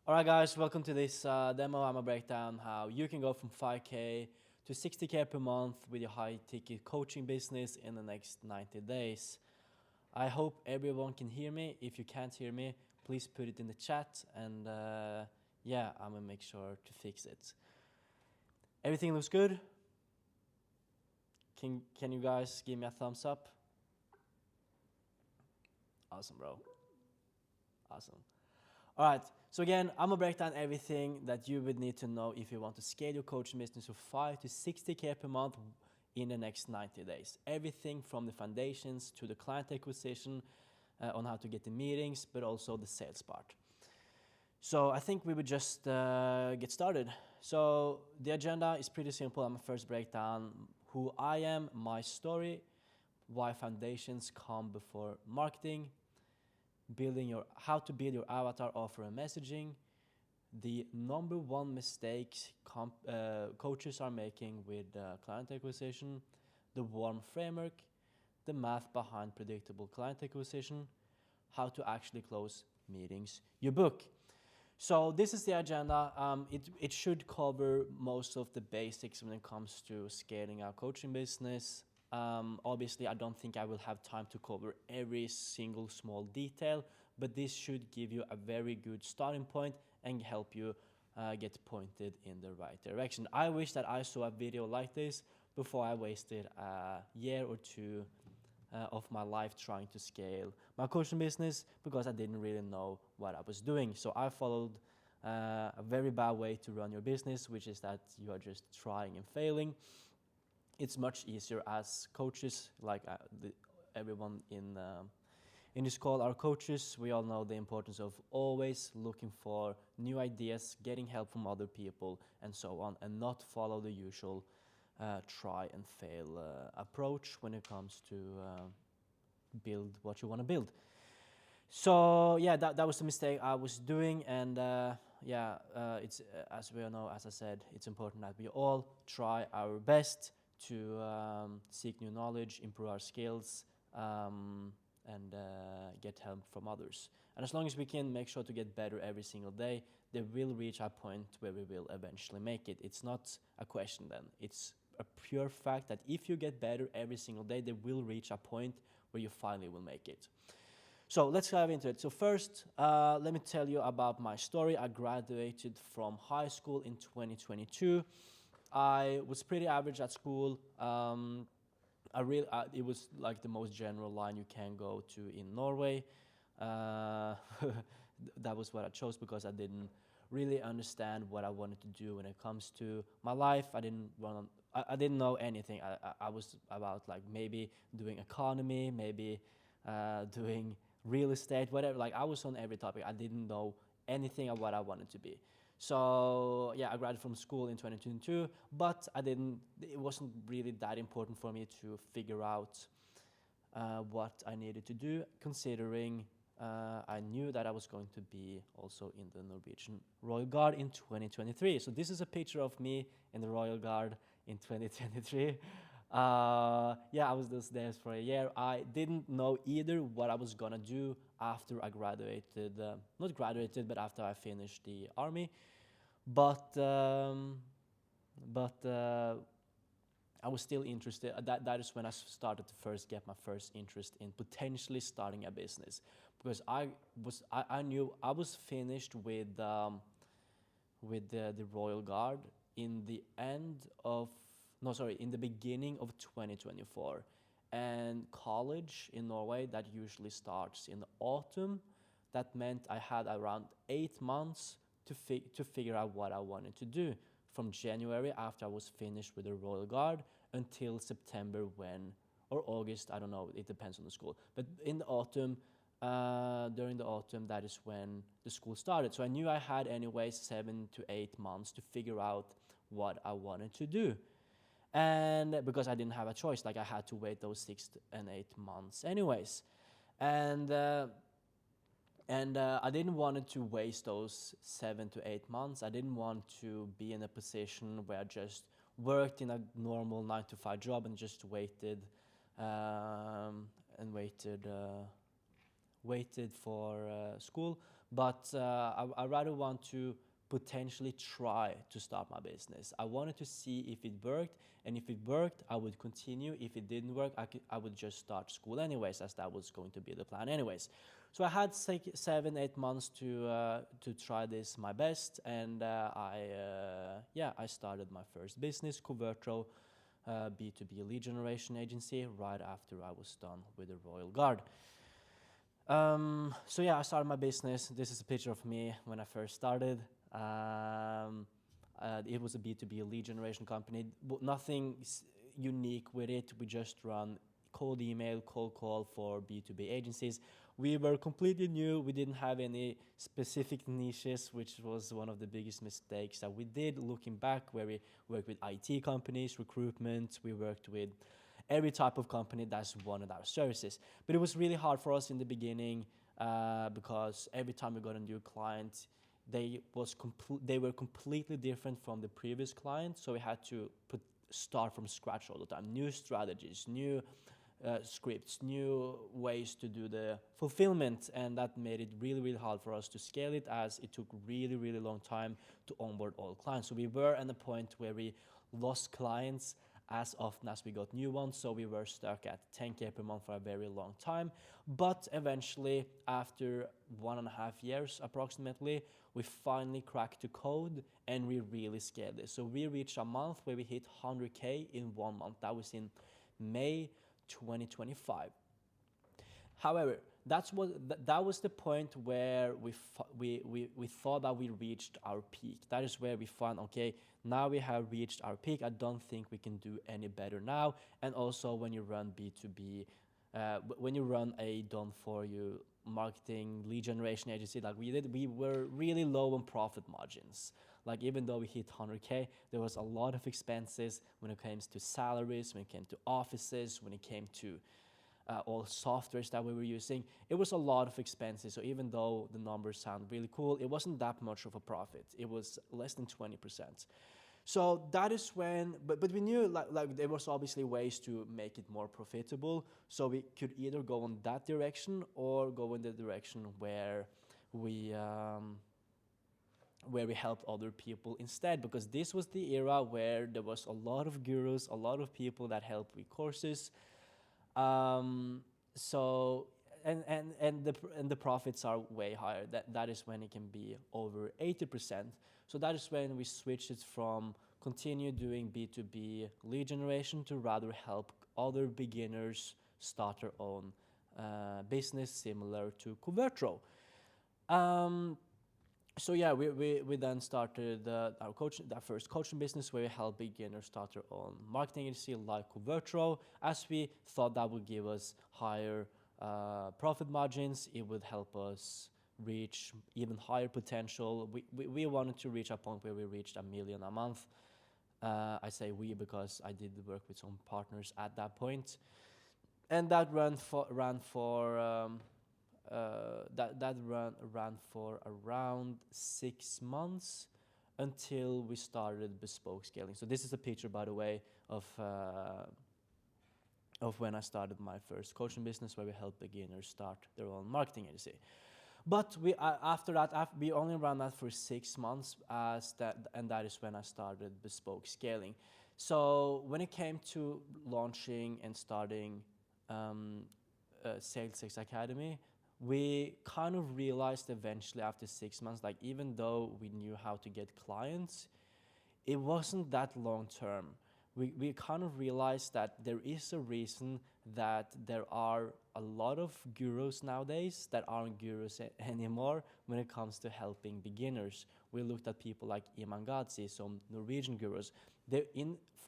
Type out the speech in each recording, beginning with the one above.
Alright guys, welcome to this demo. I'm gonna break down how you can go from 5K to 60K per month with your high ticket coaching business in the next 90 days. I hope everyone can hear me. If you can't hear me, please put it in the chat and yeah, I'm gonna make sure to fix it. Everything looks good? Can you guys give me a thumbs up? Awesome, bro. Awesome. All right, so again, I'm gonna break down everything that you would need to know if you want to scale your coaching business to 5 to 60K per month in the next 90 days. Everything from the foundations to the client acquisition, on how to get the meetings, but also the sales part. So I think we would just get started. So the agenda is pretty simple. I'm gonna first break down who I am, my story, why foundations come before marketing, how to build your avatar, offer, and messaging, the number one mistakes coaches are making with client acquisition, the warm framework, the math behind predictable client acquisition, how to actually close meetings you book. So this is the agenda. It should cover most of the basics when it comes to scaling our coaching business. Obviously, I don't think I will have time to cover every single small detail, but this should give you a very good starting point and help you get pointed in the right direction. I wish that I saw a video like this before I wasted a year or two of my life trying to scale my coaching business because I didn't really know what I was doing. So I followed a very bad way to run your business, which is that you are just trying and failing. It's much easier as coaches, like everyone in this call are coaches. We all know the importance of always looking for new ideas, getting help from other people, and so on, and not follow the usual try and fail approach when it comes to build what you want to build. So yeah, that was the mistake I was doing, and it's as we all know, as I said, it's important that we all try our best to seek new knowledge, improve our skills, and get help from others. And as long as we can make sure to get better every single day, they will reach a point where we will eventually make it. It's not a question then. It's a pure fact that if you get better every single day, they will reach a point where you finally will make it. So let's dive into it. So first, let me tell you about my story. I graduated from high school in 2022. I was pretty average at school. It was like the most general line you can go to in Norway. That was what I chose because I didn't really understand what I wanted to do when it comes to my life. I didn't know anything. I was about like maybe doing economy, maybe doing real estate, whatever. Like I was on every topic. I didn't know anything of what I wanted to be. So yeah, I graduated from school in 2022, but it wasn't really that important for me to figure out what I needed to do, considering I knew that I was going to be also in the Norwegian Royal Guard in 2023. So this is a picture of me in the Royal Guard in 2023. I was just there for a year. I didn't know either what I was gonna do after I graduated, not graduated, but after I finished the army. But I was still interested. That is when I started to first get my first interest in potentially starting a business, because I knew I was finished with the Royal Guard in the beginning of 2024, and college in Norway that usually starts in the autumn. That meant I had around 8 months to figure out what I wanted to do from January after I was finished with the Royal Guard until September or August, I don't know, it depends on the school. But in the autumn, during the autumn, that is when the school started. So I knew I had anyway 7 to 8 months to figure out what I wanted to do. And because I didn't have a choice, like I had to wait those 6 and 8 months anyways. And I didn't want to waste those 7 to 8 months. I didn't want to be in a position where I just worked in a normal 9-to-5 job and just waited for school. but I rather want to potentially try to start my business. I wanted to see if it worked, and if it worked, I would continue. If it didn't work, I would just start school anyways, as that was going to be the plan anyways. So I had 7-8 months to try this my best, and I started my first business, Covertro, B2B lead generation agency, right after I was done with the Royal Guard. So yeah, I started my business. This is a picture of me when I first started. It was a B2B lead generation company. Nothing unique with it. We just run cold email, cold call for B2B agencies. We were completely new. We didn't have any specific niches, which was one of the biggest mistakes that we did looking back, where we worked with IT companies, recruitment. We worked with every type of company that's wanted our services. But it was really hard for us in the beginning because every time we got a new client, they were completely different from the previous client. So we had to start from scratch all the time. New strategies, new scripts, new ways to do the fulfillment, and that made it really, really hard for us to scale it, as it took really, really long time to onboard all clients. So we were at a point where we lost clients as often as we got new ones, so we were stuck at 10K per month for a very long time. But eventually, after 1.5 years approximately, we finally cracked the code and we really scaled it. So we reached a month where we hit 100K in 1 month. That was in May 2025. However, that was the point where we thought that we reached our peak. That is where we found, okay, now we have reached our peak. I don't think we can do any better now. And also, when you run B2B, when you run a done-for-you marketing lead generation agency like we did, we were really low on profit margins. Like, even though we hit 100K, there was a lot of expenses when it came to salaries, when it came to offices, when it came to all softwares that we were using. It was a lot of expenses. So even though the numbers sound really cool, it wasn't that much of a profit. It was less than 20%. So that is when, but we knew like there was obviously ways to make it more profitable. So we could either go in that direction or go in the direction where we helped other people instead, because this was the era where there was a lot of gurus, a lot of people that helped with courses. So the profits are way higher. That is when it can be over 80%. So that is when we switched it from continue doing B2B lead generation to rather help other beginners start their own business similar to Covertro. So yeah, we then started our first coaching business, where we help beginners start their own marketing agency like Covertro, as we thought that would give us higher profit margins. It would help us reach even higher potential. We wanted to reach a point where we reached 1 million a month. I say we because I did work with some partners at that point, and that ran for around 6 months until we started Bespoke Scaling. So this is a picture, by the way, of when I started my first coaching business, where we help beginners start their own marketing agency. But after that, we only ran that for 6 months, and that is when I started Bespoke Scaling. So when it came to launching and starting Sales Academy, we kind of realized eventually after 6 months, like, even though we knew how to get clients, it wasn't that long term. We kind of realized that there is a reason that there are a lot of gurus nowadays that aren't gurus anymore when it comes to helping beginners. We looked at people like Emil, some Norwegian gurus. A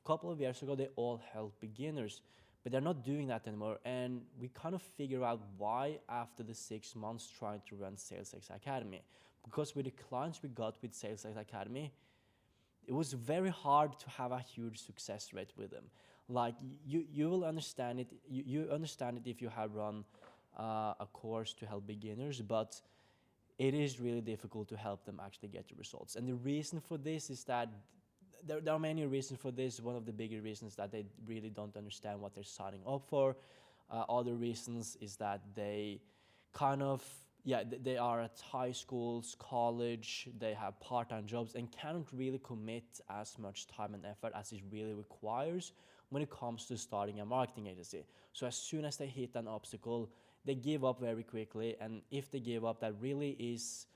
couple of years ago, they all helped beginners, but they're not doing that anymore. And we kind of figure out why after the 6 months trying to run Sales Academy. Because with the clients we got with Sales Academy, it was very hard to have a huge success rate with them. Like, you will understand it. You understand it if you have run a course to help beginners, but it is really difficult to help them actually get the results. And the reason for this is that there are many reasons for this. One of the bigger reasons is that they really don't understand what they're signing up for. Other reasons is that they kind of yeah, they are at high schools, college, they have part-time jobs and cannot really commit as much time and effort as it really requires when it comes to starting a marketing agency. So as soon as they hit an obstacle, they give up very quickly, and if they give up, that really is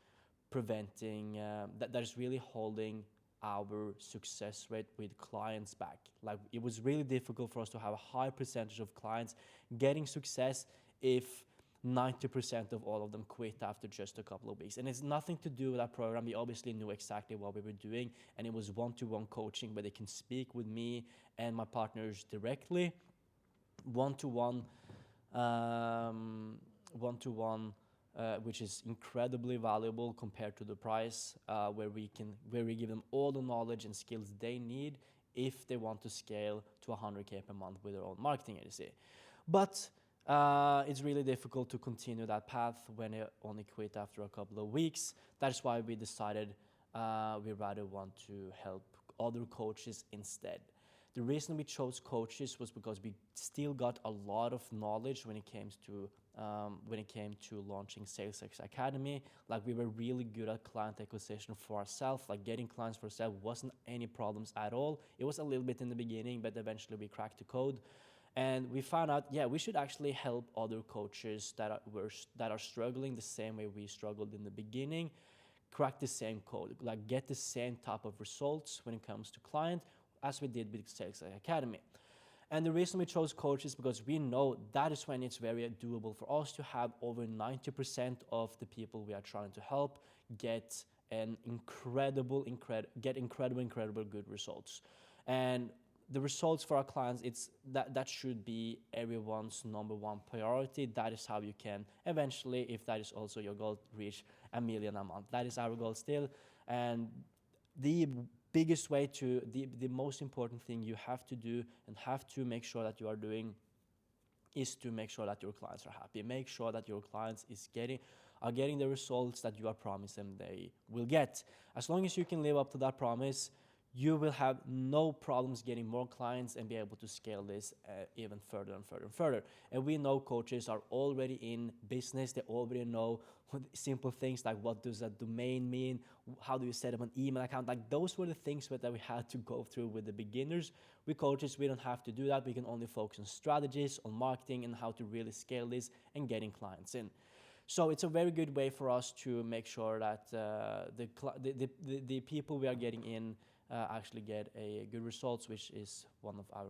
preventing, that is really holding our success rate with clients back. Like, it was really difficult for us to have a high percentage of clients getting success if 90% of all of them quit after just a couple of weeks. And it's nothing to do with our program. We obviously knew exactly what we were doing, and it was one-to-one coaching where they can speak with me and my partners directly, one-to-one, one-to-one, which is incredibly valuable compared to the price, where we give them all the knowledge and skills they need if they want to scale to 100K per month with their own marketing agency. But it's really difficult to continue that path when they only quit after a couple of weeks. That's why we decided we rather want to help other coaches instead. The reason we chose coaches was because we still got a lot of knowledge when it came to launching SalesX Academy. Like, we were really good at client acquisition for ourselves. Like, getting clients for ourselves wasn't any problems at all. It was a little bit in the beginning, but eventually we cracked the code. And we found out, yeah, we should actually help other coaches that are struggling the same way we struggled in the beginning, crack the same code, like get the same type of results when it comes to client as we did with Sales Academy. And the reason we chose coaches is because we know that is when it's very doable for us to have over 90% of the people we are trying to help get incredible good results. And the results for our clients, it's that should be everyone's number one priority. That is how you can eventually, if that is also your goal, reach $1 million a month. That is our goal still. And the biggest way to, the most important thing you have to do and have to make sure that you are doing is to make sure that your clients are happy. Make sure that your clients are getting the results that you are promising they will get. As long as you can live up to that promise, you will have no problems getting more clients and be able to scale this even further and further and further. And we know coaches are already in business. They already know simple things like, what does a domain mean? How do you set up an email account? Like, those were the things that we had to go through with the beginners. With coaches, we don't have to do that. We can only focus on strategies, on marketing, and how to really scale this and getting clients in. So it's a very good way for us to make sure that the people we are getting in actually get a good results, which is one of our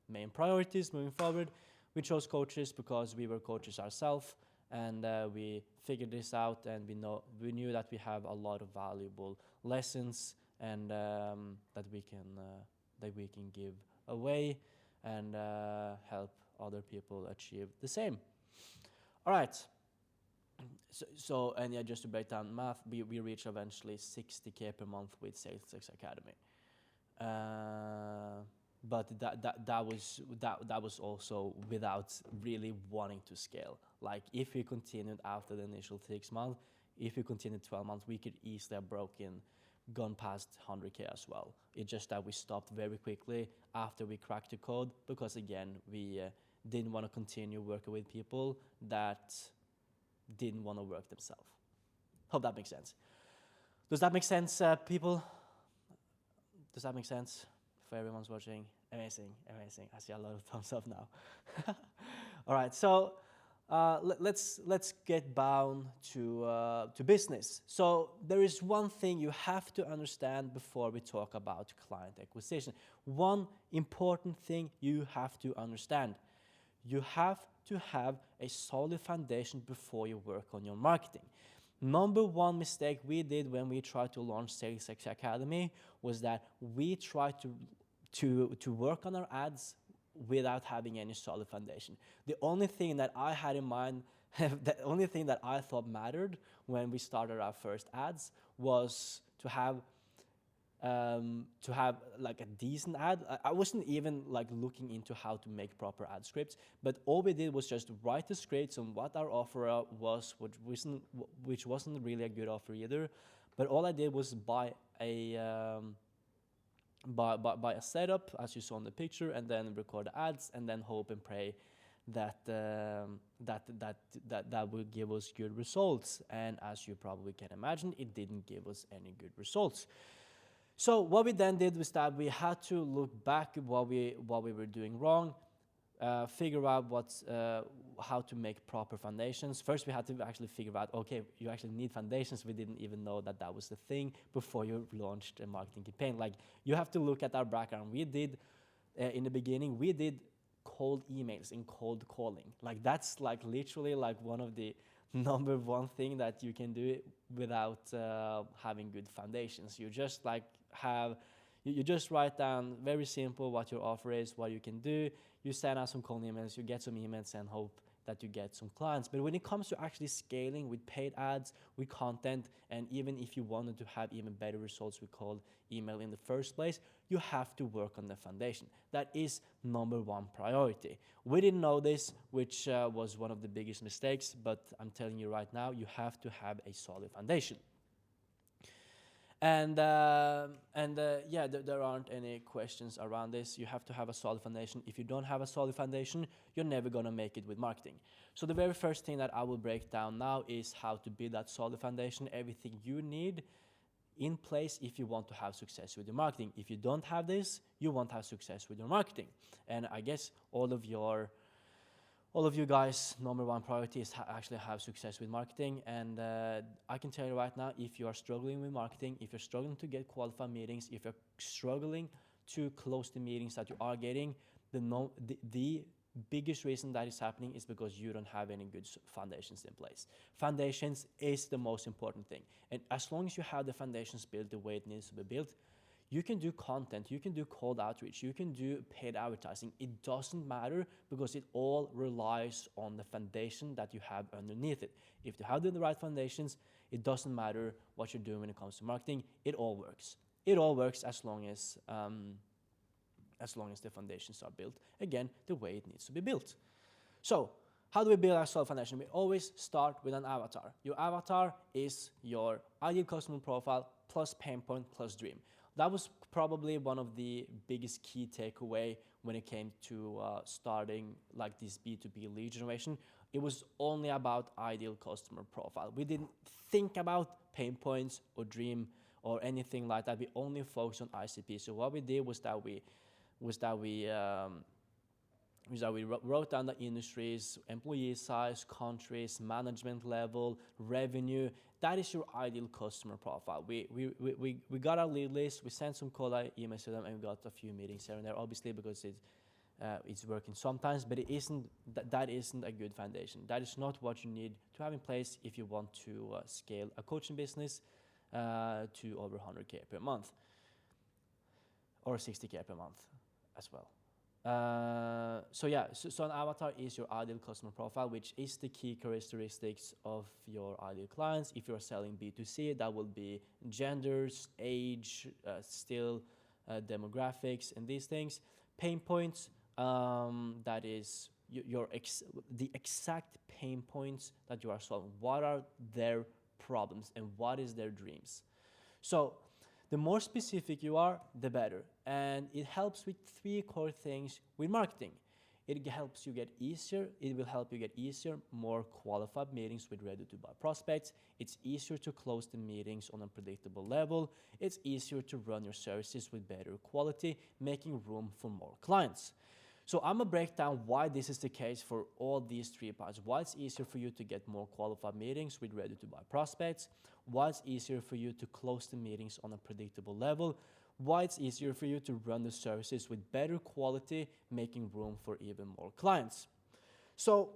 main priorities moving forward. We chose coaches because we were coaches ourselves, and we figured this out, and we knew that we have a lot of valuable lessons and that we can give away and help other people achieve the same. All right. So and yeah, just to break down math, we reach eventually 60K per month with SalesX Academy. But that was also without really wanting to scale. Like, if we continued after the initial 6 months, if we continued 12 months, we could easily have gone past 100K as well. It's just that we stopped very quickly after we cracked the code, because again, we didn't want to continue working with people that didn't want to work themselves. Hope that makes sense. Does that make sense, people? Does that make sense for everyone's watching? Amazing, amazing. I see a lot of thumbs up now. All right, so let's get down to business. So there is one thing you have to understand before we talk about client acquisition. One important thing you have to understand. You have to have a solid foundation before you work on your marketing. Number one mistake we did when we tried to launch SalesX Academy was that we tried to work on our ads without having any solid foundation. The only thing that I had in mind, the only thing that I thought mattered when we started our first ads was to have like a decent ad. I wasn't even like looking into how to make proper ad scripts, but all we did was just write the scripts on what our offer was, which wasn't really a good offer either. But all I did was buy a setup, as you saw in the picture, and then record the ads, and then hope and pray that will give us good results. And as you probably can imagine, it didn't give us any good results. So what we then did was that we had to look back at what we were doing wrong, figure out how to make proper foundations. First, we had to actually figure out, okay, you actually need foundations. We didn't even know that was the thing before you launched a marketing campaign. Like, you have to look at our background. We did, in the beginning, we did cold emails and cold calling. Like, that's like literally like one of the number one thing that you can do without having good foundations. You just like you just write down very simple what your offer is, what you can do. You send out some cold emails, you get some emails and hope that you get some clients. But when it comes to actually scaling with paid ads, with content, and even if you wanted to have even better results with cold email in the first place, you have to work on the foundation. That is number one priority. We didn't know this, which was one of the biggest mistakes, but I'm telling you right now, you have to have a solid foundation. And yeah, there aren't any questions around this. You have to have a solid foundation. If you don't have a solid foundation, you're never going to make it with marketing. So the very first thing that I will break down now is how to build that solid foundation, everything you need in place if you want to have success with your marketing. If you don't have this, you won't have success with your marketing. And I guess all of you guys, number one priority is actually have success with marketing. And I can tell you right now, if you are struggling with marketing, if you're struggling to get qualified meetings, if you're struggling to close the meetings that you are getting, the biggest reason that is happening is because you don't have any good foundations in place. Foundations is the most important thing. And as long as you have the foundations built the way it needs to be built, you can do content, you can do cold outreach, you can do paid advertising. It doesn't matter because it all relies on the foundation that you have underneath it. If you have the right foundations, it doesn't matter what you're doing when it comes to marketing. It all works. It all works as long as the foundations are built, again, the way it needs to be built. So, how do we build our solid foundation? We always start with an avatar. Your avatar is your ideal customer profile plus pain point plus dream. That was probably one of the biggest key takeaway when it came to starting like this B2B lead generation. It was only about ideal customer profile. We didn't think about pain points or dream or anything like that. We only focused on ICP. So what we did was that we wrote down the industries, employee size, countries, management level, revenue. That is your ideal customer profile. We got our lead list, we sent some cold emails to them, and we got a few meetings here and there, obviously, because it's working sometimes, but that isn't a good foundation. That is not what you need to have in place if you want to scale a coaching business to over 100K per month or 60K per month as well. So an avatar is your ideal customer profile, which is the key characteristics of your ideal clients. If you're selling B2C, that will be genders, age, demographics, and these things. Pain points, that is the exact pain points that you are solving. What are their problems and what is their dreams? So the more specific you are, the better. And it helps with three core things with marketing. It helps you get easier. It will help you get easier, more qualified meetings with ready-to-buy prospects. It's easier to close the meetings on a predictable level. It's easier to run your services with better quality, making room for more clients. So I'm going to break down why this is the case for all these 3 parts. Why it's easier for you to get more qualified meetings with ready-to-buy prospects. Why it's easier for you to close the meetings on a predictable level. Why it's easier for you to run the services with better quality, making room for even more clients. So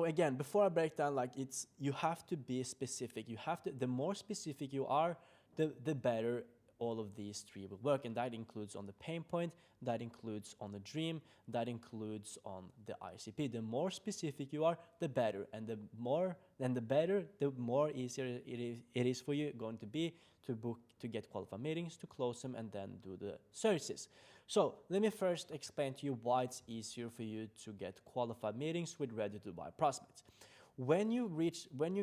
again, before I break down, you have to be specific. The more specific you are, the better all of these 3 will work, and that includes on the pain point, that includes on the dream, that includes on the ICP. The more specific you are, the better, and the more easier it is for you going to be to book, to get qualified meetings, to close them, and then do the services. So let me first explain to you why it's easier for you to get qualified meetings with ready-to-buy prospects. When you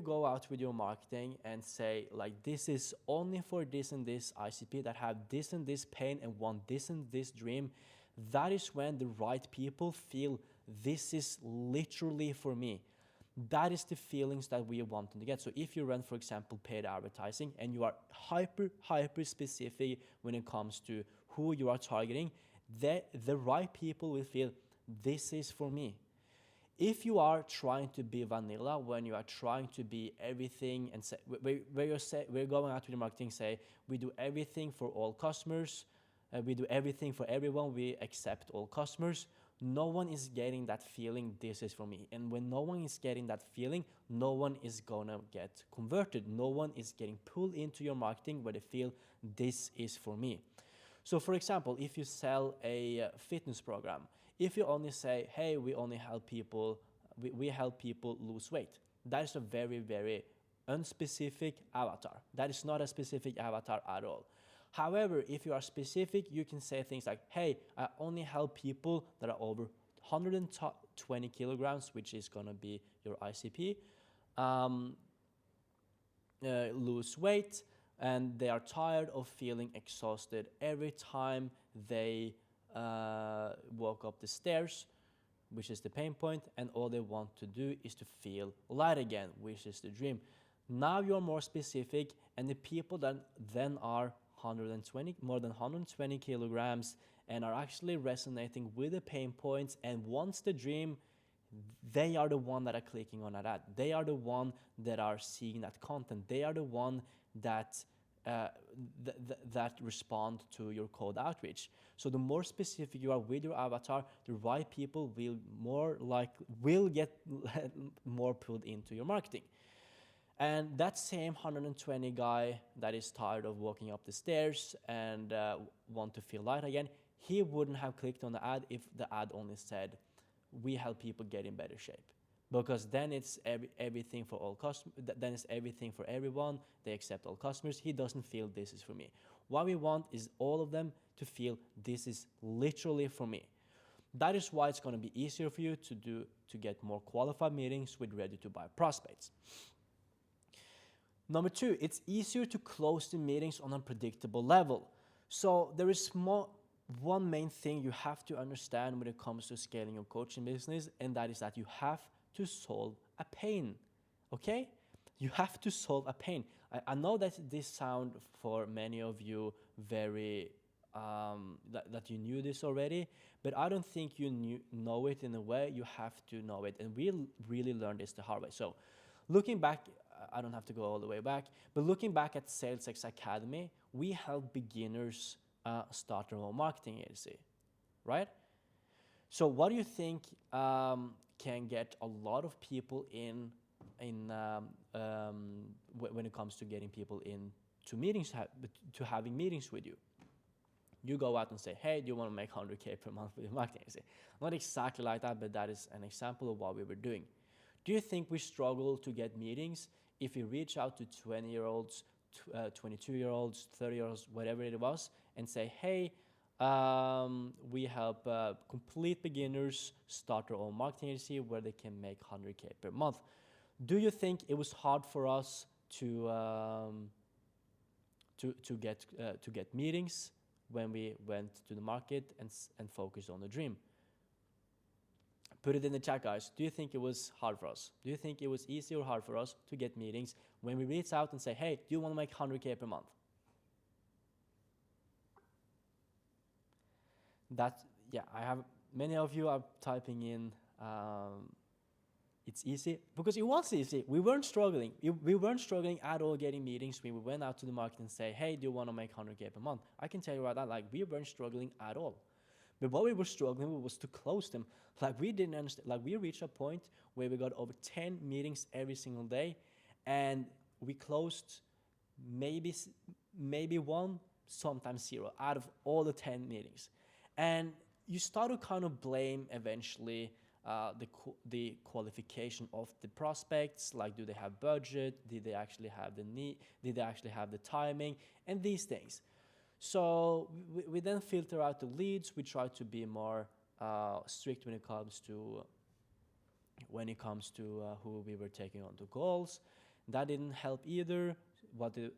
go out with your marketing and say, like, this is only for this and this ICP that have this and this pain and want this and this dream, that is when the right people feel this is literally for me. That is the feelings that we are wanting to get. So if you run, for example, paid advertising, and you are hyper specific when it comes to who you are targeting, the right people will feel, this is for me. If you are trying to be vanilla, when you are trying to be everything, and say, we're going out with the marketing, say, we do everything for all customers, we do everything for everyone, we accept all customers, no one is getting that feeling, this is for me. And when no one is getting that feeling, no one is gonna get converted. No one is getting pulled into your marketing where they feel, this is for me. So for example, if you sell a fitness program, if you only say, hey, we only help people, we help people lose weight, that is a very unspecific avatar. That is not a specific avatar at all. However, if you are specific, you can say things like, hey, I only help people that are over 120 kilograms, which is going to be your ICP, lose weight, and they are tired of feeling exhausted every time they walk up the stairs, which is the pain point, and all they want to do is to feel light again, which is the dream. Now you're more specific, and the people that then are more than 120 kilograms and are actually resonating with the pain points and wants the dream, they are the one that are clicking on that ad. They are the one that are seeing that content. They are the one that that respond to your cold outreach. So the more specific you are with your avatar, the right people will get more pulled into your marketing. And that same 120 guy that is tired of walking up the stairs and want to feel light again, he wouldn't have clicked on the ad if the ad only said, we help people get in better shape. Because then it's everything for all customers, then it's everything for everyone, they accept all customers, he doesn't feel this is for me. What we want is all of them to feel this is literally for me. That is why it's going to be easier for you to get more qualified meetings with ready-to-buy prospects. Number two, it's easier to close the meetings on a predictable level. So there is one main thing you have to understand when it comes to scaling your coaching business, and that is that you have to solve a pain, okay? You have to solve a pain. I know that this sounds for many of you very, that you knew this already, but I don't think you know it in a way. You have to know it, and we really learned this the hard way. So looking back, I don't have to go all the way back, but looking back at SalesX Academy, we help beginners start their own marketing agency, right? So what do you think can get a lot of people in when it comes to getting people in to meetings, to having meetings with you? You go out and say, hey, do you want to make 100K per month with your marketing agency? Not exactly like that, but that is an example of what we were doing. Do you think we struggle to get meetings if we reach out to 20-year-olds, 22-year-olds, 30-year-olds, whatever it was, and say, hey, we help complete beginners start their own marketing agency where they can make 100K per month? Do you think it was hard for us to get meetings when we went to the market and focused on the dream? Put it in the chat, guys. Do you think it was hard for us? Do you think it was easy or hard for us to get meetings when we reach out and say, hey, do you want to make 100K per month? I have many of you are typing in, it's easy, because it was easy. We weren't struggling. We weren't struggling at all getting meetings when we went out to the market and say, hey, do you want to make 100K per month? I can tell you right now, we weren't struggling at all. But what we were struggling with was to close them. We didn't understand. We reached a point where we got over 10 meetings every single day, and we closed maybe one, sometimes zero, out of all the 10 meetings. And you start to kind of blame eventually the qualification of the prospects. Do they have budget? Did they actually have the need? Did they actually have the timing? And these things. So we then filter out the leads. We try to be more strict when it comes to who we were taking on to calls. That didn't help either. What did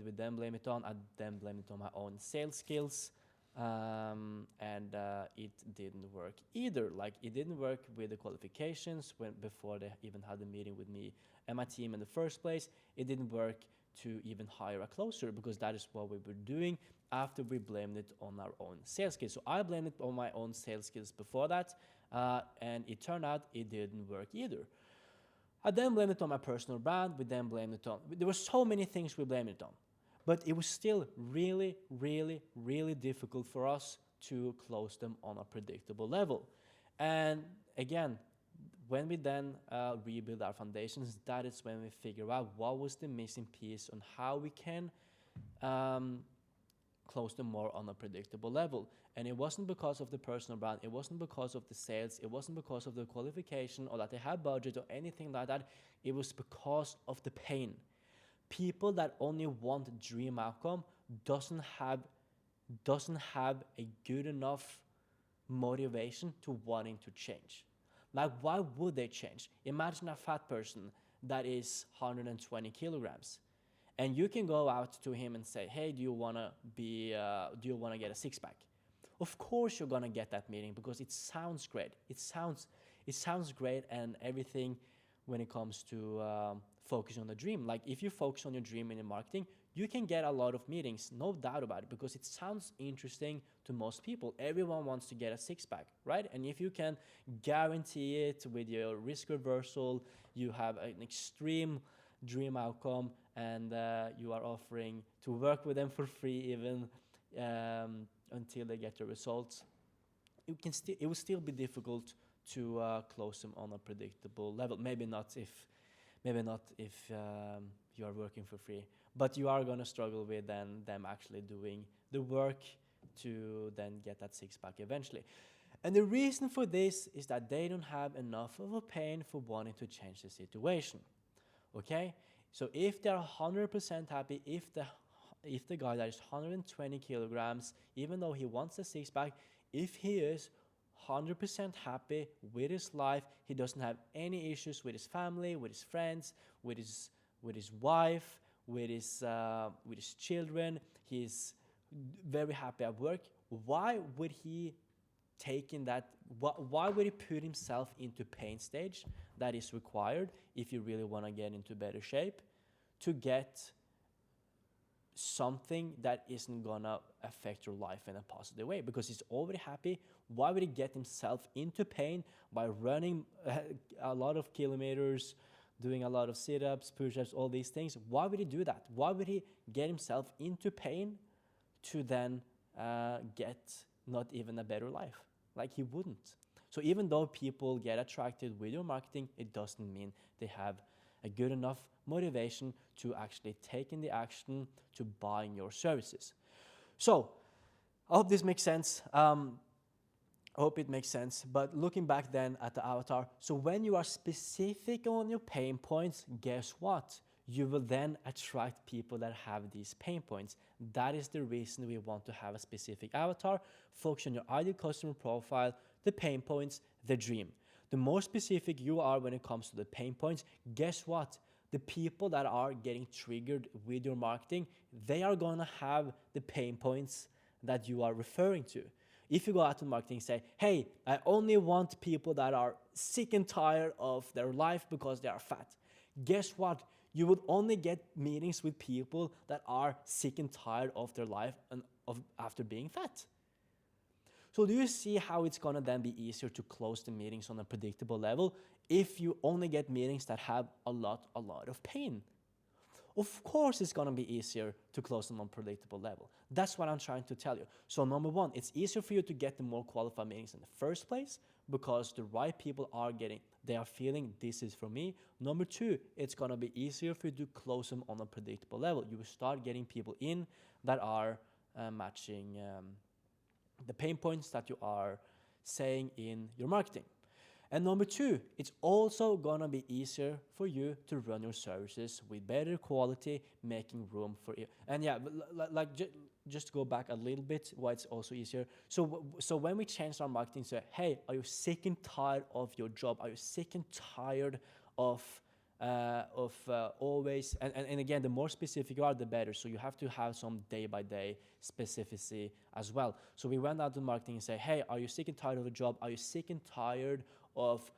we then blame it on? I then blamed it on my own sales skills. and it didn't work either. Like, it didn't work with the qualifications before they even had a meeting with me and my team in the first place. It didn't work to even hire a closer, because that is what we were doing after we blamed it on our own sales skills. So I blamed it on my own sales skills before that, and it turned out it didn't work either. I then blamed it on my personal brand. We then blamed it on, there were so many things we blamed it on. But it was still really, really, really difficult for us to close them on a predictable level. And again, when we then rebuild our foundations, that is when we figure out what was the missing piece on how we can close them more on a predictable level. And it wasn't because of the personal brand, it wasn't because of the sales, it wasn't because of the qualification or that they had budget or anything like that. It was because of the pain. People that only want dream outcome doesn't have a good enough motivation to wanting to change. Like, why would they change? Imagine a fat person that is 120 kilograms, and you can go out to him and say, "Hey, do you wanna get a six pack?" Of course, you're gonna get that meeting because it sounds great. It sounds great, and everything when it comes to focusing on the dream. Like, if you focus on your dream in your marketing, you can get a lot of meetings, no doubt about it, because it sounds interesting to most people. Everyone wants to get a six-pack, right? And if you can guarantee it with your risk reversal, you have an extreme dream outcome, and you are offering to work with them for free even until they get the results, it will still be difficult to close them on a predictable level. Maybe not if you are working for free, but you are going to struggle with them actually doing the work to then get that six-pack eventually. And the reason for this is that they don't have enough of a pain for wanting to change the situation. Okay? So if they're 100% happy, if the guy that is 120 kilograms, even though he wants a six-pack, if he is 100% happy with his life, he doesn't have any issues with his family, with his friends, with his wife, with his children, he's very happy at work, why would he why would he put himself into pain stage that is required if you really want to get into better shape to get something that isn't gonna affect your life in a positive way? Because he's already happy. Why would he get himself into pain by running a lot of kilometers, doing a lot of sit-ups, push-ups, all these things? Why would he do that? Why would he get himself into pain to then get not even a better life? Like, he wouldn't. So even though people get attracted with your marketing, it doesn't mean they have a good enough motivation to actually taking the action to buying your services. So I hope this makes sense. I hope it makes sense. But looking back then at the avatar, so when you are specific on your pain points, guess what? You will then attract people that have these pain points. That is the reason we want to have a specific avatar. Focus on your ideal customer profile, the pain points, the dream. The more specific you are when it comes to the pain points, guess what? The people that are getting triggered with your marketing, they are going to have the pain points that you are referring to. If you go out to marketing and say, hey, I only want people that are sick and tired of their life because they are fat, guess what? You would only get meetings with people that are sick and tired of their life and after being fat. So do you see how it's going to then be easier to close the meetings on a predictable level if you only get meetings that have a lot of pain? Of course it's going to be easier to close them on a predictable level. That's what I'm trying to tell you. So number one, it's easier for you to get the more qualified meetings in the first place because the right people they are feeling this is for me. Number two, it's going to be easier for you to close them on a predictable level. You will start getting people in that are matching the pain points that you are saying in your marketing. And number two, it's also gonna be easier for you to run your services with better quality, making room for it. And yeah, just to go back a little bit, why it's also easier. So when we changed our marketing, say, hey, are you sick and tired of your job? Are you sick and tired of always, and again, the more specific you are, the better. So you have to have some day-by-day specificity as well. So we went out to marketing and say, hey, are you sick and tired of a job? Are you sick and tired of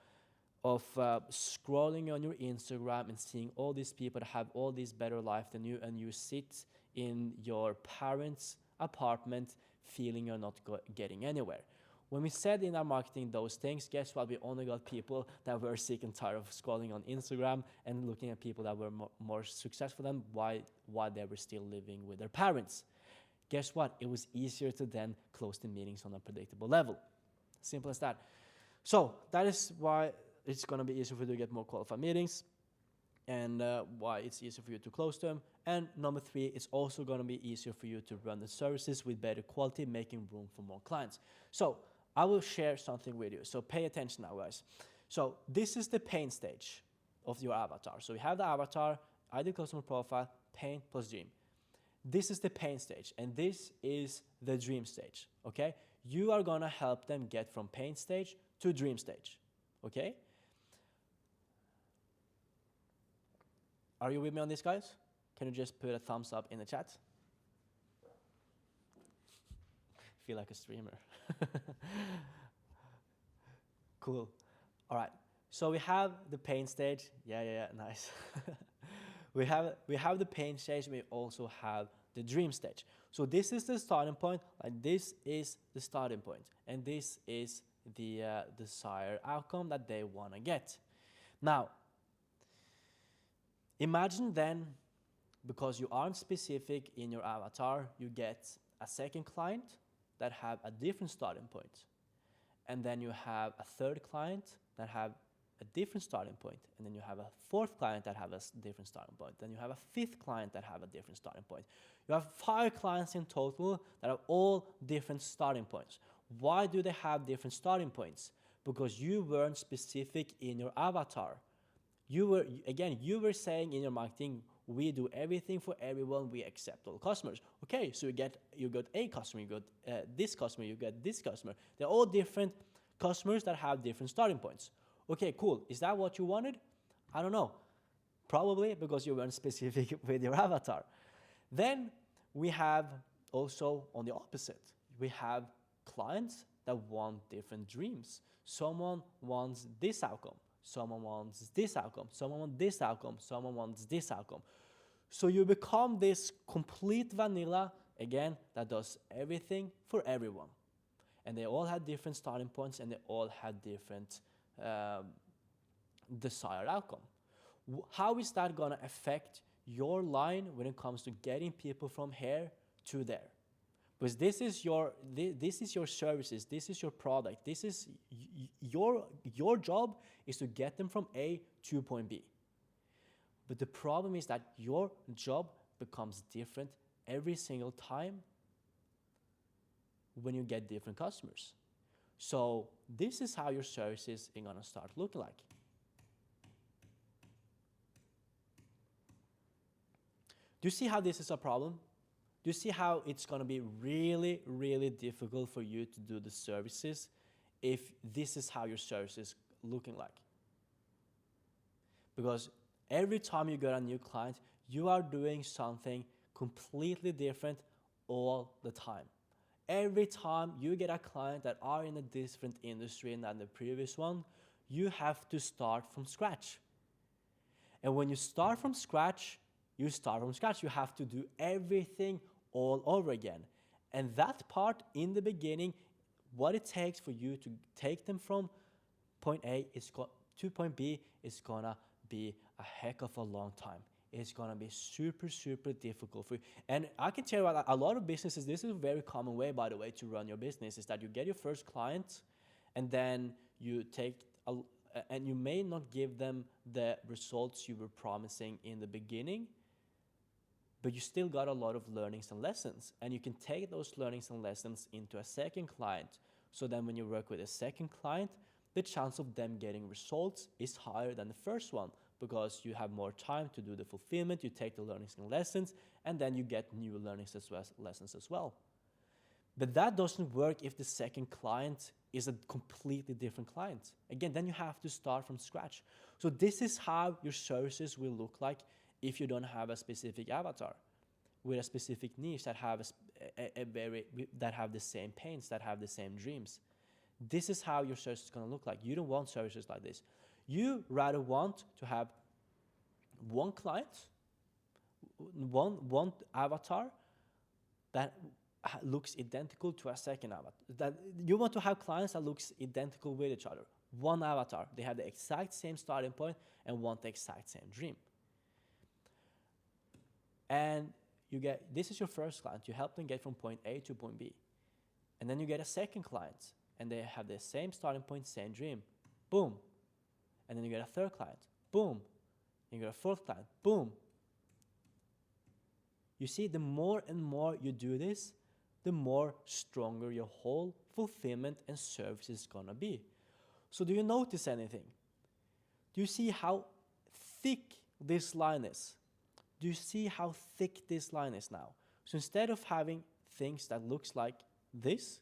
scrolling on your Instagram and seeing all these people that have all this better life than you, and you sit in your parents' apartment feeling you're not getting anywhere? When we said in our marketing those things, guess what? We only got people that were sick and tired of scrolling on Instagram and looking at people that were more successful than why they were still living with their parents. Guess what? It was easier to then close the meetings on a predictable level. Simple as that. So that is why it's going to be easier for you to get more qualified meetings, and why it's easier for you to close them. And number 3, it's also going to be easier for you to run the services with better quality, making room for more clients. So I will share something with you. So pay attention now, guys. So this is the pain stage of your avatar. So we have the avatar, ideal customer profile, pain plus dream. This is the pain stage, and this is the dream stage, okay? You are going to help them get from pain stage to dream stage, okay? Are you with me on this, guys? Can you just put a thumbs up in the chat? Feel like a streamer. Cool. All right. So we have the pain stage. Yeah, nice. we have the pain stage, and we also have the dream stage. So this is the starting point, and this is the starting point, and this is the desired outcome that they want to get. Now, imagine then, because you aren't specific in your avatar, you get a second client that have a different starting point. And then you have a third client that have a different starting point. And then you have a fourth client that have a different starting point. Then you have a fifth client that have a different starting point. You have 5 clients in total that have all different starting points. Why do they have different starting points? Because you weren't specific in your avatar. You were saying in your marketing, we do everything for everyone, we accept all customers. Okay, so you got a customer, you got this customer, you got this customer. They're all different customers that have different starting points. Okay, cool. Is that what you wanted? I don't know. Probably because you weren't specific with your avatar. Then we have also on the opposite. We have clients that want different dreams. Someone wants this outcome. Someone wants this outcome, someone wants this outcome, someone wants this outcome. So you become this complete vanilla, again, that does everything for everyone. And they all had different starting points, and they all had different desired outcome. How is that going to affect your line when it comes to getting people from here to there? Because this is your services, this is your product, this is your job is to get them from A to point B. But the problem is that your job becomes different every single time when you get different customers. So this is how your services are going to start looking like. Do you see how this is a problem? Do you see how it's going to be really, really difficult for you to do the services if this is how your service is looking like? Because every time you get a new client, you are doing something completely different all the time. Every time you get a client that are in a different industry than the previous one, you have to start from scratch. And when you start from scratch, you have to do everything all over again. And that part in the beginning, what it takes for you to take them from point A to point B is gonna be a heck of a long time. It's gonna be super, super difficult for you. And I can tell you a lot of businesses, this is a very common way, by the way, to run your business, is that you get your first client and then you and you may not give them the results you were promising in the beginning, but you still got a lot of learnings and lessons. And you can take those learnings and lessons into a second client. So then when you work with a second client, the chance of them getting results is higher than the first one because you have more time to do the fulfillment, you take the learnings and lessons, and then you get new learnings as well, lessons as well. But that doesn't work if the second client is a completely different client. Again, then you have to start from scratch. So this is how your services will look like if you don't have a specific avatar with a specific niche that have that have the same pains, that have the same dreams. This is how your service is going to look like. You don't want services like this. You rather want to have one client, one avatar that looks identical to a second avatar. That you want to have clients that looks identical with each other. One avatar. They have the exact same starting point and want the exact same dream. And you get, this is your first client. You help them get from point A to point B. And then you get a second client and they have the same starting point, same dream. Boom. And then you get a third client. Boom. And you get a fourth client. Boom. You see, the more and more you do this, the more stronger your whole fulfillment and service is gonna be. So do you notice anything? Do you see how thick this line is? Do you see how thick this line is now? So instead of having things that looks like this,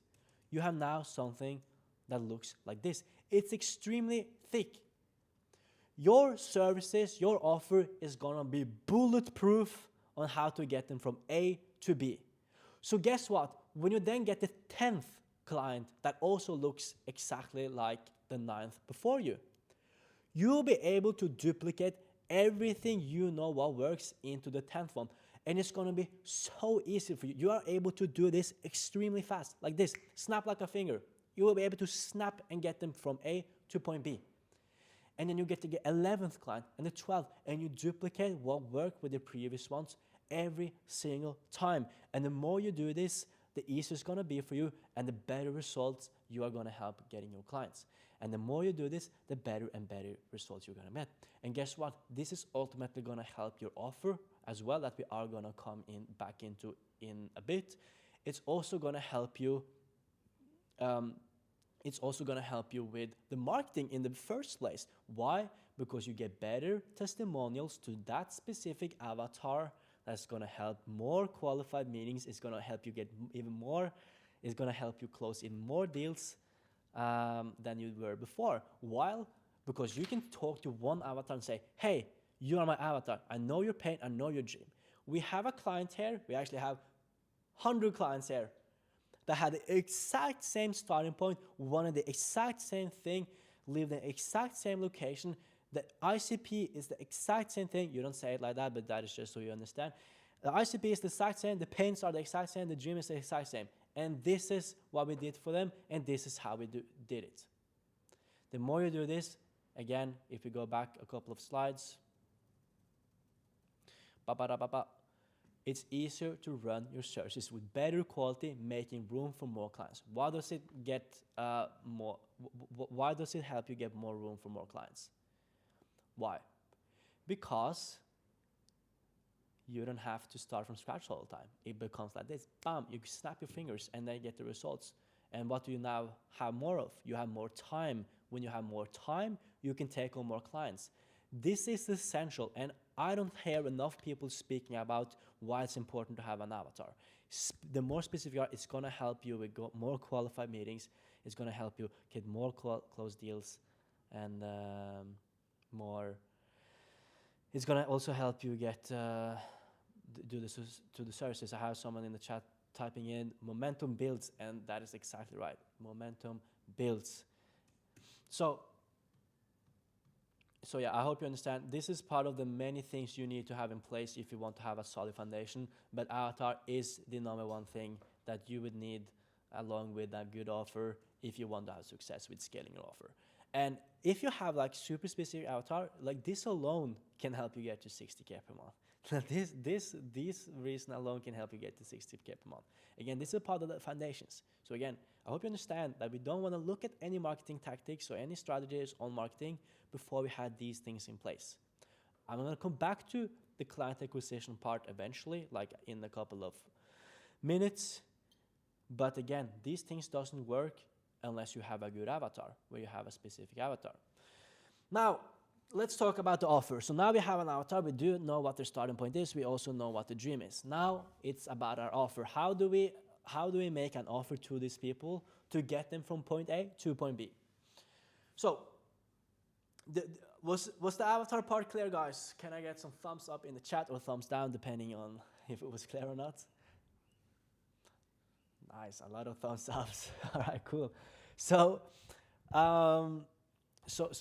you have now something that looks like this. It's extremely thick. Your services, your offer is gonna be bulletproof on how to get them from A to B. So guess what? When you then get the 10th client that also looks exactly like the 9th before you, you'll be able to duplicate everything you know what works into the 10th one. And it's going to be so easy for you. You are able to do this extremely fast, like this. Snap like a finger. You will be able to snap and get them from A to point B. And then you get to get 11th client and the 12th, and you duplicate what worked with the previous ones every single time. And the more you do this, the easier it's going to be for you and the better results you are going to help getting your clients. And the more you do this, the better and better results you're going to get. And guess what? This is ultimately going to help your offer as well, that we are going to come back into in a bit. It's also going to help you with the marketing in the first place. Why? Because you get better testimonials to that specific avatar. That's going to help more qualified meetings. It's going to help you get even more. It's going to help you close even more deals than you were before. Why? Because you can talk to one avatar and say, hey, you are my avatar. I know your pain. I know your dream. We have a client here. We actually have 100 clients here that had the exact same starting point, wanted the exact same thing, lived in the exact same location. The ICP is the exact same thing. You don't say it like that, but that is just so you understand. The ICP is the exact same. The pains are the exact same. The dream is the exact same. And this is what we did for them, and this is how we did it. The more you do this, again, if we go back a couple of slides, it's easier to run your searches with better quality, making room for more clients. Why does it get more? Why does it help you get more room for more clients? Why? Because you don't have to start from scratch all the time. It becomes like this. Bam, you snap your fingers and then get the results. And what do you now have more of? You have more time. When you have more time, you can take on more clients. This is essential, and I don't hear enough people speaking about why it's important to have an avatar. The more specific you are, it's going to help you with more qualified meetings. It's going to help you get more close deals and more. It's going to also help you get do the services. I have someone in the chat typing in momentum builds, and that is exactly right. Momentum builds. So yeah, I hope you understand. This is part of the many things you need to have in place if you want to have a solid foundation. But avatar is the number one thing that you would need along with a good offer if you want to have success with scaling your offer. And if you have like super specific avatar, like this alone can help you get to 60K per month. this reason alone can help you get to 60K per month. Again, this is part of the foundations. So again, I hope you understand that we don't want to look at any marketing tactics or any strategies on marketing before we had these things in place. I'm going to come back to the client acquisition part eventually, like in a couple of minutes. But again, these things doesn't work unless you have a good avatar, where you have a specific avatar. Now, let's talk about the offer. So now we have an avatar. We do know what their starting point is. We also know what the dream is. Now it's about our offer. How do we how do we make an offer to these people to get them from point A to point B? So, was the avatar part clear, guys? Can I get some thumbs up in the chat or thumbs down, depending on if it was clear or not? Nice, a lot of thumbs ups. All right, cool. So,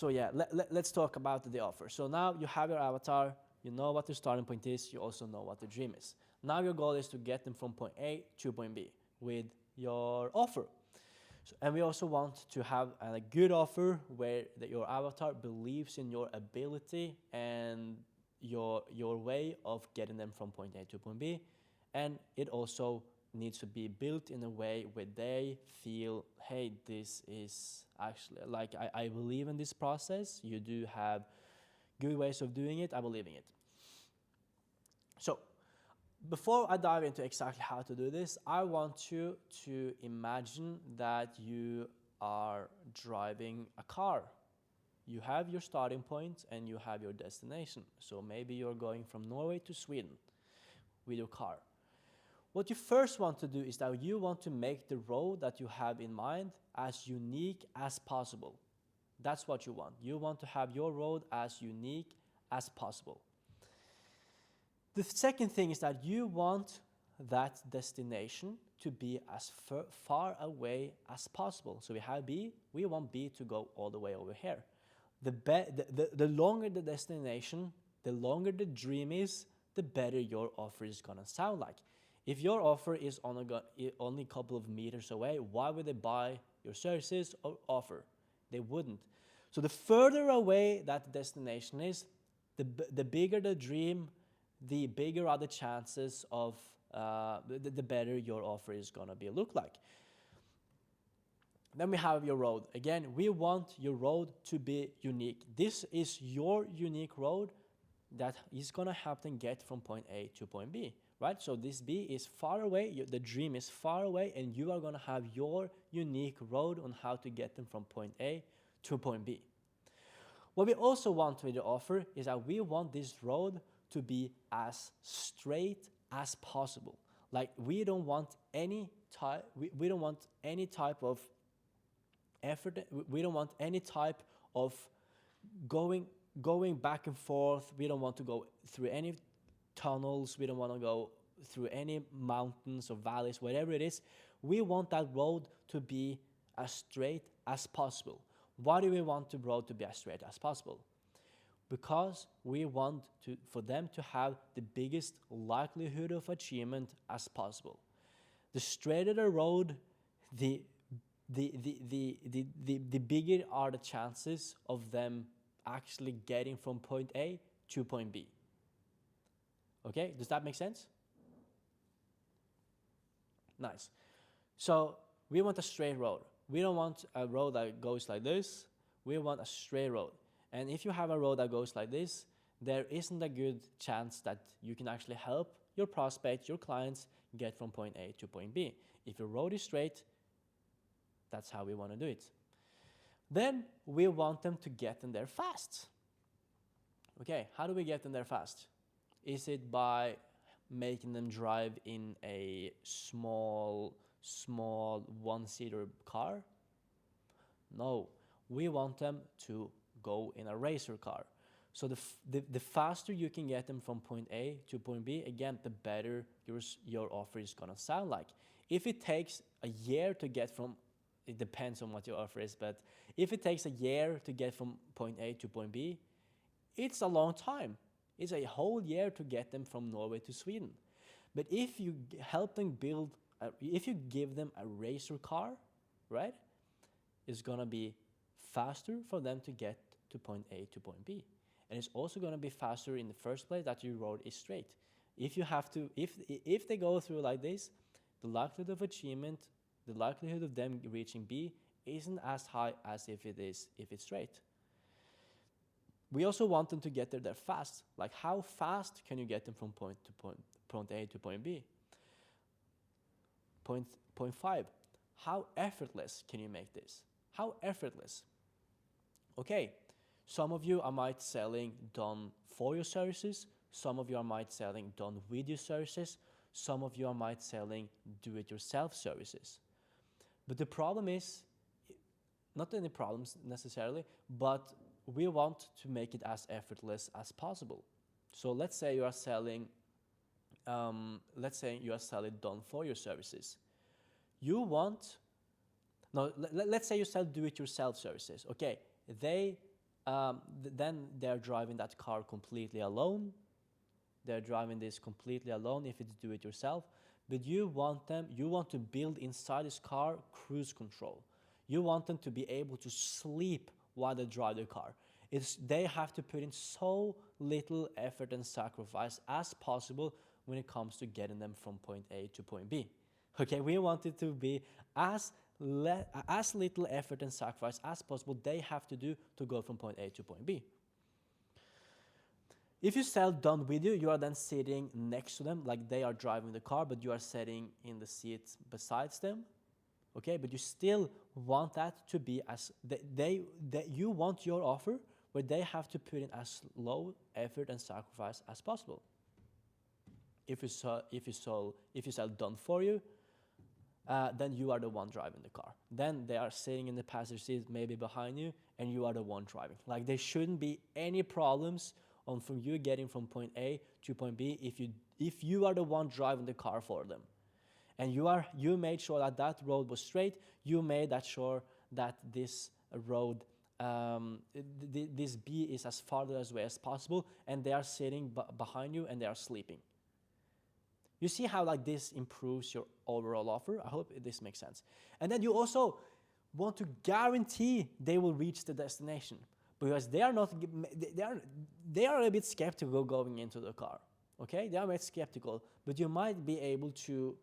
yeah, let's talk about the offer. So now you have your avatar, you know what the starting point is, you also know what the dream is. Now your goal is to get them from point A to point B with your offer. So, and we also want to have a good offer where your avatar believes in your ability and your way of getting them from point A to point B. And it also needs to be built in a way where they feel, hey, this is actually, like, I believe in this process. You do have good ways of doing it. I believe in it. So before I dive into exactly how to do this, I want you to imagine that you are driving a car. You have your starting point and you have your destination. So maybe you're going from Norway to Sweden with your car. What you first want to do is that you want to make the road that you have in mind as unique as possible. That's what you want. You want to have your road as unique as possible. The second thing is that you want that destination to be as far away as possible. So we have B, we want B to go all the way over here. The longer the destination, the longer the dream is, the better your offer is going to sound like. If your offer is only a couple of meters away, why would they buy your services or offer? They wouldn't. So the further away that destination is, the bigger the dream, the bigger are the chances of, the better your offer is going to look like. Then we have your road. Again, we want your road to be unique. This is your unique road that is going to help them get from point A to point B. Right? So this B is far away, the dream is far away, and you are going to have your unique road on how to get them from point A to point B. What we also want with the offer is that we want this road to be as straight as possible. Like, we don't want any type, we don't want any type of effort, we don't want any type of going back and forth. We don't want to go through any tunnels, we don't want to go through any mountains or valleys, whatever it is. We want that road to be as straight as possible. Why do we want the road to be as straight as possible? Because we want for them to have the biggest likelihood of achievement as possible. The straighter the road, the bigger are the chances of them actually getting from point A to point B. Okay, does that make sense? Nice. So we want a straight road. We don't want a road that goes like this. We want a straight road. And if you have a road that goes like this, there isn't a good chance that you can actually help your prospect, your clients, get from point A to point B. If your road is straight, that's how we want to do it. Then we want them to get them there fast. Okay, how do we get them there fast? Is it by making them drive in a small one-seater car? No, we want them to go in a racer car. So the faster you can get them from point A to point B, again, the better your offer is going to sound like. If it takes a year to get from, it depends on what your offer is, but if it takes a year to get from point A to point B, it's a long time. It's a whole year to get them from Norway to Sweden. But if you help them if you give them a racer car, right, it's going to be faster for them to get to point A to point B. And it's also going to be faster in the first place that your road is straight. If they go through like this, the likelihood of achievement, the likelihood of them reaching B isn't as high as if it's straight. We also want them to get there fast. Like, how fast can you get them from point A to point B? Point 5. How effortless can you make this? How effortless? Okay, some of you are might selling done for your services. Some of you are might selling done with your services. Some of you might selling do-it-yourself services. But the problem is, not any problems necessarily, but we want to make it as effortless as possible. So let's say you are selling, done for your services. You want, no, let's say you sell do-it-yourself services. Okay, then they're driving that car completely alone. They're driving this completely alone if it's do-it-yourself. But you want to build inside this car cruise control. You want them to be able to sleep while they drive the car. They have to put in so little effort and sacrifice as possible when it comes to getting them from point A to point B. Okay, we want it to be as little effort and sacrifice as possible they have to do to go from point A to point B. If you sell done with you are then sitting next to them, like they are driving the car, but you are sitting in the seat besides them. Okay, but you still want that to be as you want your offer where they have to put in as low effort and sacrifice as possible. If you sell done for you, then you are the one driving the car. Then they are sitting in the passenger seat, maybe behind you, and you are the one driving. Like there shouldn't be any problems from you getting from point A to point B if you are the one driving the car for them. And you made sure that road was straight. You made that sure that this road, this B is as far away as possible, and they are sitting behind you and they are sleeping. You see how like this improves your overall offer? I hope this makes sense. And then you also want to guarantee they will reach the destination, because they are a bit skeptical going into the car. Okay, they are a bit skeptical, but you might be able to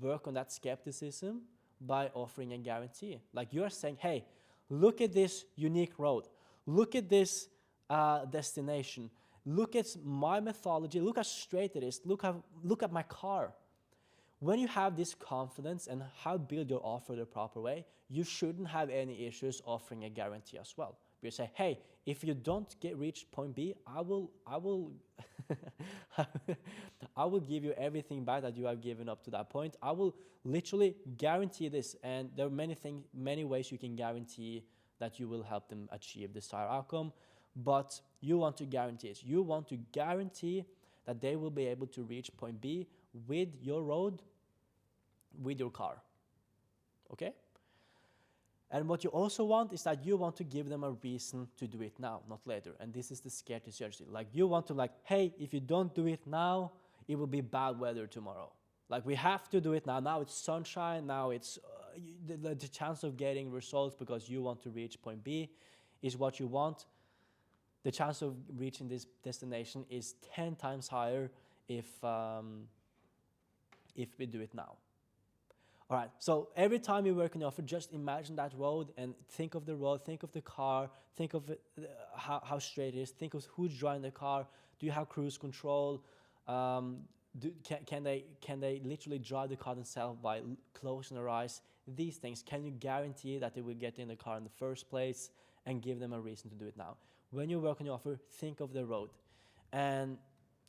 work on that skepticism by offering a guarantee. Like you are saying, hey, look at this unique road, look at this destination, look at my methodology, look how straight it is, look at my car. When you have this confidence and how build your offer the proper way, you shouldn't have any issues offering a guarantee as well. You say, hey, if you don't reach point B, I will I will give you everything back that you have given up to that point. I will literally guarantee this. And there are many ways you can guarantee that you will help them achieve the desired outcome. But you want to guarantee it. You want to guarantee that they will be able to reach point B with your road, with your car. Okay? And what you also want is that you want to give them a reason to do it now, not later. And this is the scarcity strategy. Like you want to hey, if you don't do it now, it will be bad weather tomorrow. Like we have to do it now. Now it's sunshine. Now it's the chance of getting results because you want to reach point B is what you want. The chance of reaching this destination is 10 times higher if we do it now. All right, so every time you work on your offer, just imagine that road and think of the road, think of the car, think of how straight it is, think of who's driving the car. Do you have cruise control? Can they literally drive the car themselves by closing their eyes? These things, can you guarantee that they will get in the car in the first place and give them a reason to do it now? When you work on your offer, think of the road. And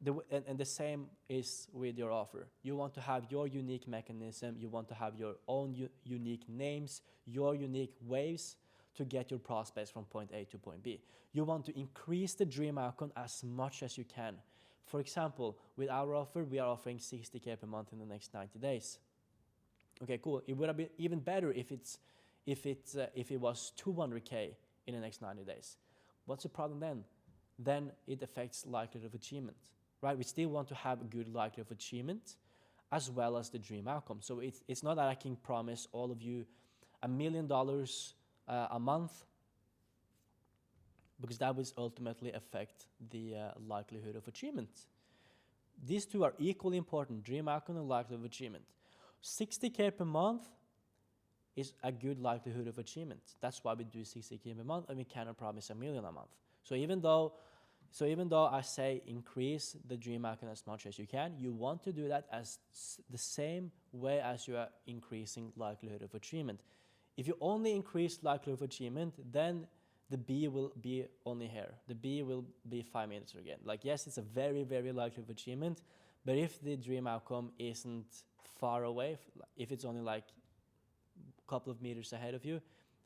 the same is with your offer. You want to have your unique mechanism. You want to have your own unique names, your unique ways to get your prospects from point A to point B. You want to increase the dream outcome as much as you can. For example, with our offer, we are offering 60K per month in the next 90 days. Okay, cool. It would have been even better if it was 200K in the next 90 days. What's the problem then? Then it affects likelihood of achievement. Right, we still want to have a good likelihood of achievement as well as the dream outcome. So it's not that I can promise all of you $1 million a month, because that will ultimately affect the likelihood of achievement. These two are equally important, dream outcome and likelihood of achievement. 60K per month is a good likelihood of achievement. That's why we do 60K per month, and we cannot promise $1 million a month. So even though I say increase the dream outcome as much as you can, you want to do that as the same way as you are increasing likelihood of achievement. If you only increase likelihood of achievement, then the B will be only here. The B will be 5 minutes again. Like, yes, it's a very, very likely of achievement, But if the dream outcome isn't far away, if it's only like a couple of meters ahead of you,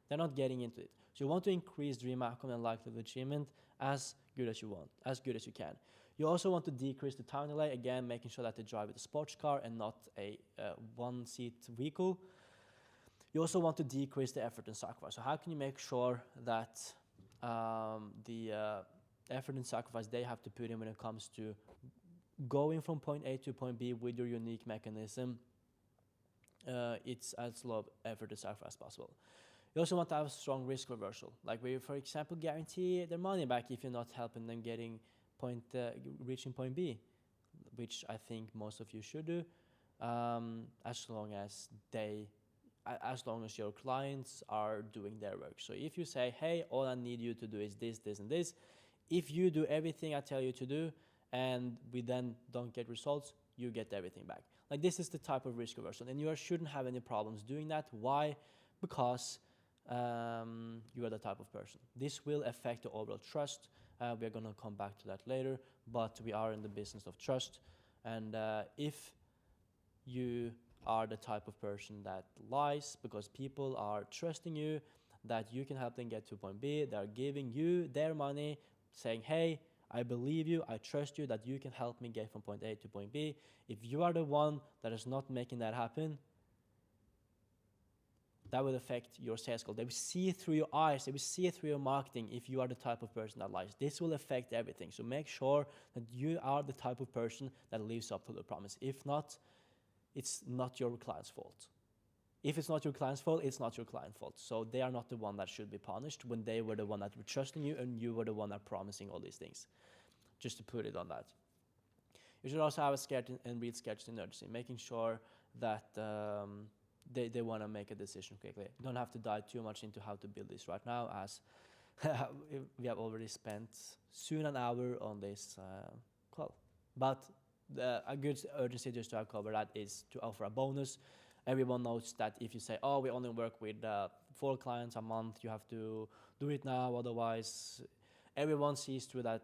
they're not getting into it. So you want to increase dream outcome and likelihood of achievement as good as you want, as good as you can. You also want to decrease the time delay, again, making sure that they drive with a sports car and not a one-seat vehicle. You also want to decrease the effort and sacrifice. So how can you make sure that the effort and sacrifice they have to put in when it comes to going from point A to point B with your unique mechanism, it's as low effort and sacrifice as possible. You also want to have a strong risk reversal, like where you, for example, guarantee their money back if you're not helping them reaching point B, which I think most of you should do, as long as your clients are doing their work. So if you say, hey, all I need you to do is this, this, and this, if you do everything I tell you to do, and we then don't get results, you get everything back. Like, this is the type of risk reversal, and you shouldn't have any problems doing that. Why? Because you are the type of person. This will affect the overall trust. We are going to come back to that later, but we are in the business of trust. And if you are the type of person that lies because people are trusting you, that you can help them get to point B, they're giving you their money, saying, hey, I believe you, I trust you, that you can help me get from point A to point B. If you are the one that is not making that happen, that will affect your sales goal. They will see through your eyes, they will see through your marketing if you are the type of person that lies. This will affect everything. So make sure that you are the type of person that lives up to the promise. If not, it's not your client's fault. If it's not your client's fault, it's not your client's fault. So they are not the one that should be punished when they were the one that were trusting you and you were the one that promising all these things. Just to put it on that. You should also have a scarcity and real scarcity and urgency, making sure that they want to make a decision quickly. You don't have to dive too much into how to build this right now, as we have already spent soon an hour on this call. But a good urgency, just to have covered that, is to offer a bonus. Everyone knows that if you say, oh, we only work with 4 clients a month, you have to do it now, otherwise everyone sees through that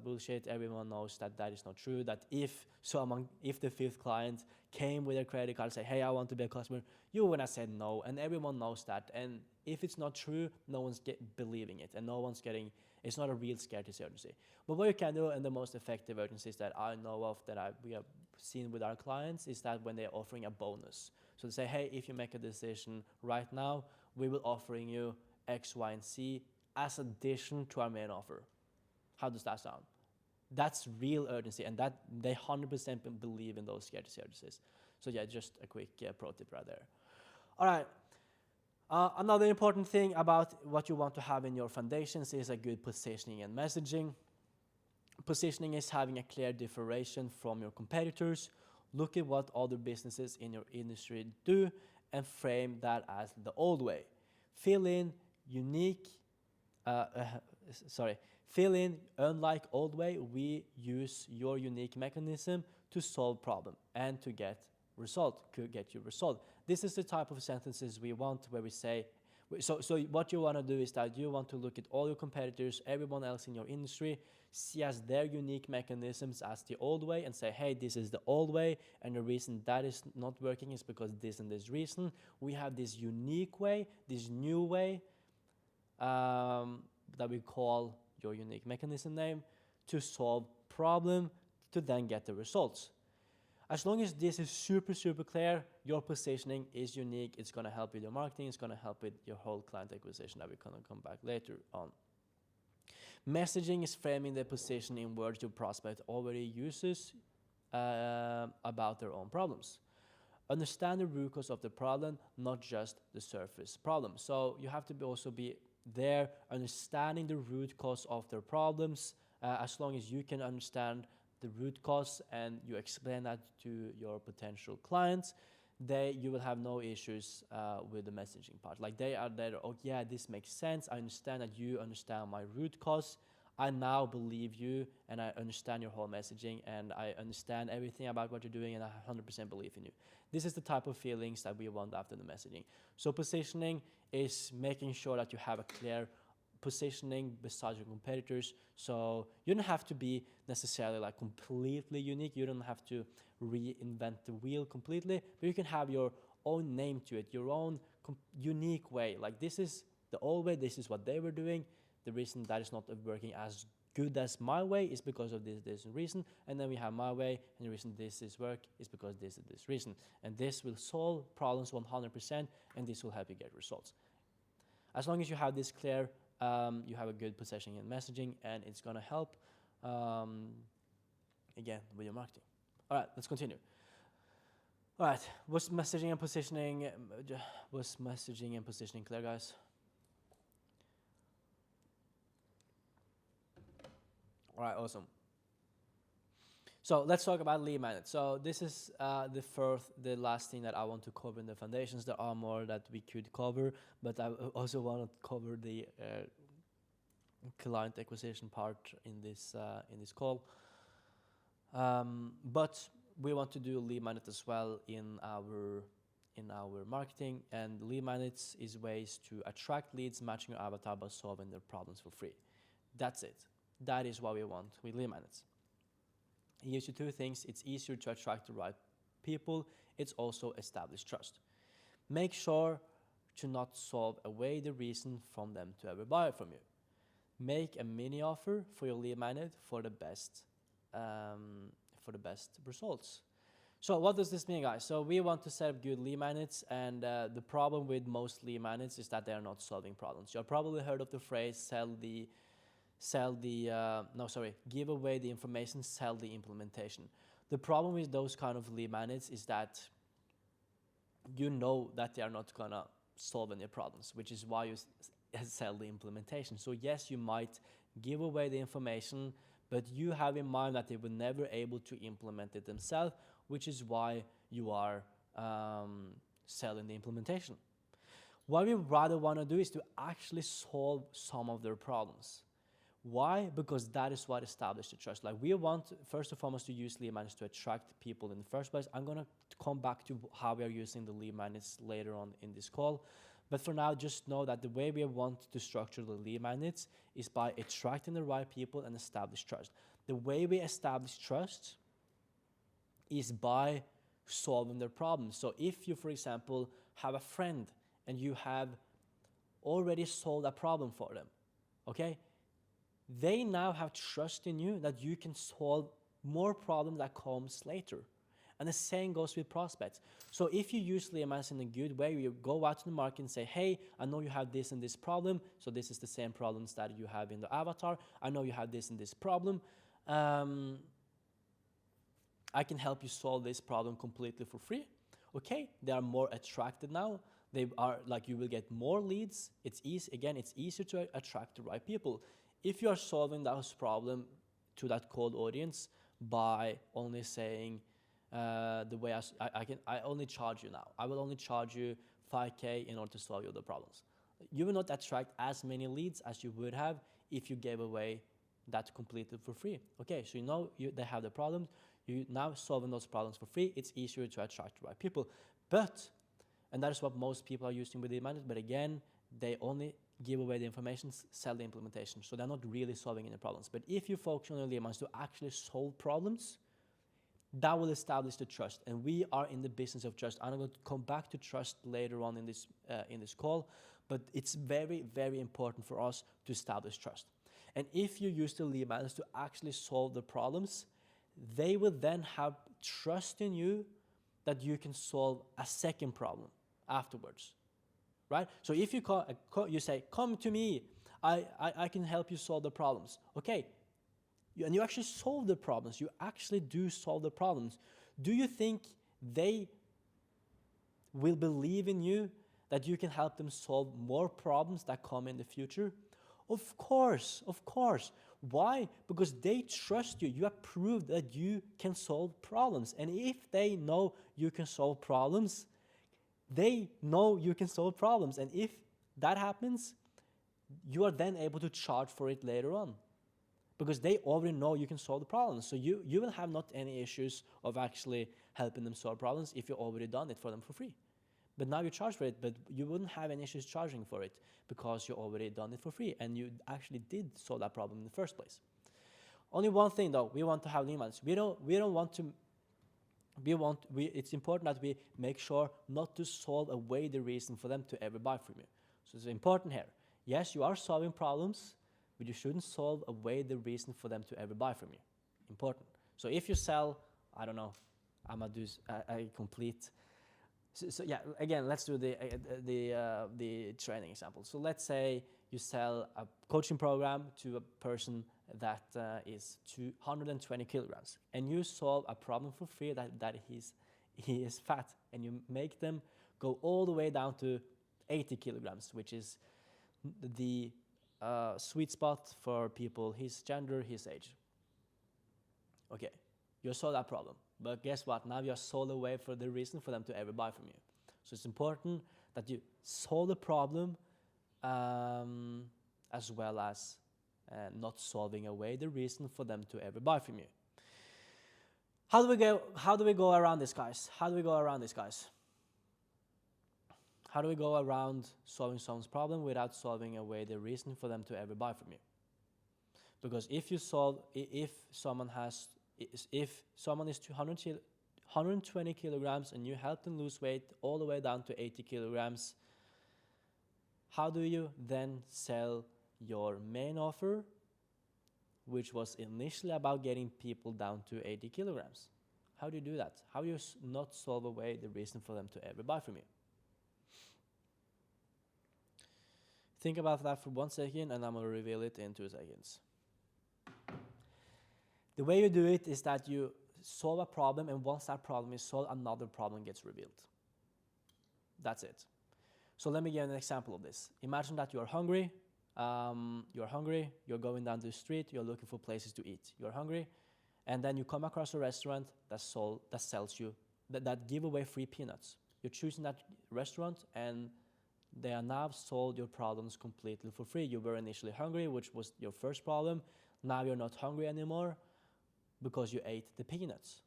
bullshit. Everyone knows that that is not true, that if the 5th client came with a credit card and say, hey, I want to be a customer, you would have said no, and everyone knows that. And if it's not true, no one's believing it, and no one's getting, it's not a real scarcity urgency. But what you can do, and the most effective urgencies that I know of, that we have seen with our clients, is that when they're offering a bonus. So they say, hey, if you make a decision right now, we will offering you X, Y, and Z as addition to our main offer. How does that sound? That's real urgency, and that they 100% believe in those scarcity urgencies. So yeah, just a quick pro tip right there. All right. Another important thing about what you want to have in your foundations is a good positioning and messaging. Positioning is having a clear differentiation from your competitors. Look at what other businesses in your industry do and frame that as the old way. Fill in, unlike old way, we use your unique mechanism to solve problem and to get you result. This is the type of sentences we want, where we say, so what you want to do is that you want to look at all your competitors, everyone else in your industry, see as their unique mechanisms as the old way, and say, hey, this is the old way, and the reason that is not working is because this and this reason. We have this unique way, this new way, that we call your unique mechanism name, to solve problem, to then get the results. As long as this is super, super clear, your positioning is unique. It's going to help with your marketing. It's going to help with your whole client acquisition that we're going to come back later on. Messaging is framing the position in words your prospect already uses about their own problems. Understand the root cause of the problem, not just the surface problem. So you have to also be there understanding the root cause of their problems. As long as you can understand the root cause and you explain that to your potential clients, you will have no issues with the messaging part. Like, they are there, oh yeah, this makes sense. I understand that you understand my root cause. I now believe you, and I understand your whole messaging, and I understand everything about what you're doing, and I 100% believe in you. This is the type of feelings that we want after the messaging. So positioning is making sure that you have a clear positioning besides your competitors. So you don't have to be necessarily like completely unique. You don't have to reinvent the wheel completely, but you can have your own name to it, your own unique way. Like, this is the old way, this is what they were doing. The reason that is not working as good as my way is because of this reason, and then we have my way, and the reason this is work is because this reason. And this will solve problems 100%, and this will help you get results. As long as you have this clear, you have a good positioning and messaging, and it's going to help, again, with your marketing. All right, let's continue. All right, was messaging and positioning clear, guys? All right, awesome. So let's talk about lead magnet. So this is the last thing that I want to cover in the foundations. There are more that we could cover, but I also want to cover the client acquisition part in this call. But we want to do lead magnet as well in our marketing. And lead magnets is ways to attract leads matching your avatar by solving their problems for free. That's it. That is what we want with lead magnets. It gives you two things. It's easier to attract the right people. It's also establish trust. Make sure to not solve away the reason from them to ever buy from you. Make a mini offer for your lead magnet for the best results. So what does this mean, guys? So we want to set up good lead magnets, and the problem with most lead magnets is that they are not solving problems. You've probably heard of the phrase give away the information, sell the implementation. The problem with those kind of lead magnets is that you know that they are not gonna solve any problems, which is why you sell the implementation. So yes, you might give away the information, but you have in mind that they were never able to implement it themselves, which is why you are selling the implementation. What we rather want to do is to actually solve some of their problems. Why? Because that is what establishes the trust. Like, we want, first and foremost, to use lead magnets to attract people in the first place. I'm going to come back to how we are using the lead magnets later on in this call. But for now, just know that the way we want to structure the lead magnets is by attracting the right people and establish trust. The way we establish trust is by solving their problems. So if you, for example, have a friend and you have already solved a problem for them, okay? They now have trust in you that you can solve more problems that comes later. And the same goes with prospects. So if you use lead magnets in a good way, you go out to the market and say, hey, I know you have this and this problem. So this is the same problems that you have in the avatar. I know you have this and this problem. I can help you solve this problem completely for free. Okay, they are more attracted now. They are like, you will get more leads. It's easy. Again, it's easier to attract the right people. If you are solving those problem to that cold audience by only saying the way I only charge you now. I will only charge you 5K in order to solve your other problems. You will not attract as many leads as you would have if you gave away that completely for free. Okay, so you know they have the problems. You now solving those problems for free. It's easier to attract the right people. And that is what most people are using with lead magnets. But again, they only give away the information, sell the implementation. So they're not really solving any problems. But if you focus on your lead magnets to actually solve problems, that will establish the trust. And we are in the business of trust. I'm going to come back to trust later on in this call. But it's very, very important for us to establish trust. And if you use the lead magnets to actually solve the problems, they will then have trust in you that you can solve a second problem afterwards. Right? So if you say, come to me, I can help you solve the problems. Okay, and you actually solve the problems. You actually do solve the problems. Do you think they will believe in you that you can help them solve more problems that come in the future? Of course, of course. Why? Because they trust you. You have proved that you can solve problems. And if they know you can solve problems, they know you can solve problems. And if that happens, you are then able to charge for it later on. Because they already know you can solve the problems. So you will have not any issues of actually helping them solve problems if you've already done it for them for free. But now you charge for it, but you wouldn't have any issues charging for it because you already done it for free and you actually did solve that problem in the first place. Only one thing though, we want to have lead magnets. We don't want to. It's important that we make sure not to solve away the reason for them to ever buy from you. So it's important here. Yes, you are solving problems, but you shouldn't solve away the reason for them to ever buy from you. Important. So if you sell, I don't know, I'm gonna do a complete. So yeah, again, let's do the training example. So let's say you sell a coaching program to a person that is 220 kilograms, and you solve a problem for free that he is fat, and you make them go all the way down to 80 kilograms, which is the sweet spot for people his gender, his age. Okay, you solve that problem. But guess what? Now you are sold away for the reason for them to ever buy from you. So it's important that you solve the problem as well as not solving away the reason for them to ever buy from you. How do we go around this, guys? How do we go around this, guys? How do we go around solving someone's problem without solving away the reason for them to ever buy from you? Because if someone is 120 kilograms and you help them lose weight all the way down to 80 kilograms, how do you then sell your main offer, which was initially about getting people down to 80 kilograms? How do you do that? How do you not solve away the reason for them to ever buy from you? Think about that for 1 second, and I'm going to reveal it in 2 seconds. The way you do it is that you solve a problem, and once that problem is solved, another problem gets revealed. That's it. So let me give you an example of this. Imagine that you're hungry. You're going down the street, you're looking for places to eat. You're hungry, and then you come across a restaurant that give away free peanuts. You're choosing that restaurant, and they are now solved your problems completely for free. You were initially hungry, which was your first problem. Now you're not hungry anymore because you ate the peanuts.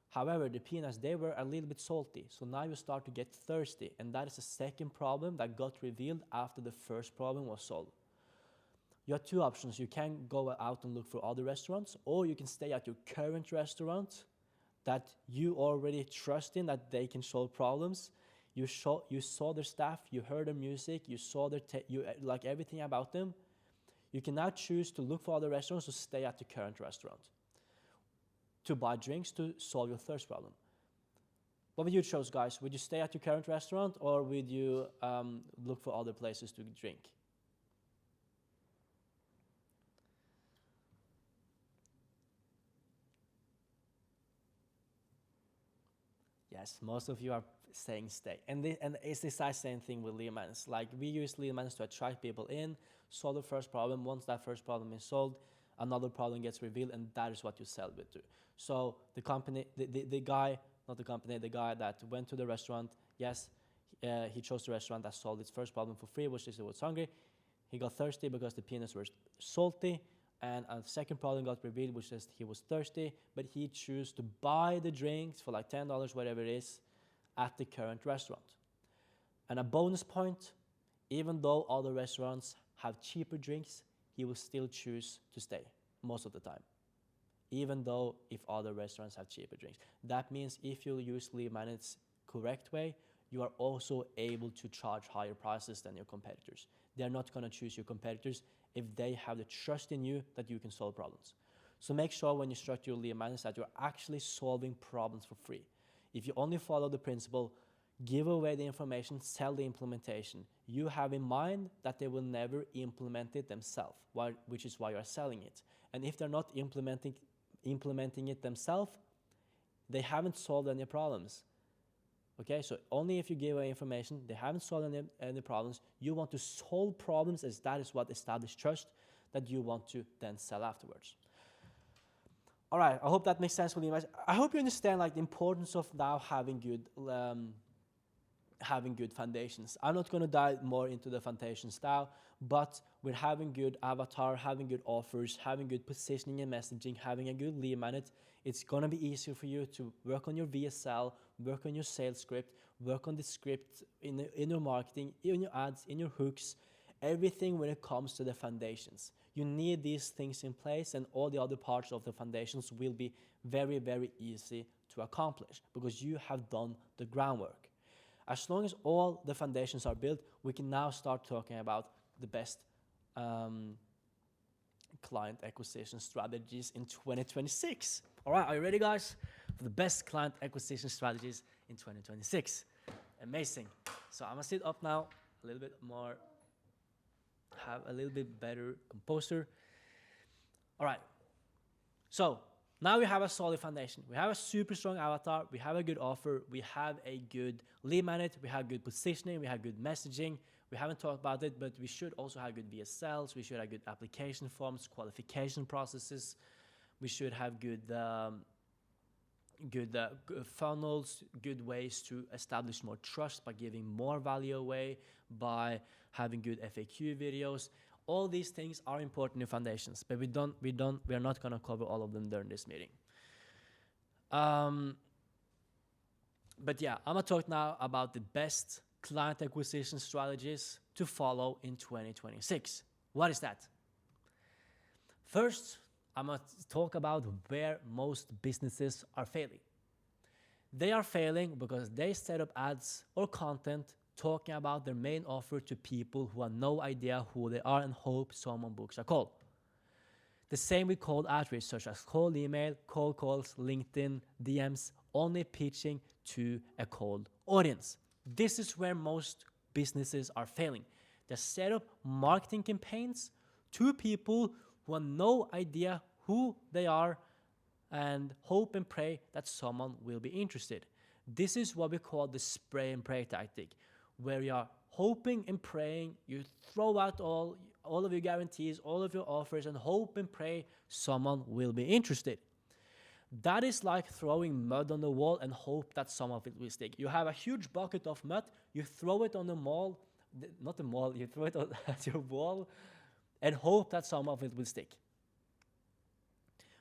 However, the peanuts, they were a little bit salty, so now you start to get thirsty, and that is the second problem that got revealed after the first problem was solved. You have 2 options. You can go out and look for other restaurants, or you can stay at your current restaurant that you already trust in, that they can solve problems. You saw their staff, you heard their music, you saw you like everything about them. You can now choose to look for other restaurants or stay at the current restaurant to buy drinks to solve your thirst problem. What would you choose, guys? Would you stay at your current restaurant, or would you look for other places to drink? Yes, most of you are saying stay. And it's the exact same thing with lead magnets. Like, we use lead magnets to attract people in, solve the first problem. Once that first problem is solved, another problem gets revealed, and that is what you sell it to. So the company, the guy that went to the restaurant, yes, he chose the restaurant that solved its first problem for free, which is he was hungry. He got thirsty because the peanuts were salty, and a second problem got revealed, which is he was thirsty, but he chose to buy the drinks for like $10, whatever it is, at the current restaurant. And a bonus point, even though other restaurants have cheaper drinks, he will still choose to stay most of the time, even though if other restaurants have cheaper drinks. That means if you use lead magnets correct way, you are also able to charge higher prices than your competitors. They're not going to choose your competitors if they have the trust in you that you can solve problems. So make sure when you structure your lead magnets that you're actually solving problems for free. If you only follow the principle, give away the information, sell the implementation, you have in mind that they will never implement it themselves, which is why you're selling it. And if they're not implementing it themselves, they haven't solved any problems. Okay, so only if you give away information, they haven't solved any problems. You want to solve problems, as that is what established trust that you want to then sell afterwards. All right, I hope that makes sense for you. I hope you understand like the importance of now having good foundations. I'm not going to dive more into the foundations now, but with having good avatar, having good offers, having good positioning and messaging, having a good lead magnet, it's going to be easier for you to work on your VSL, work on your sales script, work on the script in your marketing, in your ads, in your hooks, everything when it comes to the foundations. You need these things in place, and all the other parts of the foundations will be very, very easy to accomplish because you have done the groundwork. As long as all the foundations are built, we can now start talking about the best client acquisition strategies in 2026. All right, are you ready, guys, for the best client acquisition strategies in 2026? Amazing. So I'm gonna sit up now a little bit more, have a little bit better composure. All right, so now we have a solid foundation. We have a super strong avatar, we have a good offer, we have a good lead magnet, we have good positioning, we have good messaging. We haven't talked about it, but we should also have good VSLs, we should have good application forms, qualification processes, we should have good funnels, good ways to establish more trust by giving more value away, by having good FAQ videos. All these things are important in foundations, but we are not going to cover all of them during this meeting. But yeah, I'm going to talk now about the best client acquisition strategies to follow in 2026. What is that? First, I'm going to talk about where most businesses are failing. They are failing because they set up ads or content talking about their main offer to people who have no idea who they are and hope someone books a call. The same with cold outreach, such as cold email, cold calls, LinkedIn, DMs, only pitching to a cold audience. This is where most businesses are failing. They set up marketing campaigns to people who have no idea who they are and hope and pray that someone will be interested. This is what we call the spray and pray tactic, where you are hoping and praying, you throw out all of your guarantees, all of your offers, and hope and pray someone will be interested. That is like throwing mud on the wall and hope that some of it will stick. You have a huge bucket of mud, you throw it on the mall, not the mall, you throw it at your wall and hope that some of it will stick.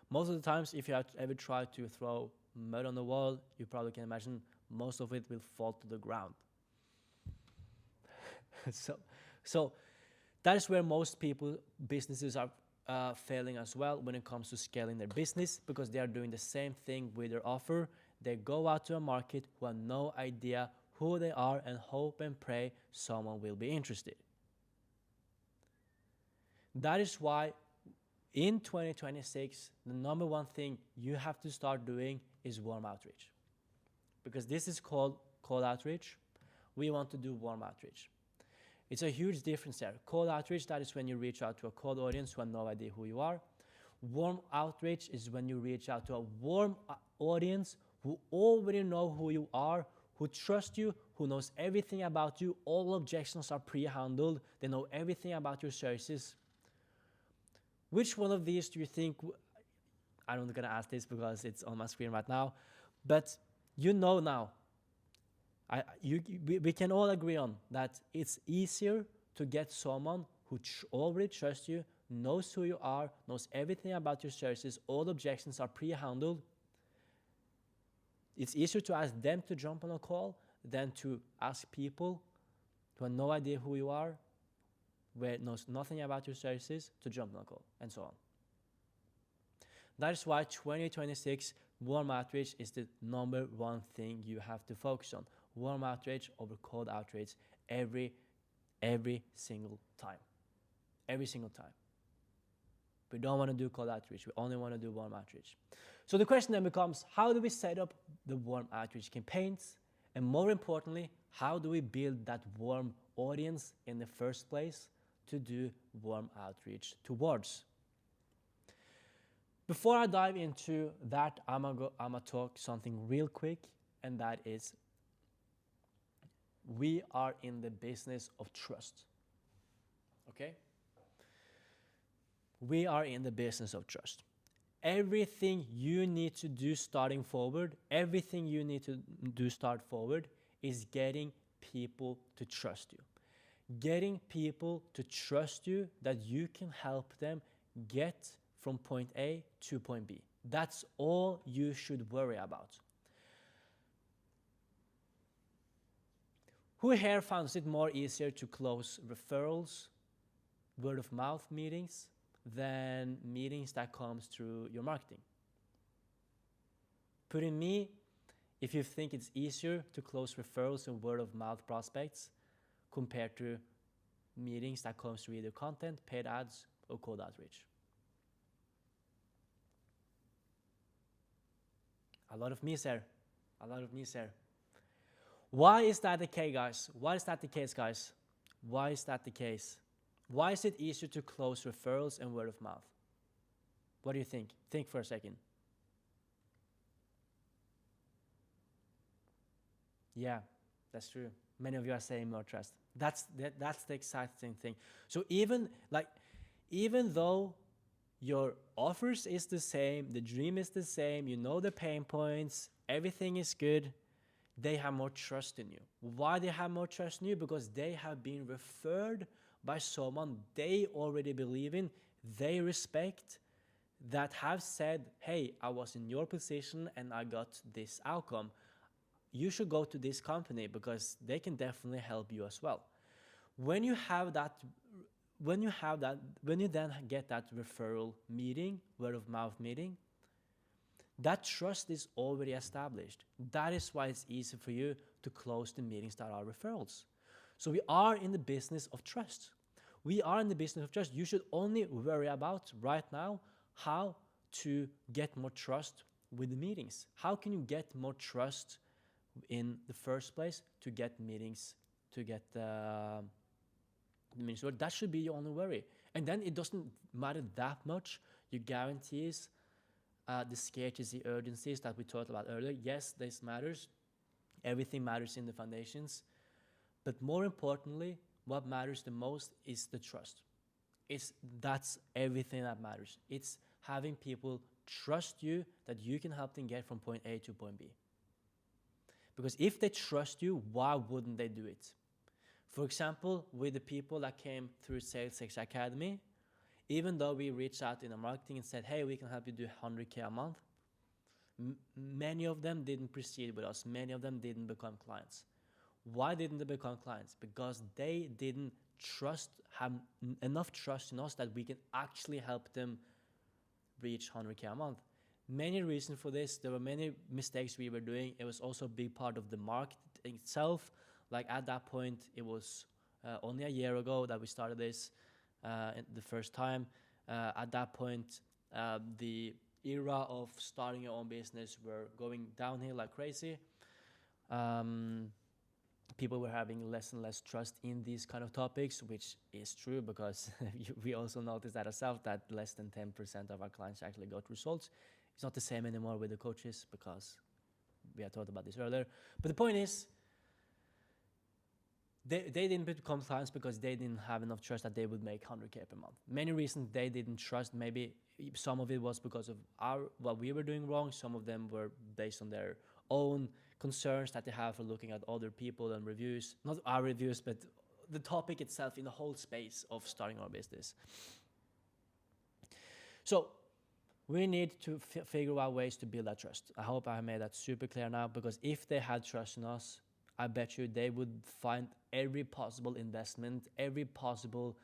Most of the times, if you have ever tried to throw mud on the wall, you probably can imagine most of it will fall to the ground. So that is where most businesses are failing as well when it comes to scaling their business, because they are doing the same thing with their offer. They go out to a market who have no idea who they are and hope and pray someone will be interested. That is why in 2026, the number one thing you have to start doing is warm outreach. Because this is called cold outreach. We want to do warm outreach. It's a huge difference there. Cold outreach, that is when you reach out to a cold audience who have no idea who you are. Warm outreach is when you reach out to a warm audience who already know who you are, who trust you, who knows everything about you. All objections are pre-handled. They know everything about your services. Which one of these do you think, I'm not going to ask this because it's on my screen right now, but you know now, we can all agree on that it's easier to get someone who already trusts you, knows who you are, knows everything about your services, all objections are pre-handled. It's easier to ask them to jump on a call than to ask people who have no idea who you are, where knows nothing about your services, to jump on a call, and so on. That is why 2026 warm outreach is the number one thing you have to focus on. Warm outreach over cold outreach every single time. Every single time. We don't want to do cold outreach. We only want to do warm outreach. So the question then becomes, how do we set up the warm outreach campaigns? And more importantly, how do we build that warm audience in the first place to do warm outreach towards? Before I dive into that, I'm gonna talk something real quick, and that is, we are in the business of trust. Okay? We are in the business of trust. Everything you need to do starting forward, is getting people to trust you. Getting people to trust you that you can help them get from point A to point B. That's all you should worry about. Who here finds it more easier to close referrals, word of mouth meetings, than meetings that comes through your marketing? Put in me if you think it's easier to close referrals and word of mouth prospects compared to meetings that comes through either content, paid ads, or cold outreach. A lot of me's there. A lot of me's there. Why is that the case, guys? Why is that the case, guys? Why is that the case? Why is it easier to close referrals and word of mouth? What do you think? Think for a second. Yeah, that's true. Many of you are saying more trust. That's the exciting thing. So even though your offers is the same, the dream is the same, you know the pain points, everything is good, they have more trust in you. Why they have more trust in you? Because they have been referred by someone they already believe in, they respect, that have said, hey, I was in your position and I got this outcome. You should go to this company because they can definitely help you as well. When you then get that referral meeting, word of mouth meeting, that trust is already established. That is why it's easy for you to close the meetings that are referrals. So we are in the business of trust. We are in the business of trust. You should only worry about right now how to get more trust with the meetings. How can you get more trust in the first place to get meetings, to get the meetings? That should be your only worry. And then it doesn't matter that much. Your guarantees, the scarcity urgencies that we talked about earlier. Yes, this matters. Everything matters in the foundations. But more importantly, what matters the most is the trust. That's everything that matters. It's having people trust you that you can help them get from point A to point B. Because if they trust you, why wouldn't they do it? For example, with the people that came through Sales X Academy, even though we reached out in the marketing and said, hey, we can help you do 100K a month, many of them didn't proceed with us. Many of them didn't become clients. Why didn't they become clients? Because they didn't have enough trust in us that we can actually help them reach 100K a month. Many reasons for this. There were many mistakes we were doing. It was also a big part of the market itself. Like at that point, it was only a year ago that we started this the first time. At that point, the era of starting your own business were going downhill like crazy. People were having less and less trust in these kind of topics, which is true because we also noticed that ourselves that less than 10% of our clients actually got results. It's not the same anymore with the coaches because we had talked about this earlier. But the point is, they didn't become clients because they didn't have enough trust that they would make 100K per month. Many reasons they didn't trust. Maybe some of it was because of what we were doing wrong. Some of them were based on their own concerns that they have for looking at other people and reviews. Not our reviews, but the topic itself in the whole space of starting our business. So we need to figure out ways to build that trust. I hope I made that super clear now, because if they had trust in us, I bet you they would find every possible investment, every possible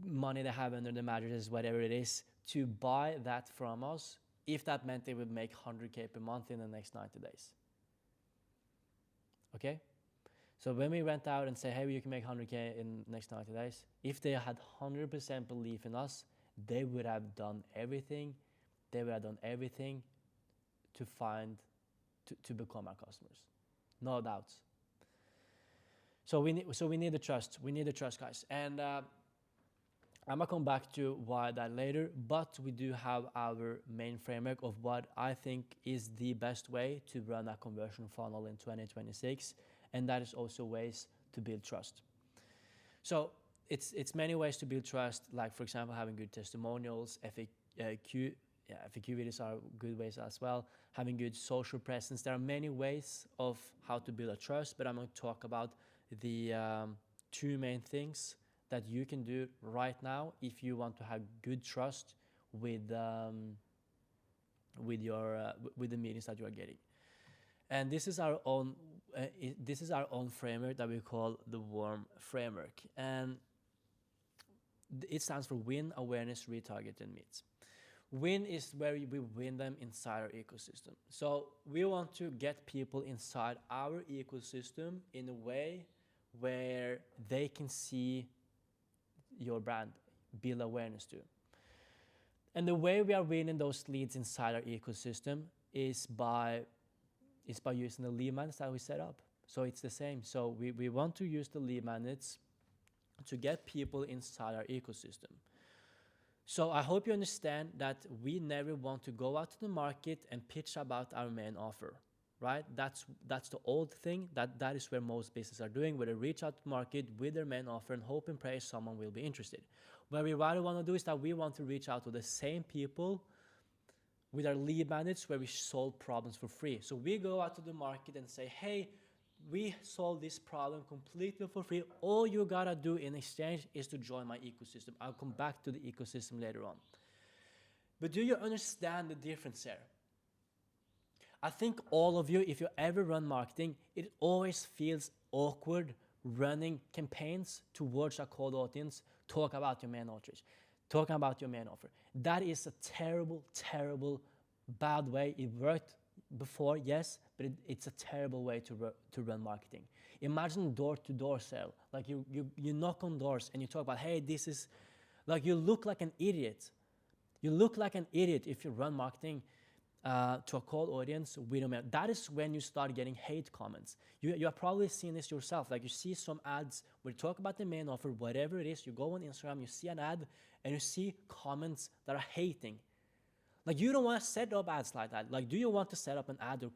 money they have under the mattresses, whatever it is, to buy that from us, if that meant they would make 100K per month in the next 90 days. Okay? So when we went out and said, hey, you can make 100K in the next 90 days, if they had 100% belief in us, they would have done everything. They would have done everything to become our customers. No doubts. So we need the trust. We need the trust, guys. And I'm gonna come back to why that later, but we do have our main framework of what I think is the best way to run a conversion funnel in 2026, and that is also ways to build trust. So it's many ways to build trust, like for example having good testimonials, FAQ videos are good ways as well, having good social presence. There are many ways of how to build a trust, but I'm going to talk about the two main things that you can do right now if you want to have good trust with the meetings that you are getting. And this is our own this is our own framework that we call the WARM framework, and it stands for Win, Awareness, Retarget, and Meet. Win is where we win them inside our ecosystem. So we want to get people inside our ecosystem in a way where they can see your brand, build awareness to. And the way we are winning those leads inside our ecosystem is by using the lead magnets that we set up. So it's the same. So we want to use the lead magnets to get people inside our ecosystem. So I hope you understand that we never want to go out to the market and pitch about our main offer, right? That's the old thing. That is where most businesses are doing, where they reach out to the market with their main offer and hope and pray someone will be interested. What we rather want to do is that we want to reach out to the same people with our lead magnets where we solve problems for free. So we go out to the market and say, hey, we solve this problem completely for free. All you gotta do in exchange is to join my ecosystem. I'll come back to the ecosystem later on. But do you understand the difference here? I think all of you, if you ever run marketing, it always feels awkward running campaigns towards a cold audience, talk about your main outreach, talking about your main offer. That is a terrible, terrible, bad way. It worked before, yes, but it's a terrible way to run marketing. Imagine door-to-door sale. Like you knock on doors and you talk about, hey, this is, like you look like an idiot. You look like an idiot if you run marketing to a cold audience with a mail. That is when you start getting hate comments. You have probably seen this yourself. Like you see some ads where you talk about the main offer, whatever it is, you go on Instagram, you see an ad, and you see comments that are hating. Like you don't want to set up ads like that. Like, do you want to set up an ad or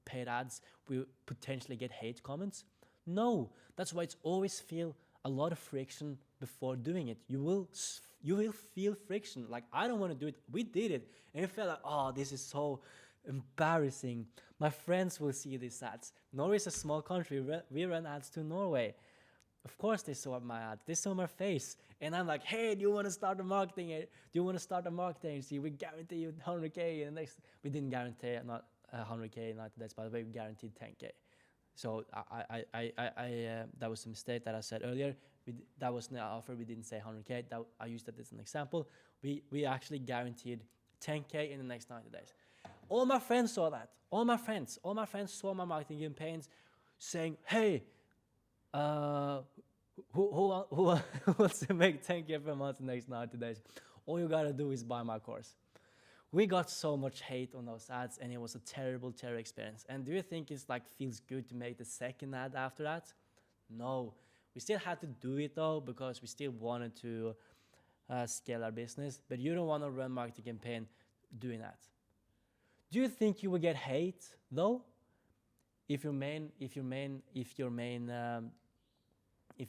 paid ads where you potentially get hate comments? No. That's why it's always feel a lot of friction before doing it. You will feel friction. Like, I don't want to do it. We did it. And it felt like, oh, this is so embarrassing. My friends will see these ads. Norway is a small country. We run ads to Norway. Of course they saw my ad. They saw my face. And I'm like, hey, do you want to start a marketing? Do you want to start a marketing agency? We guarantee you 100K in the next... We didn't guarantee not 100K in 90 days, by the way. We guaranteed 10K. So that was a mistake that I said earlier. That was not offer. We didn't say 100K. I used that as an example. We actually guaranteed 10K in the next 90 days. All my friends saw that. All my friends saw my marketing campaigns saying, hey, who wants to make 10K per month in the next 90 days? All you gotta do is buy my course. We got so much hate on those ads, and it was a terrible, terrible experience. And do you think it's like feels good to make the second ad after that? No. We still had to do it though, because we still wanted to scale our business. But you don't want to run marketing campaign doing that. Do you think you will get hate though? If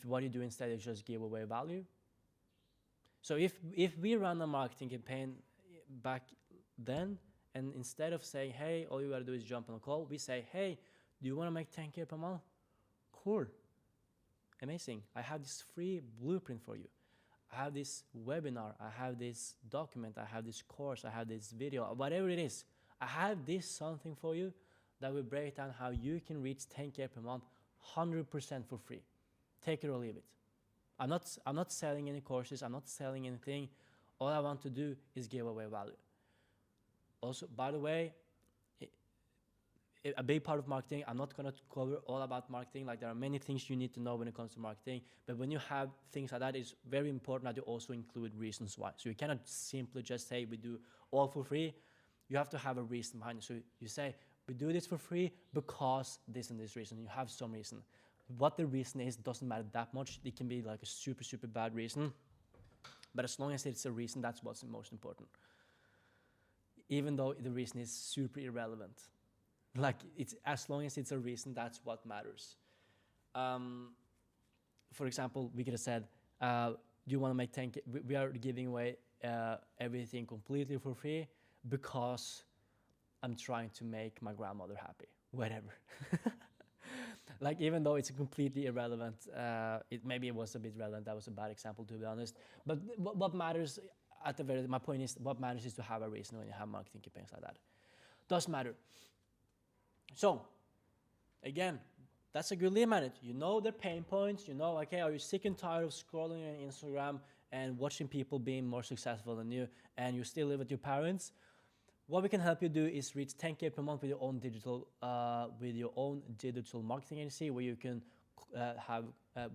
what you do instead is just give away value. So if we run a marketing campaign back then, and instead of saying, hey, all you gotta do is jump on a call, we say, hey, do you wanna make 10K per month? Cool. Amazing. I have this free blueprint for you. I have this webinar, I have this document, I have this course, I have this video, whatever it is. I have this something for you that will break down how you can reach 10K per month 100% for free. Take it or leave it. I'm not selling any courses, I'm not selling anything. All I want to do is give away value. Also, by the way, a big part of marketing, I'm not going to cover all about marketing. Like, there are many things you need to know when it comes to marketing. But when you have things like that, it's very important that you also include reasons why. So you cannot simply just say we do all for free. You have to have a reason behind it. So you say we do this for free because this and this reason. You have some reason. What the reason is doesn't matter that much. It can be like a super, super bad reason. But as long as it's a reason, that's what's most important. Even though the reason is super irrelevant. Like, it's as long as it's a reason, that's what matters. For example, we could have said, do you want to make 10K? We are giving away everything completely for free because I'm trying to make my grandmother happy. Whatever. Like, even though it's completely irrelevant, maybe it was a bit relevant. That was a bad example, to be honest. But what matters my point is, what matters is to have a reason when you have marketing campaigns like that. Does matter. So, again, That's a good lead magnet. You know their pain points. You know, okay, are you sick and tired of scrolling on Instagram and watching people being more successful than you, and you still live with your parents? What we can help you do is reach 10K per month with your own digital marketing agency, where you can where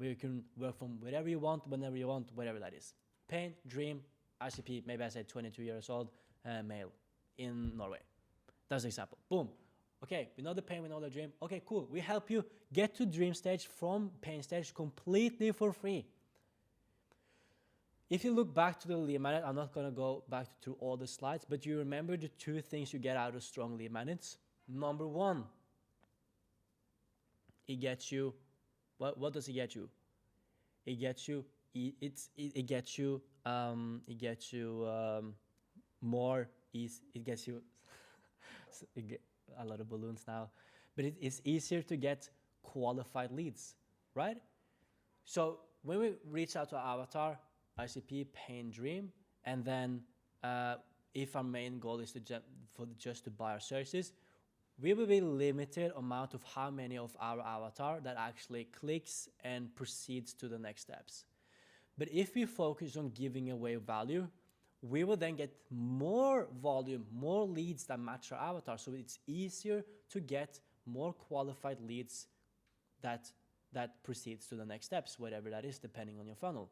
you can work from wherever you want, whenever you want, whatever that is. Pain, dream, ICP. Maybe I said 22 years old, male, in Norway. That's an example. Boom. Okay, we know the pain, we know the dream. Okay, cool. We help you get to dream stage from pain stage completely for free. If you look back to the lead magnet, I'm not going to go back through all the slides, but you remember the two things you get out of strong lead magnets. Number one, it gets you, what does it get you? It gets you, it gets you more easy, it gets you, a lot of balloons now, but it's easier to get qualified leads, right? So when we reach out to our avatar, ICP, pain, dream, and then if our main goal is just to buy our services, we will be limited amount of how many of our avatar that actually clicks and proceeds to the next steps. But if we focus on giving away value, we will then get more volume, more leads that match our avatar. So it's easier to get more qualified leads that proceeds to the next steps, whatever that is, depending on your funnel.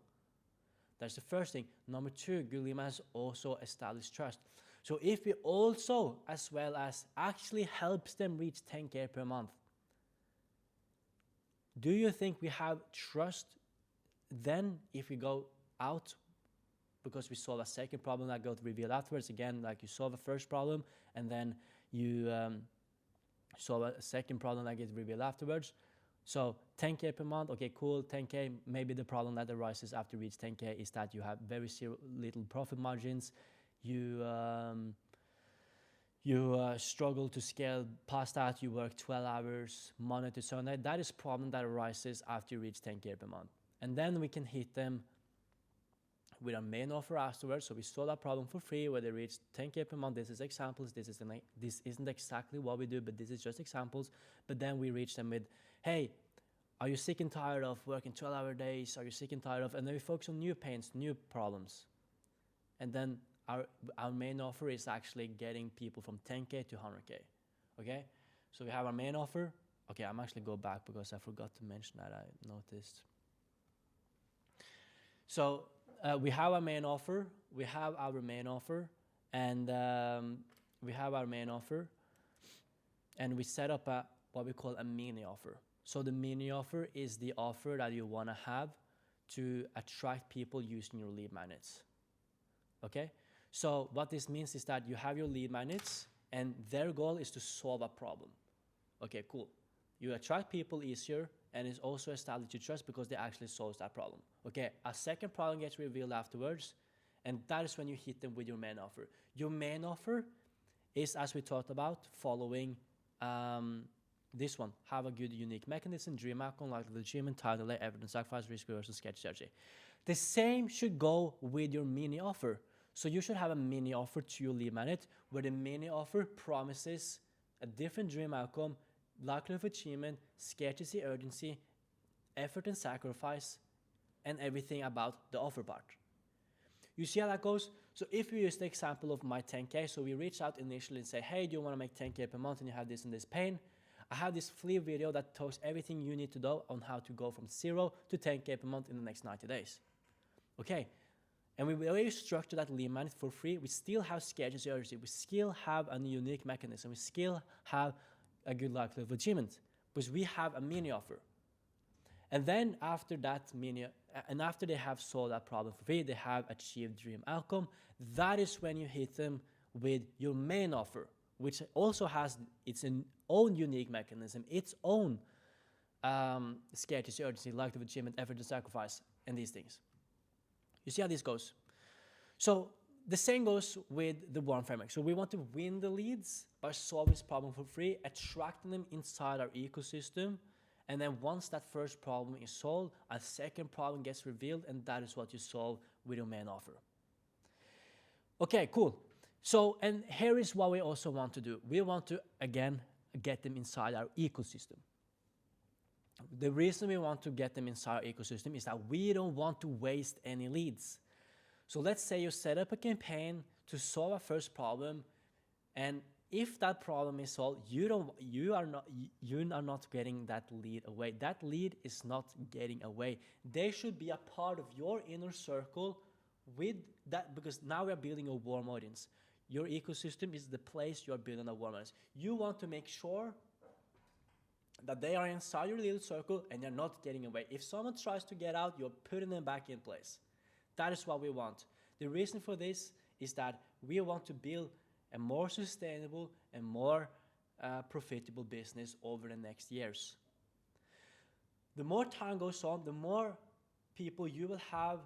That's the first thing. Number two, good lead magnets also establish trust. So if we also, as well as actually helps them reach 10K per month, do you think we have trust then if we go out because we solve a second problem that got revealed afterwards? Again, like you solve a first problem and then you solve a second problem that gets revealed afterwards. So 10K per month, okay, cool, 10K. Maybe the problem that arises after you reach 10K is that you have very little profit margins. You struggle to scale past that. You work 12 hours, Monday to Sunday. That is a problem that arises after you reach 10K per month. And then we can hit them with our main offer afterwards. So we solve that problem for free where they reach 10K per month. This is examples. This isn't exactly what we do, but this is just examples. But then we reach them with, hey, are you sick and tired of working 12-hour days? Are you sick and tired of, and then we focus on new pains, new problems. And then our main offer is actually getting people from 10K to 100K, okay? So we have our main offer. Okay, I'm actually go back because I forgot to mention that, I noticed. So we have our main offer, and we set up what we call a mini offer. So the mini offer is the offer that you want to have to attract people using your lead magnets. Okay? So what this means is that you have your lead magnets and their goal is to solve a problem. Okay, cool. You attract people easier and it's also established your trust because they actually solve that problem. Okay, a second problem gets revealed afterwards, and that is when you hit them with your main offer. Your main offer is, as we talked about, following this one. Have a good unique mechanism, dream outcome, likelihood achievement, title, evidence, sacrifice, risk reversal, sketch strategy. The same should go with your mini offer. So you should have a mini offer to your lead magnet where the mini offer promises a different dream outcome, likelihood of achievement, scarcity, urgency, effort and sacrifice, and everything about the offer part. You see how that goes? So if we use the example of my 10K, so we reach out initially and say, hey, do you want to make 10K per month and you have this and this pain? I have this free video that talks everything you need to know on how to go from 0 to 10K per month in the next 90 days. Okay, and we already structure that lead magnet for free. We still have scarcity, urgency. We still have a unique mechanism. We still have a good likelihood of achievement because we have a mini offer. And then after that after they have solved that problem for free, they have achieved dream outcome. That is when you hit them with your main offer, which also has its own unique mechanism, its own scarcity, urgency, likelihood of achievement, effort and sacrifice, and these things. You see how this goes? So the same goes with the warm framework. So we want to win the leads by solving this problem for free, attracting them inside our ecosystem. And then once that first problem is solved, a second problem gets revealed, and that is what you solve with your main offer. Okay, cool. So, and here is what we also want to do. We want to, again, get them inside our ecosystem. The reason we want to get them inside our ecosystem is that we don't want to waste any leads. So let's say you set up a campaign to solve a first problem, and if that problem is solved, you are not getting that lead away. That lead is not getting away. They should be a part of your inner circle with that, because now we are building a warm audience. Your ecosystem is the place you are building a warm audience. You want to make sure that they are inside your little circle and they're not getting away. If someone tries to get out, you're putting them back in place. That is what we want. The reason for this is that we want to build a more sustainable and more profitable business over the next years. The more time goes on, the more people you will have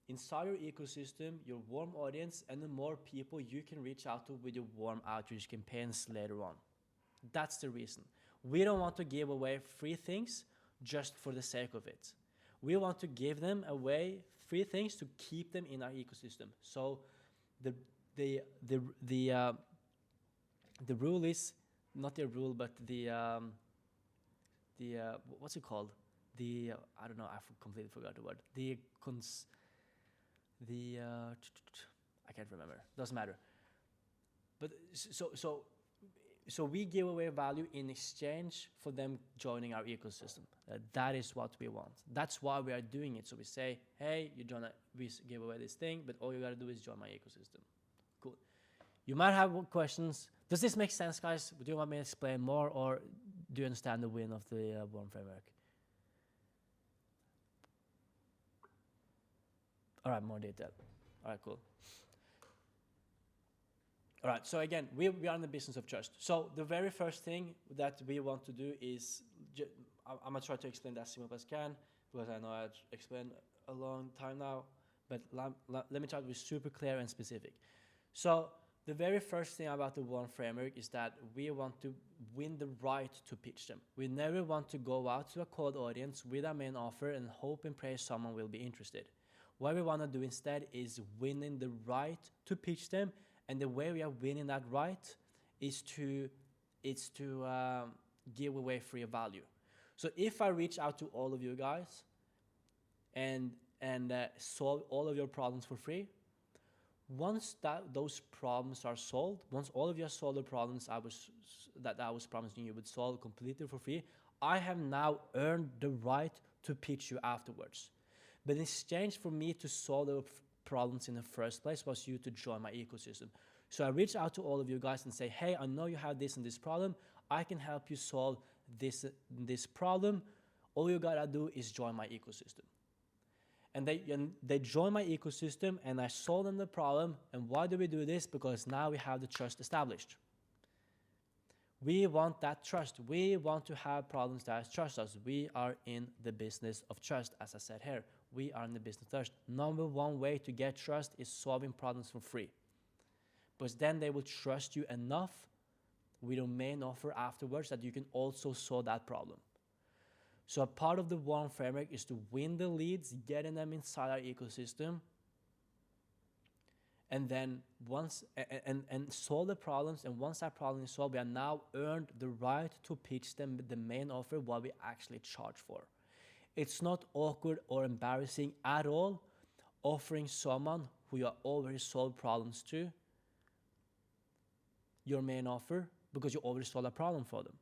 inside your ecosystem, your warm audience, and the more people you can reach out to with your warm outreach campaigns later on. That's the reason. We don't want to give away free things just for the sake of it. We want to give them away free things to keep them in our ecosystem. So the rule is not the rule, but the what's it called? I don't know. I completely forgot the word. I can't remember. Doesn't matter. But so we give away value in exchange for them joining our ecosystem. That is what we want. That's why we are doing it. So we say, hey, we give away this thing, but all you gotta do is join my ecosystem. Cool. You might have questions. Does this make sense, guys? Do you want me to explain more, or do you understand the win of the warm framework? All right, more detail. All right, cool. All right, so again, we are in the business of trust. So the very first thing that we want to do is, I'm going to try to explain that as simple as I can, because I know I've explained a long time now, but let me try to be super clear and specific. So the very first thing about the warm framework is that we want to win the right to pitch them. We never want to go out to a cold audience with our main offer and hope and pray someone will be interested. What we want to do instead is winning the right to pitch them. And the way we are winning that right is to give away free value. So if I reach out to all of you guys and solve all of your problems for free, once those problems are solved, once all of you have solved the problems I was promising you would solve completely for free, I have now earned the right to pitch you afterwards. But in exchange for me to solve the problems in the first place was you to join my ecosystem. So I reach out to all of you guys and say, hey, I know you have this and this problem. I can help you solve this problem. All you gotta do is join my ecosystem. And they join my ecosystem and I solve them the problem. And why do we do this? Because now we have the trust established. We want that trust. We want to have problems that trust us. We are in the business of trust, as I said here. We are in the business of trust. Number one way to get trust is solving problems for free. Because then they will trust you enough with your main offer afterwards that you can also solve that problem. So a part of the warm framework is to win the leads, getting them inside our ecosystem, and then and solve the problems. And once that problem is solved, we have now earned the right to pitch them the main offer, what we actually charge for. It's not awkward or embarrassing at all offering someone who you already solved problems to your main offer, because you already solved a problem for them.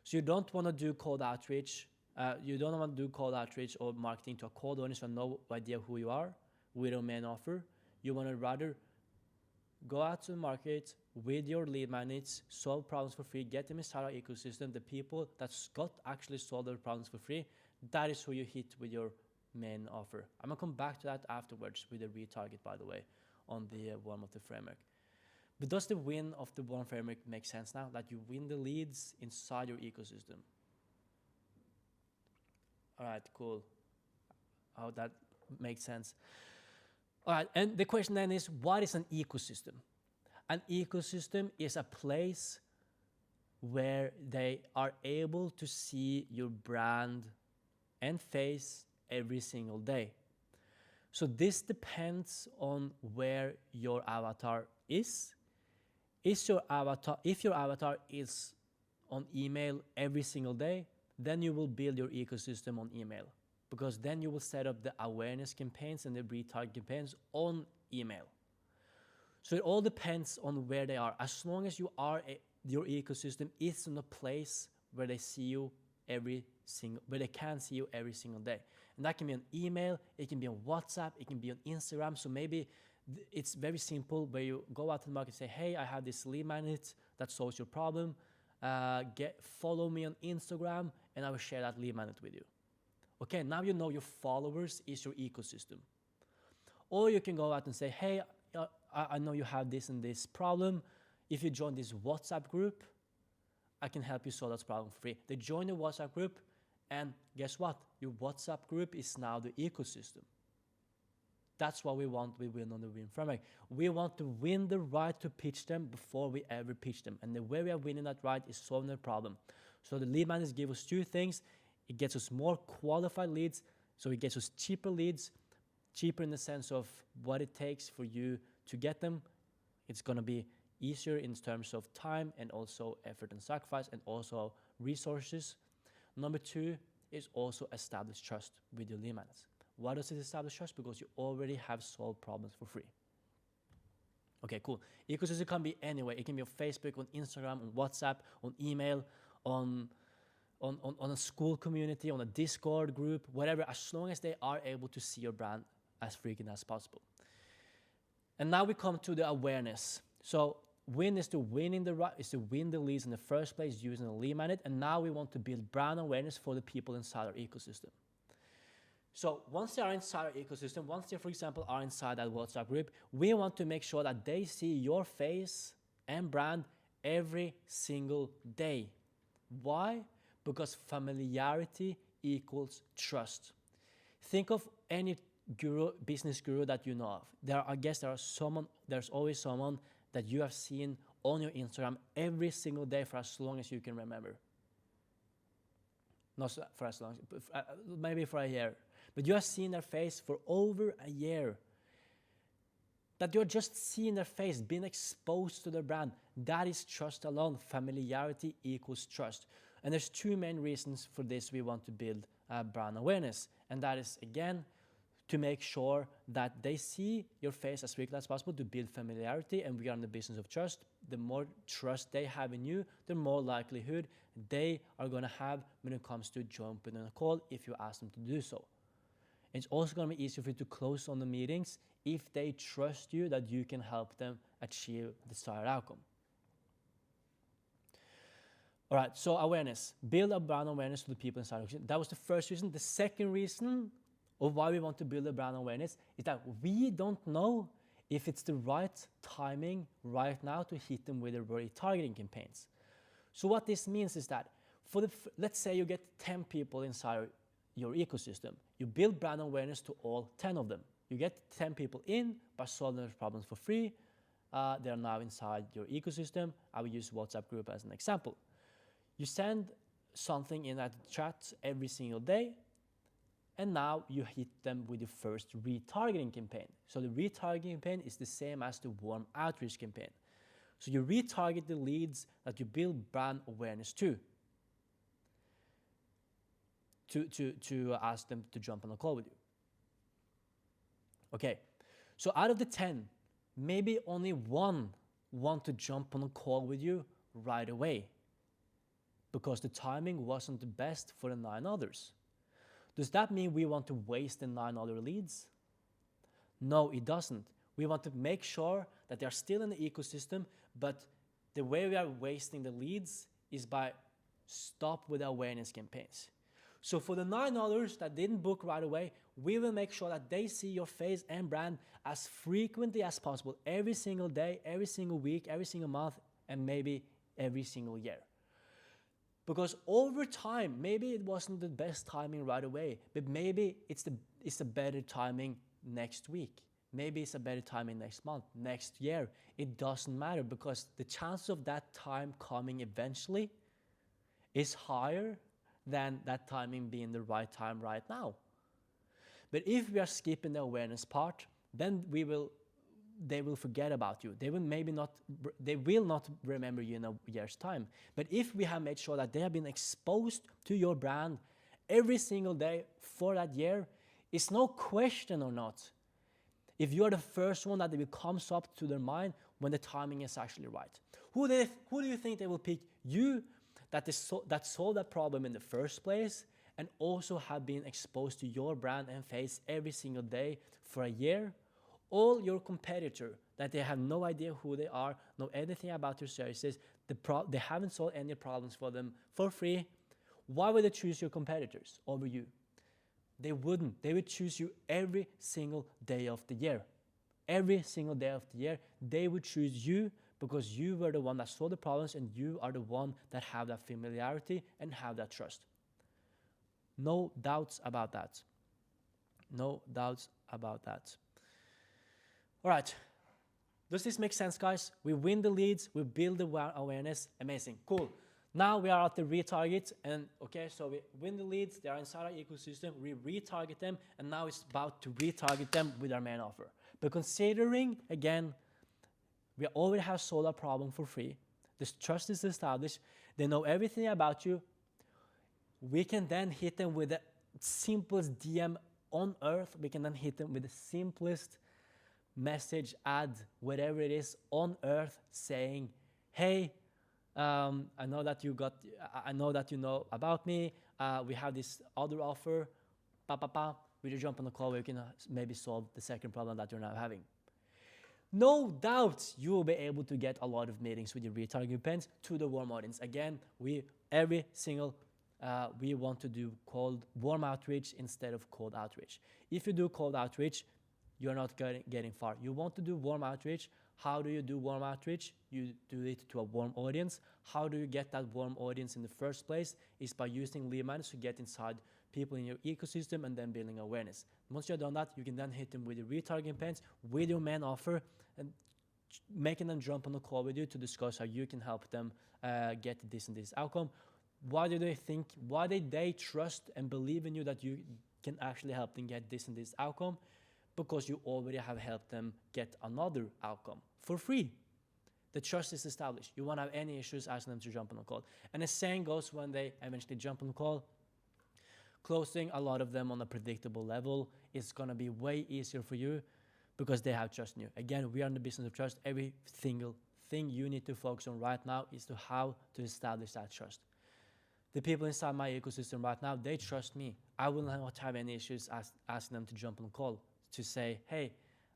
So you don't want to do cold outreach. You don't want to do cold outreach or marketing to a cold audience who have no idea who you are with your main offer. You want to rather go out to the market with your lead magnets, solve problems for free, get them inside our ecosystem. The people that got actually solved their problems for free, that is who you hit with your main offer. I'm going to come back to that afterwards with a retarget, by the way, on the warm of the framework. But does the win of the warm framework make sense now? That you win the leads inside your ecosystem? All right, cool. How that makes sense. All right, and the question then is, what is an ecosystem? An ecosystem is a place where they are able to see your brand and face every single day. So this depends on where your avatar is. If your avatar is on email every single day, then you will build your ecosystem on email, because then you will set up the awareness campaigns and the retarget campaigns on email. So it all depends on where they are. As long as you are your ecosystem is in a place where they see you where they can see you every single day. And that can be on email, it can be on WhatsApp, it can be on Instagram. So maybe it's very simple where you go out to the market and say, hey, I have this lead magnet that solves your problem. Follow me on Instagram and I will share that lead magnet with you. Okay, now you know your followers is your ecosystem. Or you can go out and say, hey, I know you have this and this problem. If you join this WhatsApp group, I can help you solve that problem for free. They join the WhatsApp group, and guess what? Your WhatsApp group is now the ecosystem. That's what we want. We win on the win framework. We want to win the right to pitch them before we ever pitch them. And the way we are winning that right is solving their problem. So the lead magnets give us two things. It gets us more qualified leads. So it gets us cheaper leads. Cheaper in the sense of what it takes for you to get them. It's going to be easier in terms of time and also effort and sacrifice and also resources. Number two is also establish trust with your lead magnets. Why does it establish trust? Because you already have solved problems for free. Okay, cool. Ecosystem can be anywhere. It can be on Facebook, on Instagram, on WhatsApp, on email, on a school community, on a Discord group, whatever, as long as they are able to see your brand as frequent as possible. And now we come to the awareness. So win is to win the leads in the first place using a lead magnet, and now we want to build brand awareness for the people inside our ecosystem. So once they are inside our ecosystem, once they, for example, are inside that WhatsApp group, we want to make sure that they see your face and brand every single day. Why? Because familiarity equals trust. Think of any business guru that you know of. I guess there's always someone that you have seen on your Instagram every single day for as long as you can remember. Not for as long, maybe for a year. But you have seen their face for over a year. That you're just seeing their face, being exposed to their brand. That is trust alone. Familiarity equals trust. And there's two main reasons for this we want to build brand awareness. And that is, again, to make sure that they see your face as frequently as possible to build familiarity, and we are in the business of trust. The more trust they have in you, the more likelihood they are going to have when it comes to jumping on a call if you ask them to do so. It's also going to be easier for you to close on the meetings if they trust you that you can help them achieve the desired outcome. All right, so awareness. Build a brand awareness to the people inside. That was the first reason. The second reason of why we want to build a brand awareness is that we don't know if it's the right timing right now to hit them with the retargeting campaigns. So what this means is that let's say you get 10 people inside your ecosystem. You build brand awareness to all 10 of them. You get 10 people in by solving their problems for free. They're now inside your ecosystem. I will use WhatsApp group as an example. You send something in that chat every single day, and now you hit them with your first retargeting campaign. So the retargeting campaign is the same as the warm outreach campaign. So you retarget the leads that you build brand awareness to ask them to jump on a call with you. Okay, so out of the 10, maybe only one want to jump on a call with you right away because the timing wasn't the best for the 9 others. Does that mean we want to waste the 9 other leads? No, it doesn't. We want to make sure that they're still in the ecosystem, but the way we are wasting the leads is by stop with the awareness campaigns. So for the 9 others that didn't book right away, we will make sure that they see your face and brand as frequently as possible, every single day, every single week, every single month, and maybe every single year. Because over time, maybe it wasn't the best timing right away, but maybe it's a better timing next week. Maybe it's a better timing next month, next year. It doesn't matter because the chance of that time coming eventually is higher than that timing being the right time right now. But if we are skipping the awareness part, then we will they will forget about you. They will maybe not, they will not remember you in a year's time. But if we have made sure that they have been exposed to your brand every single day for that year, it's no question or not if you are the first one that it comes up to their mind when the timing is actually right. Who do you think they will pick? You that solved that problem in the first place and also have been exposed to your brand and face every single day for a year? All your competitor that they have no idea who they are, know anything about your services, they haven't solved any problems for them for free. Why would they choose your competitors over you? They wouldn't. They would choose you every single day of the year. Every single day of the year, they would choose you because you were the one that saw the problems and you are the one that have that familiarity and have that trust. No doubts about that. No doubts about that. All right. Does this make sense, guys? We win the leads, we build the awareness. Amazing. Cool. Now we are at the retarget, and okay, so we win the leads, they are inside our ecosystem, we retarget them, and now it's about to retarget them with our main offer. But considering, again, we already have solved our problem for free, this trust is established, they know everything about you, we can then hit them with the simplest DM on earth, we can then hit them with the simplest message, ad, whatever it is on earth saying, hey, I know that you know about me. We have this other offer. Will you jump on the call where you can maybe solve the second problem that you're now having? No doubt you will be able to get a lot of meetings with your retargeting campaigns to the warm audience. Again, we want to do cold warm outreach instead of cold outreach. If you do cold outreach, you're not getting far. You want to do warm outreach. How do you do warm outreach? You do it to a warm audience. How do you get that warm audience in the first place? Is by using lead magnets to get inside people in your ecosystem and then building awareness. Once you've done that, you can then hit them with your retargeting campaigns, with your main offer, and making them jump on the call with you to discuss how you can help them get this and this outcome. Why did they trust and believe in you that you can actually help them get this and this outcome? Because you already have helped them get another outcome for free. The trust is established. You won't have any issues asking them to jump on the call. And the same goes when they eventually jump on the call. Closing a lot of them on a predictable level is going to be way easier for you because they have trust in you. Again, we are in the business of trust. Every single thing you need to focus on right now is to how to establish that trust. The people inside my ecosystem right now, they trust me. I will not have any issues asking them to jump on the call to say, hey,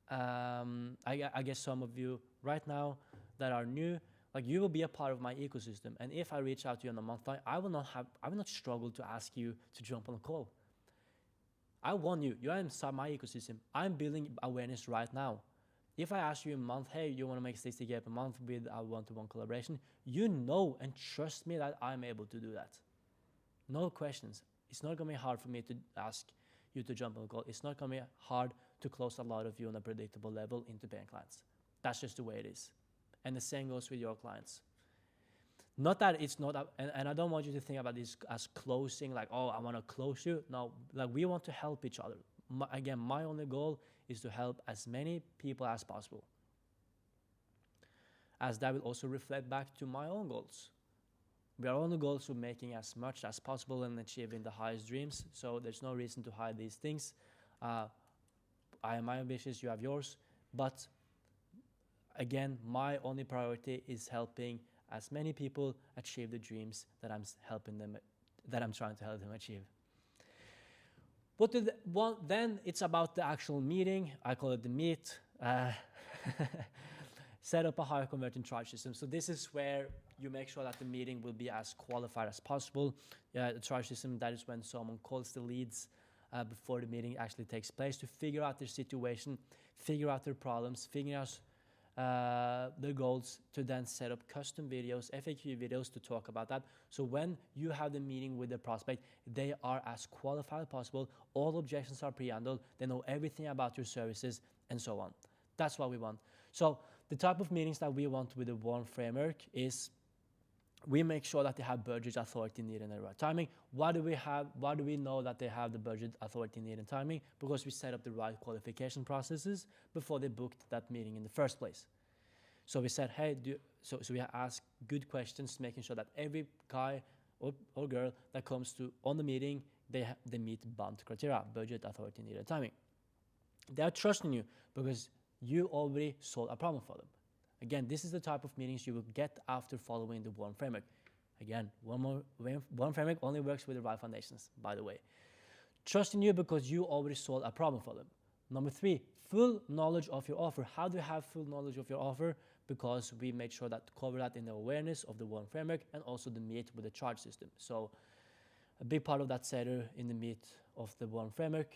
I guess some of you right now that are new, like you will be a part of my ecosystem. And if I reach out to you in a month time, I will not struggle to ask you to jump on a call. I want you. You are inside my ecosystem. I'm building awareness right now. If I ask you in a month, hey, you want to make 60K per month with our one-to-one collaboration, you know and trust me that I'm able to do that. No questions. It's not going to be hard for me to ask you to jump on a call. It's not going to be hard to close a lot of you on a predictable level into paying clients. That's just the way it is. And the same goes with your clients. Not that it's not, and I don't want you to think about this as closing, like, oh, I want to close you. No, like we want to help each other. Again, my only goal is to help as many people as possible. As that will also reflect back to my own goals. We are on the goals of making as much as possible and achieving the highest dreams. So there's no reason to hide these things. I have my ambitions, you have yours. But again, my only priority is helping as many people achieve the dreams that I'm trying to help them achieve. But then it's about the actual meeting. I call it the meet. Set up a higher converting trial system. So this is where you make sure that the meeting will be as qualified as possible. The trial system, that is when someone calls the leads before the meeting actually takes place to figure out their situation, figure out their problems, figure out their goals, to then set up custom videos, FAQ videos to talk about that. So when you have the meeting with the prospect, they are as qualified as possible. All objections are pre-handled. They know everything about your services and so on. That's what we want. So the type of meetings that we want with the warm framework is We make sure that they have budget, authority, need, and the right timing. Why do we know that they have the budget, authority, need, and timing? Because we set up the right qualification processes before they booked that meeting in the first place. So we said, hey, so we ask good questions, making sure that every guy or girl that comes to on the meeting, they meet BANT criteria: budget, authority, need, and timing. They are trusting you because you already solved a problem for them. Again, this is the type of meetings you will get after following the WARM framework. Again, WARM framework only works with the right foundations, by the way. Trusting you because you already solved a problem for them. Number 3, full knowledge of your offer. How do you have full knowledge of your offer? Because we made sure that cover that in the awareness of the WARM framework and also the meet with the charge system. So a big part of that setter in the meet of the WARM framework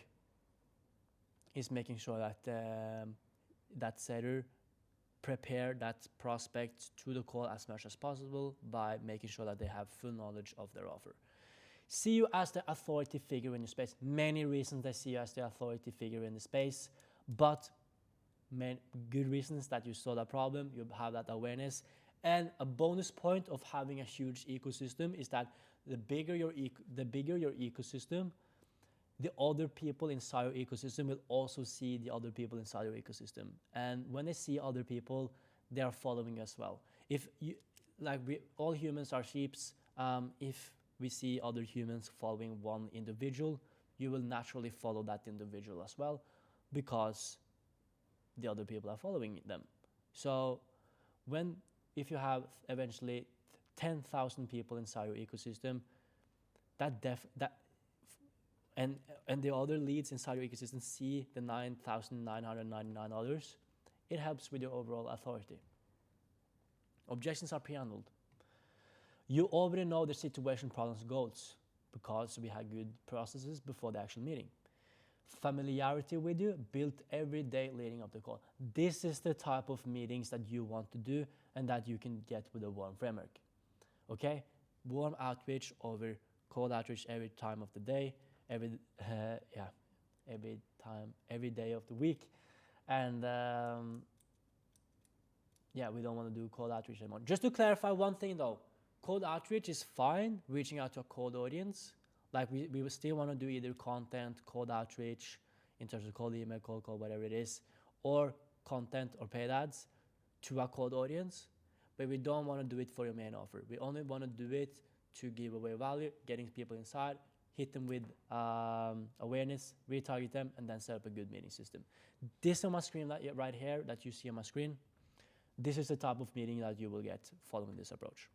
is making sure that that setter prepare that prospect to the call as much as possible by making sure that they have full knowledge of their offer. See you as the authority figure in the space. Many reasons they see you as the authority figure in the space, but good reasons that you saw that problem, you have that awareness. And a bonus point of having a huge ecosystem is that the bigger your ecosystem, the other people inside your ecosystem will also see the other people inside your ecosystem. And when they see other people, they are following as well. If you, all humans are sheeps, if we see other humans following one individual, you will naturally follow that individual as well because the other people are following them. So if you have eventually 10,000 people inside your ecosystem, and the other leads inside your ecosystem see the 9,999 others, it helps with your overall authority. Objections are pre-handled. You already know the situation, problems, goals because we had good processes before the actual meeting. Familiarity with you built every day leading up to the call. This is the type of meetings that you want to do and that you can get with a warm framework. Okay? Warm outreach over cold outreach every time of the day, every day of the week. And we don't want to do cold outreach anymore. Just to clarify one thing though, cold outreach is fine, reaching out to a cold audience. Like we will still want to do either content, cold outreach, in terms of cold email, cold call, whatever it is, or content or paid ads to a cold audience. But we don't want to do it for your main offer. We only want to do it to give away value, getting people inside, hit them with awareness, retarget them, and then set up a good meeting system. This on my screen right here that you see on my screen, this is the type of meeting that you will get following this approach.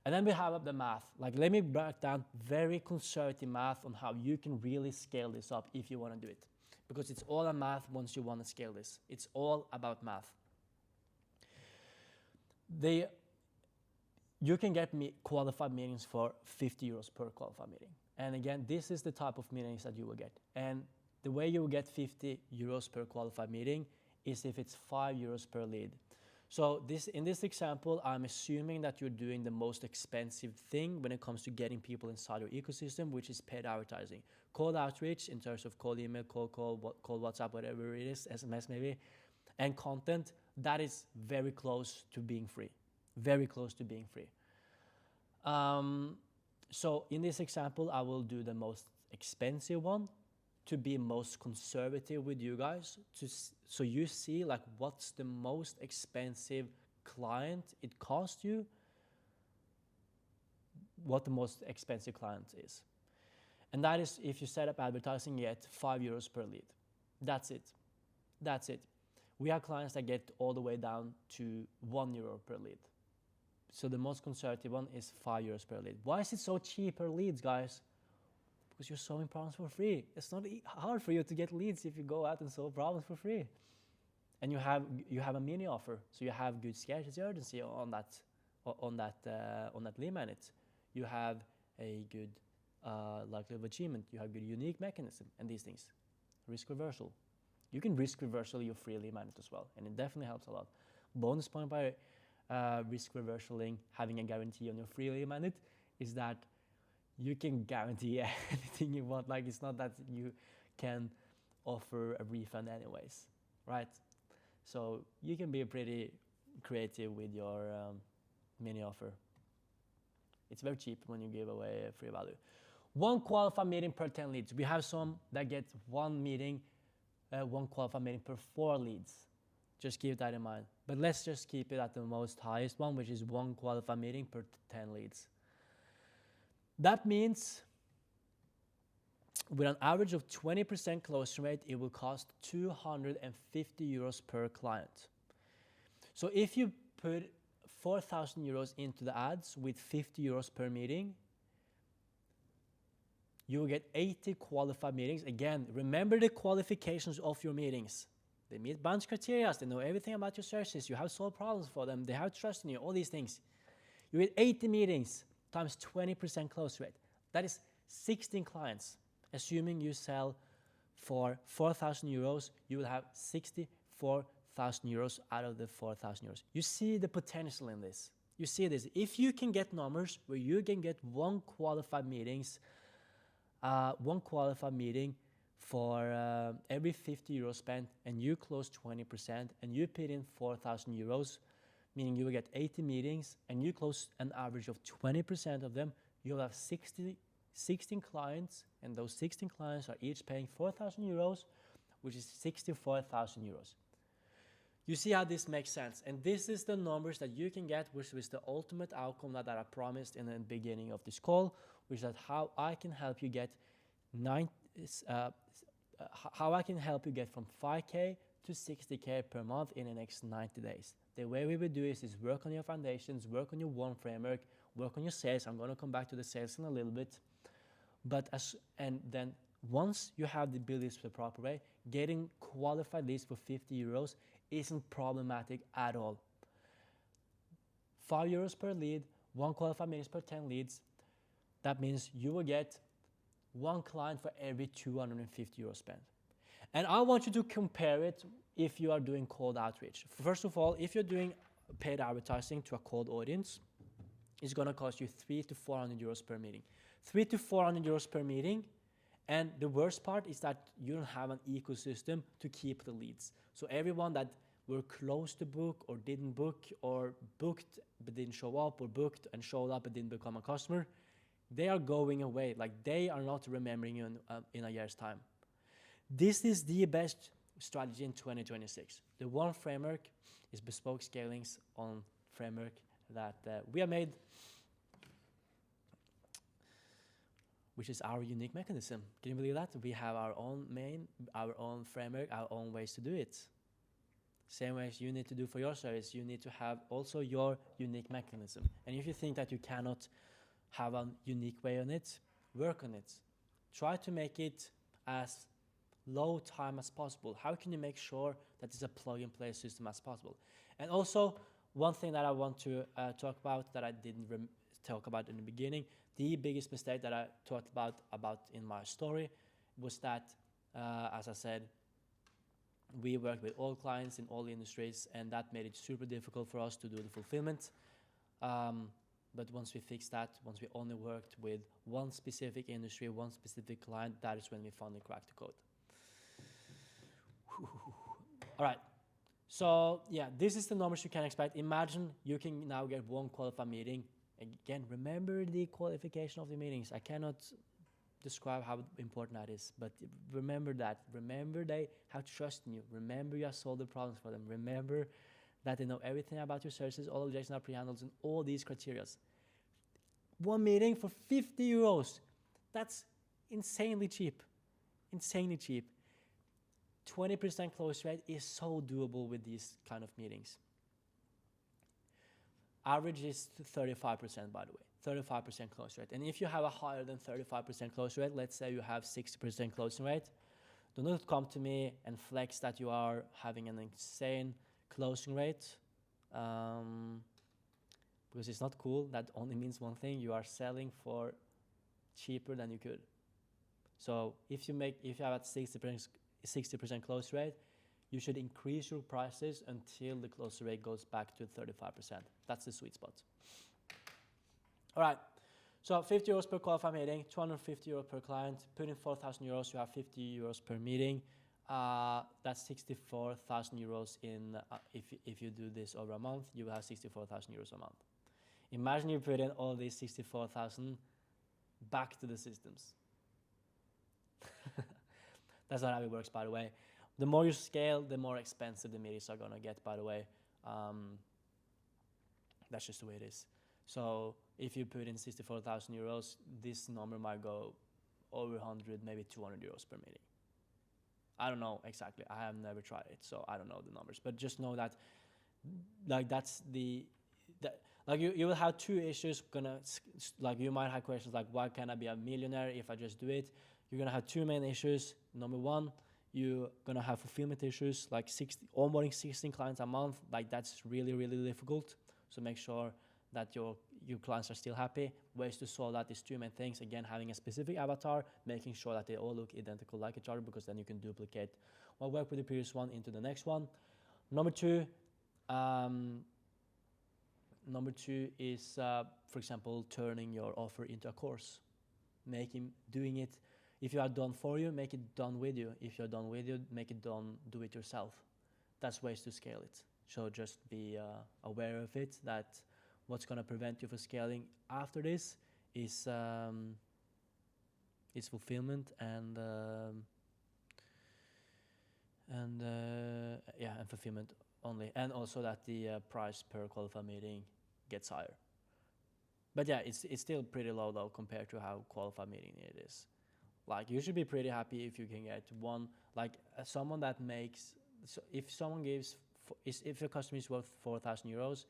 And then we have the math. Like, let me break down very conservative math on how you can really scale this up if you want to do it. Because it's all a math once you want to scale this. It's all about math. You can get qualified meetings for 50 euros per qualified meeting. And again, this is the type of meetings that you will get. And the way you will get 50 euros per qualified meeting is if it's 5 euros per lead. So in this example, I'm assuming that you're doing the most expensive thing when it comes to getting people inside your ecosystem, which is paid advertising. Cold outreach in terms of cold email, cold call, cold WhatsApp, whatever it is, SMS maybe, and content, that is very close to being free. Very close to being free. So in this example, I will do the most expensive one to be most conservative with you guys, so you see like what's the most expensive client it costs you, what the most expensive client is. And that is if you set up advertising, you get 5 euros per lead. That's it. That's it. We have clients that get all the way down to 1 euro per lead. So the most conservative one is 5 euros per lead. Why is it so cheap per leads, guys? Because you're solving problems for free. It's not hard for you to get leads if you go out and solve problems for free. And you have a mini offer, so you have good scarcity urgency on that lead magnet. You have a good likelihood of achievement. You have good unique mechanism and these things. Risk reversal. You can risk reversal your free lead magnet as well, and it definitely helps a lot. Bonus point by risk reversaling, having a guarantee on your free lead magnet, is that you can guarantee anything you want. Like, it's not that you can offer a refund anyways, right? So you can be pretty creative with your mini offer. It's very cheap when you give away a free value. 1 qualified meeting per 10 leads. We have some that get 1 qualified meeting per 4 leads. Just keep that in mind. But let's just keep it at the most highest one, which is 1 qualified meeting per 10 leads. That means with an average of 20% closing rate, it will cost 250 euros per client. So if you put 4,000 euros into the ads with 50 euros per meeting, you will get 80 qualified meetings. Again, remember the qualifications of your meetings. They meet bunch criteria, they know everything about your services, you have solved problems for them, they have trust in you, all these things. You get 80 meetings times 20% close rate. That is 16 clients. Assuming you sell for 4,000 euros, you will have 64,000 euros out of the 4,000 euros. You see the potential in this. You see this. If you can get numbers where you can get 1 qualified meeting for every 50 euros spent, and you close 20%, and you put in 4,000 euros, meaning you will get 80 meetings, and you close an average of 20% of them, you'll have 16 clients, and those 16 clients are each paying 4,000 euros, which is 64,000 euros. You see how this makes sense, and this is the numbers that you can get, which is the ultimate outcome that I promised in the beginning of this call, which is how I can help you get from 5K to 60K per month in the next 90 days. The way we would do is work on your foundations, work on your one framework, work on your sales. I'm going to come back to the sales in a little bit. And then once you have the build list the proper way, getting qualified leads for 50 euros isn't problematic at all. 5 euros per lead, 1 qualified meetings per 10 leads. That means you will get 1 client for every 250 euros spent. And I want you to compare it if you are doing cold outreach. First of all, if you're doing paid advertising to a cold audience, it's going to cost you 300 to 400 euros per meeting. 300 to 400 euros per meeting. And the worst part is that you don't have an ecosystem to keep the leads. So everyone that were close to book or didn't book, or booked but didn't show up, or booked and showed up but didn't become a customer, they are going away. Like, they are not remembering you in a year's time. This is the best strategy in 2026. The one framework is Bespoke Scaling's own framework that we have made, which is our unique mechanism. Can you believe that? We have our own framework, our own ways to do it. Same ways you need to do for your service, you need to have also your unique mechanism. And if you think that you cannot have a unique way on it, work on it. Try to make it as low time as possible. How can you make sure that it's a plug-and-play system as possible? And also, one thing that I want to talk about that I didn't talk about in the beginning, the biggest mistake that I talked about in my story was that, as I said, we worked with all clients in all industries, and that made it super difficult for us to do the fulfillment. But once we fixed that, once we only worked with one specific industry, one specific client, that is when we finally cracked the code. All right. So yeah, this is the numbers you can expect. Imagine you can now get 1 qualified meeting. Again, remember the qualification of the meetings. I cannot describe how important that is, but remember that. Remember they have trust in you. Remember you have solved the problems for them. Remember that they know everything about your services, all objections are pre-handled, and all these criteria. 1 meeting for 50 euros. That's insanely cheap. Insanely cheap. 20% close rate is so doable with these kind of meetings. Average is 35%, by the way. 35% close rate. And if you have a higher than 35% close rate, let's say you have 60% closing rate, do not come to me and flex that you are having an insane closing rate, because it's not cool. That only means one thing: you are selling for cheaper than you could. So if you have at 60% close rate, you should increase your prices until the close rate goes back to 35%. That's the sweet spot. All right. So 50 euros per qualified meeting, 250 euros per client. Put in 4,000 euros, you have 50 euros per meeting. That's 64,000 euros in, if you do this over a month, you will have 64,000 euros a month. Imagine you put in all these 64,000 back to the systems. That's not how it works, by the way. The more you scale, the more expensive the meetings are going to get, by the way. That's just the way it is. So if you put in 64,000 euros, this number might go over 100, maybe 200 euros per meeting. I don't know exactly. I have never tried it, so I don't know the numbers. But just know that, like, that's like you will have two issues. Like, you might have questions like, why can't I be a millionaire if I just do it? You're gonna have two main issues. Number one, you're gonna have fulfillment issues, like onboarding 16 clients a month. Like, that's really, really difficult. So make sure that your clients are still happy. Ways to solve that is two main things. Again, having a specific avatar, making sure that they all look identical like each other, because then you can duplicate what worked with the previous one into the next one. Number two is, for example, turning your offer into a course. Doing it. If you are done for you, make it done with you. If you're done with you, make it done, do it yourself. That's ways to scale it. So just be aware of it, that what's going to prevent you from scaling after this is fulfillment and fulfillment only. And also that the price per qualified meeting gets higher. But yeah, it's still pretty low though compared to how qualified meeting it is. Like, you should be pretty happy if you can get one, like someone that makes, so if someone gives, if your customer is worth 4,000 euros,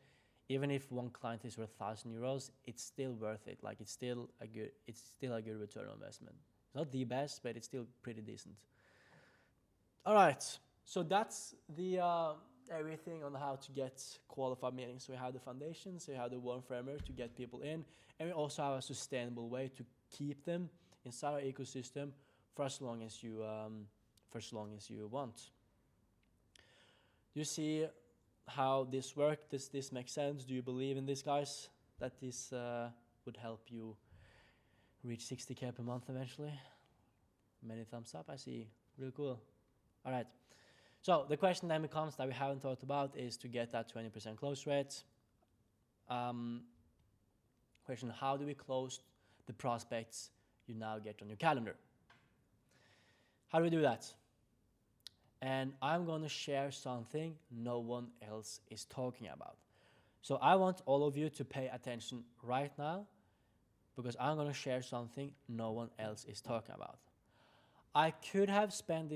even if one client is worth 1,000 euros, it's still worth it. Like, it's still a good return on investment. It's not the best, but it's still pretty decent. All right, so that's the everything on how to get qualified meetings. So we have the foundation, so we have the warm framework to get people in, and we also have a sustainable way to keep them inside our ecosystem for as long as you want. Do you see how this works? Does this make sense? Do you believe in this, guys? That this would help you reach 60K per month eventually? Many thumbs up, I see. Real cool. All right. So the question then becomes, that we haven't talked about, is to get that 20% close rate. Question: how do we close the prospects you now get on your calendar? How do we do that? And I'm going to share something no one else is talking about. So I want all of you to pay attention right now, because I'm going to share something no one else is talking about. I could have spent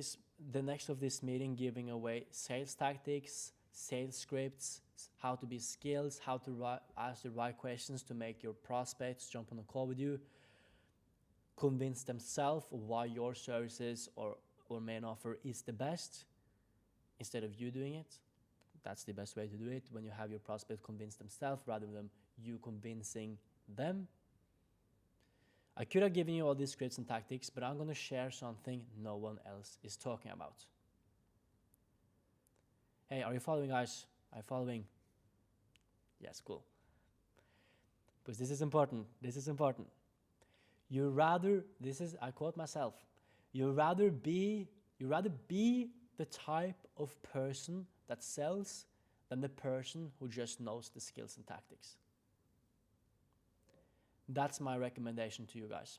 the next of this meeting giving away sales tactics, sales scripts, how to be skilled, how to ask the right questions to make your prospects jump on a call with you, convince themselves why your services or main offer is the best, instead of you doing it. That's the best way to do it, when you have your prospect convince themselves rather than you convincing them. I could have given you all these scripts and tactics, but I'm going to share something no one else is talking about. Hey, are you following, guys? Are you following? Yes, cool. Because this is important. This is important. I quote myself, you'd rather be the type of person that sells than the person who just knows the skills and tactics. That's my recommendation to you guys.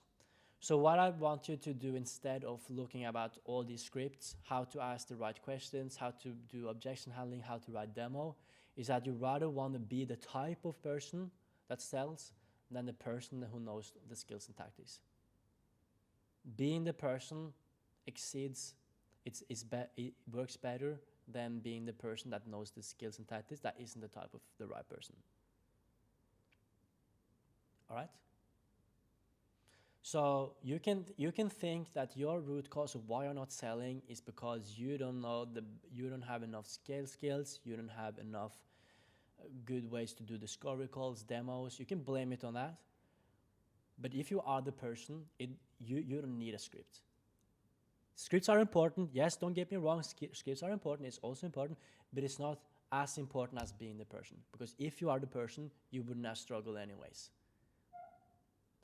So what I want you to do, instead of looking about all these scripts, how to ask the right questions, how to do objection handling, how to write demo, is that you rather want to be the type of person that sells than the person who knows the skills and tactics. Being the person it works better than being the person that knows the skills and tactics that isn't the type of the right person. All right? So you can think that your root cause of why you're not selling is because you don't have enough skills, you don't have enough good ways to do discovery calls, demos. You can blame it on that. But if you are the person, you don't need a script. Scripts are important. Yes, don't get me wrong. Scripts are important. It's also important, but it's not as important as being the person. Because if you are the person, you wouldn't have struggled anyways.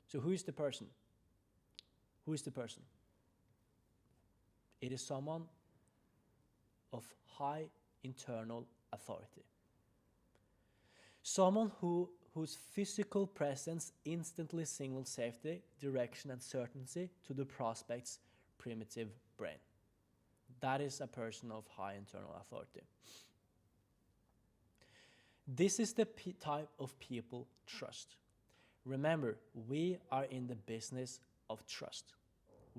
So who is the person? Who is the person? It is someone of high internal authority. Someone who whose physical presence instantly signals safety, direction, and certainty to the prospect's primitive brain. That is a person of high internal authority. This is the type of people trust. Remember, we are in the business of trust.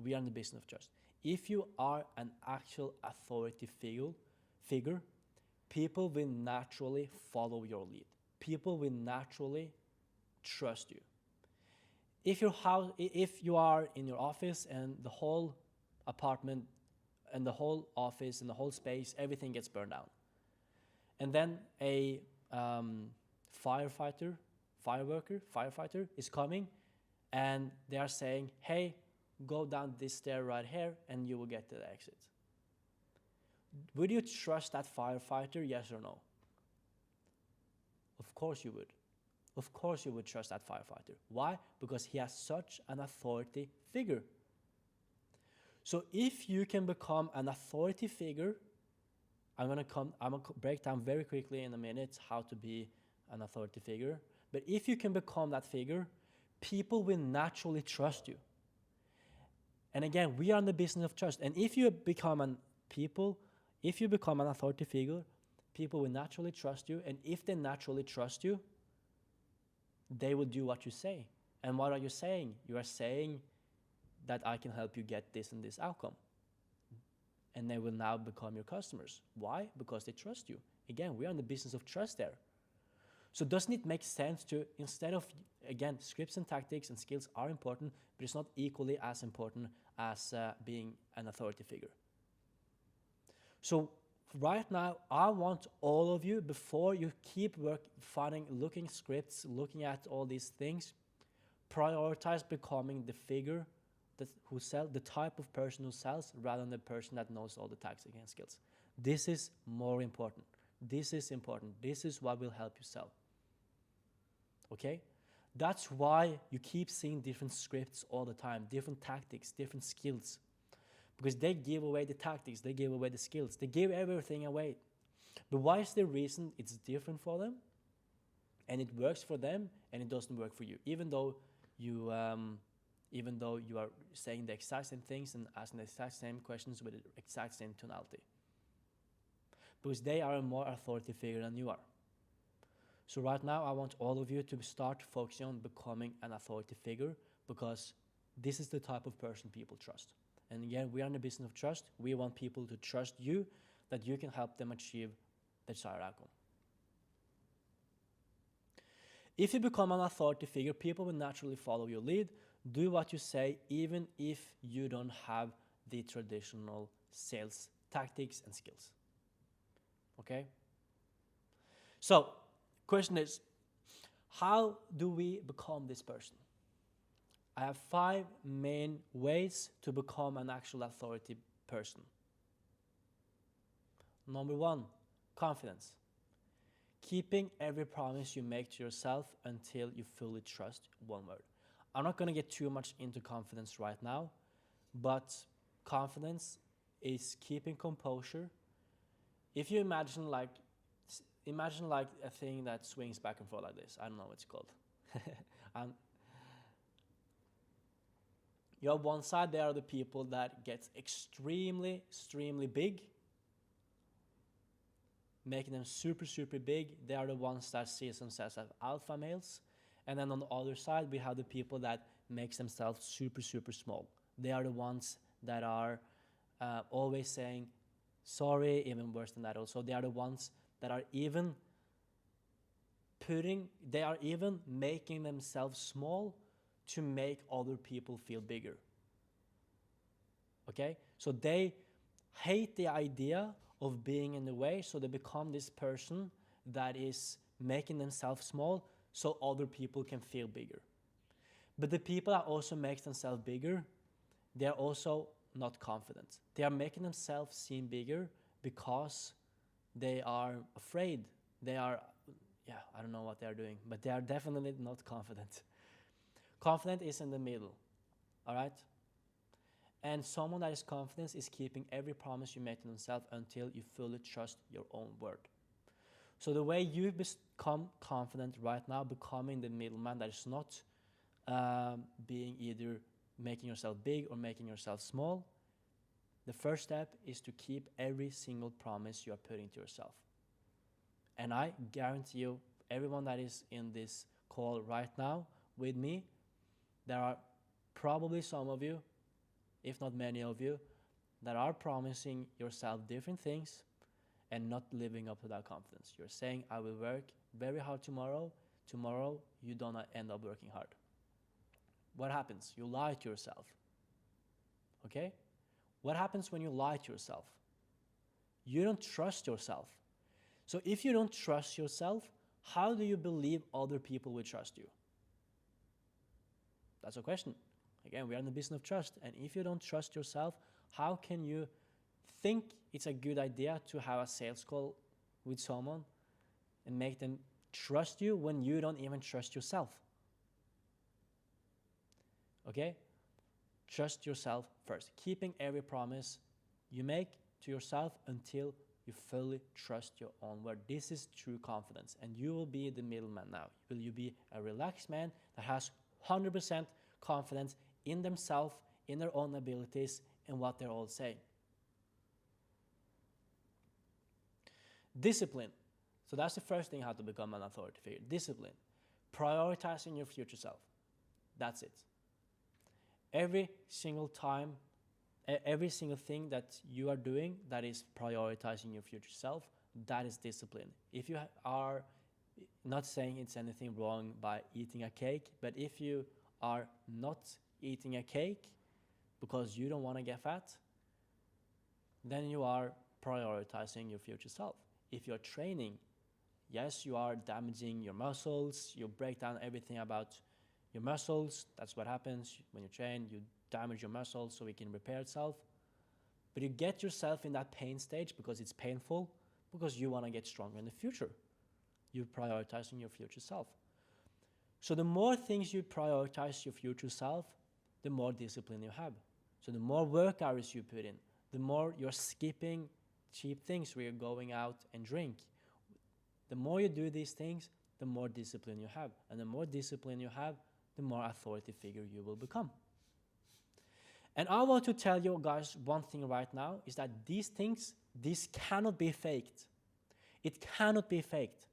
We are in the business of trust. If you are an actual authority figure, people will naturally follow your lead. People will naturally trust you. If you are in your office and the whole apartment and the whole office and the whole space, everything gets burned down, and then a firefighter is coming, and they are saying, "Hey, go down this stair right here, and you will get to the exit." Would you trust that firefighter, yes or no? Of course you would. Of course you would trust that firefighter. Why? Because he has such an authority figure. So if you can become an authority figure, I'm gonna break down very quickly in a minute how to be an authority figure. But if you can become that figure, people will naturally trust you. And again, we are in the business of trust. And if you become an authority figure, people will naturally trust you. And if they naturally trust you, they will do what you say. And what are you saying? You are saying that I can help you get this and this outcome. And they will now become your customers. Why? Because they trust you. Again, we are in the business of trust there. So doesn't it make sense to, instead of, again, scripts and tactics and skills are important, but it's not equally as important as being an authority figure. So right now, I want all of you, before you keep looking scripts, looking at all these things, prioritize becoming the figure the type of person who sells, rather than the person that knows all the tactics and skills. This is more important. This is important. This is what will help you sell. Okay? That's why you keep seeing different scripts all the time, different tactics, different skills. Because they give away the tactics, they give away the skills, they give everything away. But why is the reason it's different for them? And it works for them, and it doesn't work for you, even though you are saying the exact same things and asking the exact same questions with the exact same tonality. Because they are a more authority figure than you are. So right now, I want all of you to start focusing on becoming an authority figure, because this is the type of person people trust. And again, we are in the business of trust. We want people to trust you, that you can help them achieve the desired outcome. If you become an authority figure, people will naturally follow your lead. Do what you say, even if you don't have the traditional sales tactics and skills. Okay? So, question is, how do we become this person? I have 5 main ways to become an actual authority person. Number 1, confidence. Keeping every promise you make to yourself until you fully trust. One word. I'm not going to get too much into confidence right now, but confidence is keeping composure. If you imagine like a thing that swings back and forth like this. I don't know what it's called. You have one side, there are the people that get extremely big, making them super big. They are the ones that see themselves as alpha males. And then on the other side, we have the people that makes themselves super small. They are the ones that are always saying sorry, even worse than that also. They are the ones that are even making themselves small to make other people feel bigger. Okay? So they hate the idea of being in the way, so they become this person that is making themselves small so other people can feel bigger. But the people that also make themselves bigger, they're also not confident. They are making themselves seem bigger because they are afraid. I don't know what they're doing, but they are definitely not confident. Confident is in the middle, all right? And someone that is confident is keeping every promise you make to themselves until you fully trust your own word. So the way you become confident right now, becoming the middleman that is not being either making yourself big or making yourself small, the first step is to keep every single promise you are putting to yourself. And I guarantee you, everyone that is in this call right now with me, there are probably some of you, if not many of you, that are promising yourself different things and not living up to that confidence. You're saying, I will work very hard tomorrow. Tomorrow, you don't end up working hard. What happens? You lie to yourself. Okay? What happens when you lie to yourself? You don't trust yourself. So if you don't trust yourself, how do you believe other people will trust you? That's a question. Again, we are in the business of trust. And if you don't trust yourself, how can you think it's a good idea to have a sales call with someone and make them trust you when you don't even trust yourself? Okay? Trust yourself first. Keeping every promise you make to yourself until you fully trust your own word. This is true confidence. And you will be the middleman now. Will you be a relaxed man that has 100% confidence in themselves, in their own abilities, and what they're all saying? Discipline. So that's the first thing, how to become an authority figure. Discipline. Prioritizing your future self. That's it. Every single time, every single thing that you are doing that is prioritizing your future self, that is discipline. If you are not saying it's anything wrong by eating a cake, but if you are not eating a cake because you don't want to get fat, then you are prioritizing your future self. If you're training, yes, you are damaging your muscles, you break down everything about your muscles. That's what happens when you train. You damage your muscles so it can repair itself. But you get yourself in that pain stage because it's painful, because you want to get stronger in the future. You're prioritizing your future self. So the more things you prioritize your future self, the more discipline you have. So the more work hours you put in, the more you're skipping cheap things where you're going out and drink. The more you do these things, the more discipline you have. And the more discipline you have, the more authority figure you will become. And I want to tell you guys one thing right now, is that these things, this cannot be faked. It cannot be faked.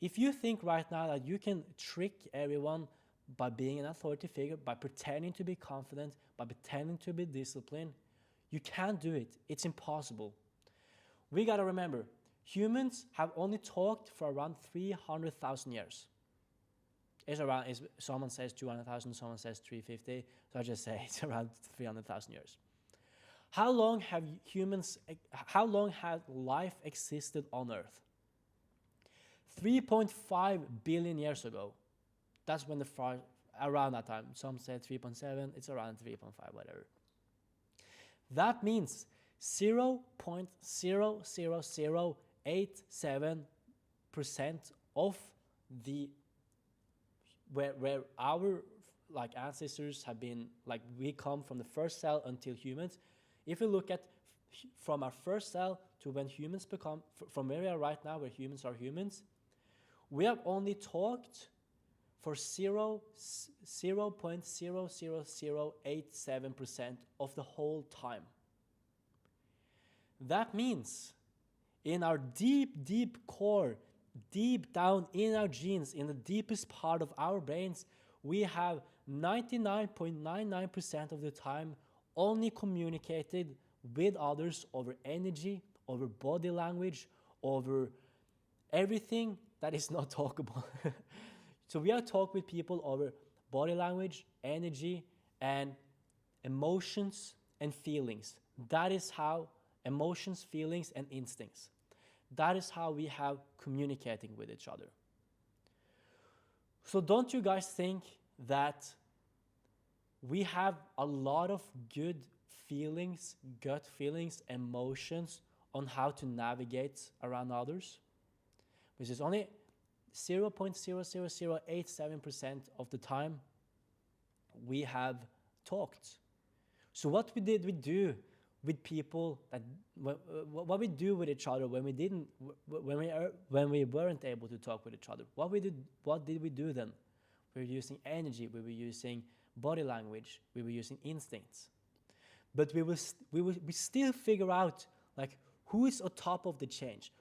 If you think right now that you can trick everyone by being an authority figure, by pretending to be confident, by pretending to be disciplined, you can't do it. It's impossible. We got to remember, humans have only talked for around 300,000 years. It's around, someone says 200,000, someone says 350, so I just say it's around 300,000 years. How long have life existed on Earth? 3.5 billion years ago. That's when around that time. Some said 3.7, it's around 3.5, whatever. That means 0.00087% of the where our ancestors have been, we come from the first cell until humans. If you look at from our first cell to when humans become, from where we are right now, where humans are humans, we have only talked for 0.00087% of the whole time. That means in our deep core, deep down in our genes, in the deepest part of our brains, we have 99.99% of the time only communicated with others over energy, over body language, over everything that is not talkable. So we have talked with people over body language, energy, and emotions and feelings. That is how emotions, feelings, and instincts. That is how we have communicating with each other. So don't you guys think that we have a lot of good feelings, gut feelings, emotions on how to navigate around others? Which is only 0.00087% of the time we have talked. So what we do, with people that what we do with each other when we didn't when we weren't able to talk with each other. What did we do then? We were using energy. We were using body language. We were using instincts. But we still figure out like who is on top of the change,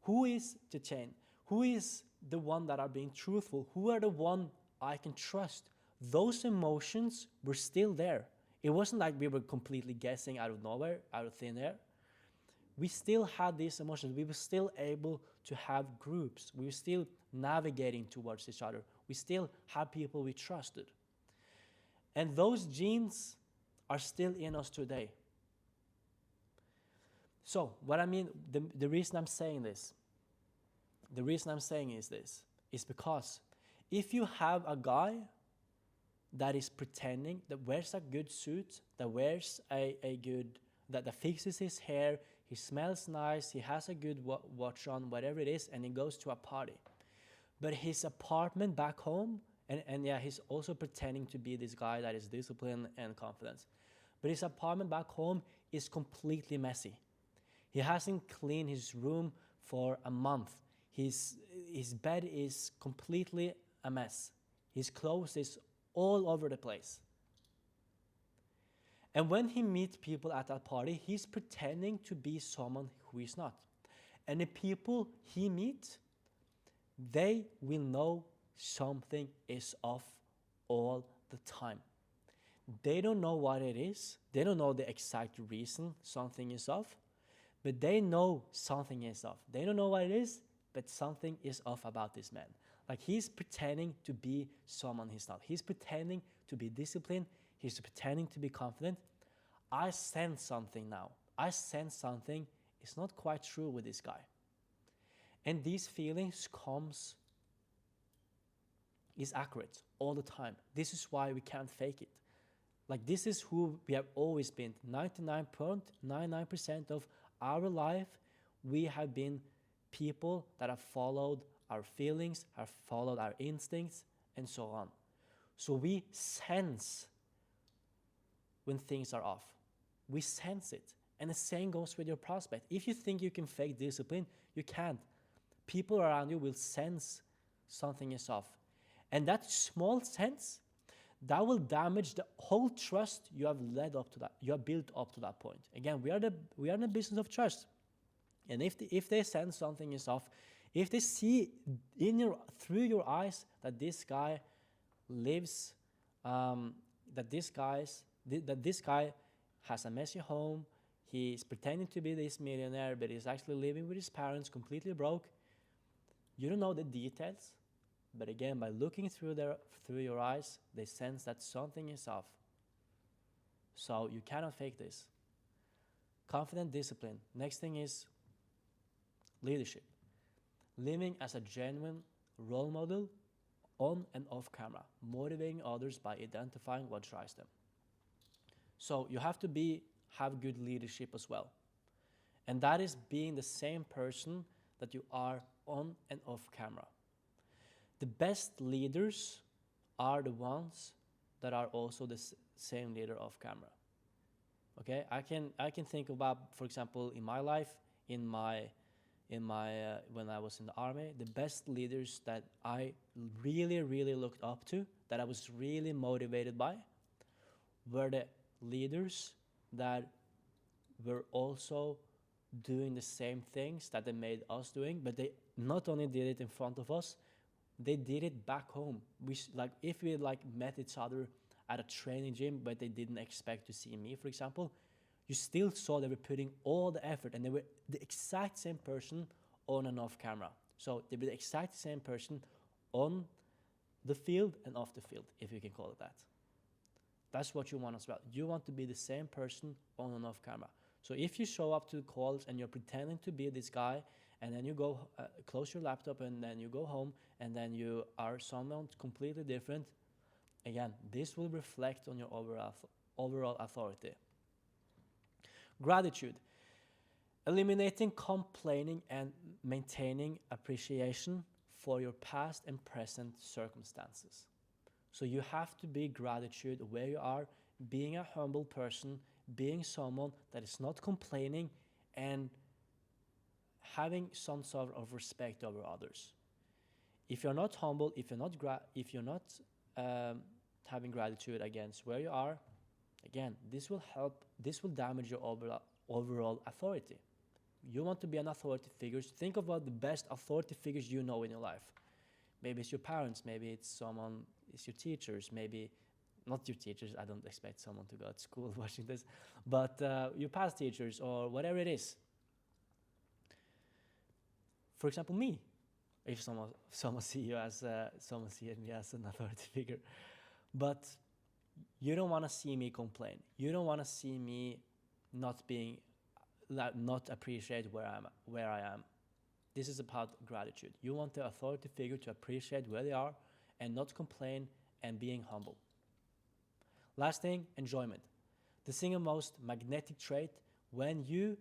who is the chain, who is the one that are being truthful, who are the one I can trust. Those emotions were still there. It wasn't like we were completely guessing out of nowhere, out of thin air. We still had these emotions. We were still able to have groups. We were still navigating towards each other. We still had people we trusted. And those genes are still in us today. So what I mean, the reason I'm saying this, is because if you have a guy that is pretending, that wears a good suit, that wears a good, that fixes his hair, he smells nice, he has a good watch on, whatever it is, and he goes to a party. But his apartment back home, and yeah, he's also pretending to be this guy that is disciplined and confident. But his apartment back home is completely messy. He hasn't cleaned his room for a month. His bed is completely a mess. His clothes is all over the place. And when he meets people at that party, he's pretending to be someone who is not. And the people he meets, they will know something is off all the time. They don't know what it is. They don't know the exact reason something is off, but they know something is off. They don't know what it is, but something is off about this man. Like he's pretending to be someone he's not. He's pretending to be disciplined. He's pretending to be confident. I sense something now. I sense something is not quite true with this guy. And these feelings is accurate all the time. This is why we can't fake it. Like this is who we have always been. 99.99% of our life, we have been people that have followed our feelings, have followed our instincts, and so on. So we sense when things are off. We sense it. And the same goes with your prospect. If you think you can fake discipline, you can't. People around you will sense something is off. And that small sense, that will damage the whole trust you have led up to that, you have built up to that point. Again, we are in the business of trust. And if they sense something is off, if they see through your eyes that this guy lives, that this guy has a messy home, he's pretending to be this millionaire, but he's actually living with his parents, completely broke. You don't know the details, but again, by looking through your eyes, they sense that something is off. So you cannot fake this. Confident discipline. Next thing is leadership. Living as a genuine role model on and off camera, motivating others by identifying what drives them. So you have to have good leadership as well. And that is being the same person that you are on and off camera. The best leaders are the ones that are also the same leader off camera. Okay, I can think about, for example, in my life, when I was in the army, the best leaders that I really, really looked up to, that I was really motivated by, were the leaders that were also doing the same things that they made us doing, but they not only did it in front of us, they did it back home. If we met each other at a training gym, but they didn't expect to see me, for example, you still saw they were putting all the effort, and they were the exact same person on and off camera. So they were the exact same person on the field and off the field, if you can call it that. That's what you want as well. You want to be the same person on and off camera. So if you show up to the calls and you're pretending to be this guy, and then you go close your laptop, and then you go home, and then you are someone completely different, again, this will reflect on your overall authority. Gratitude. Eliminating complaining and maintaining appreciation for your past and present circumstances. So you have to be gratitude where you are, being a humble person, being someone that is not complaining and having some sort of respect over others. If you're not humble, if you're not having gratitude against where you are, again, this will damage your overall authority. You want to be an authority figure. Think about the best authority figures you know in your life. Maybe it's your parents, maybe it's your teachers, maybe not your teachers. I don't expect someone to go to school watching this, but your past teachers or whatever it is. For example, me. If someone sees me as an authority figure, but you don't want to see me complain. You don't want to see me not appreciate where I am. This is about gratitude. You want the authority figure to appreciate where they are and not complain and being humble. Last thing, enjoyment. The single most magnetic trait when you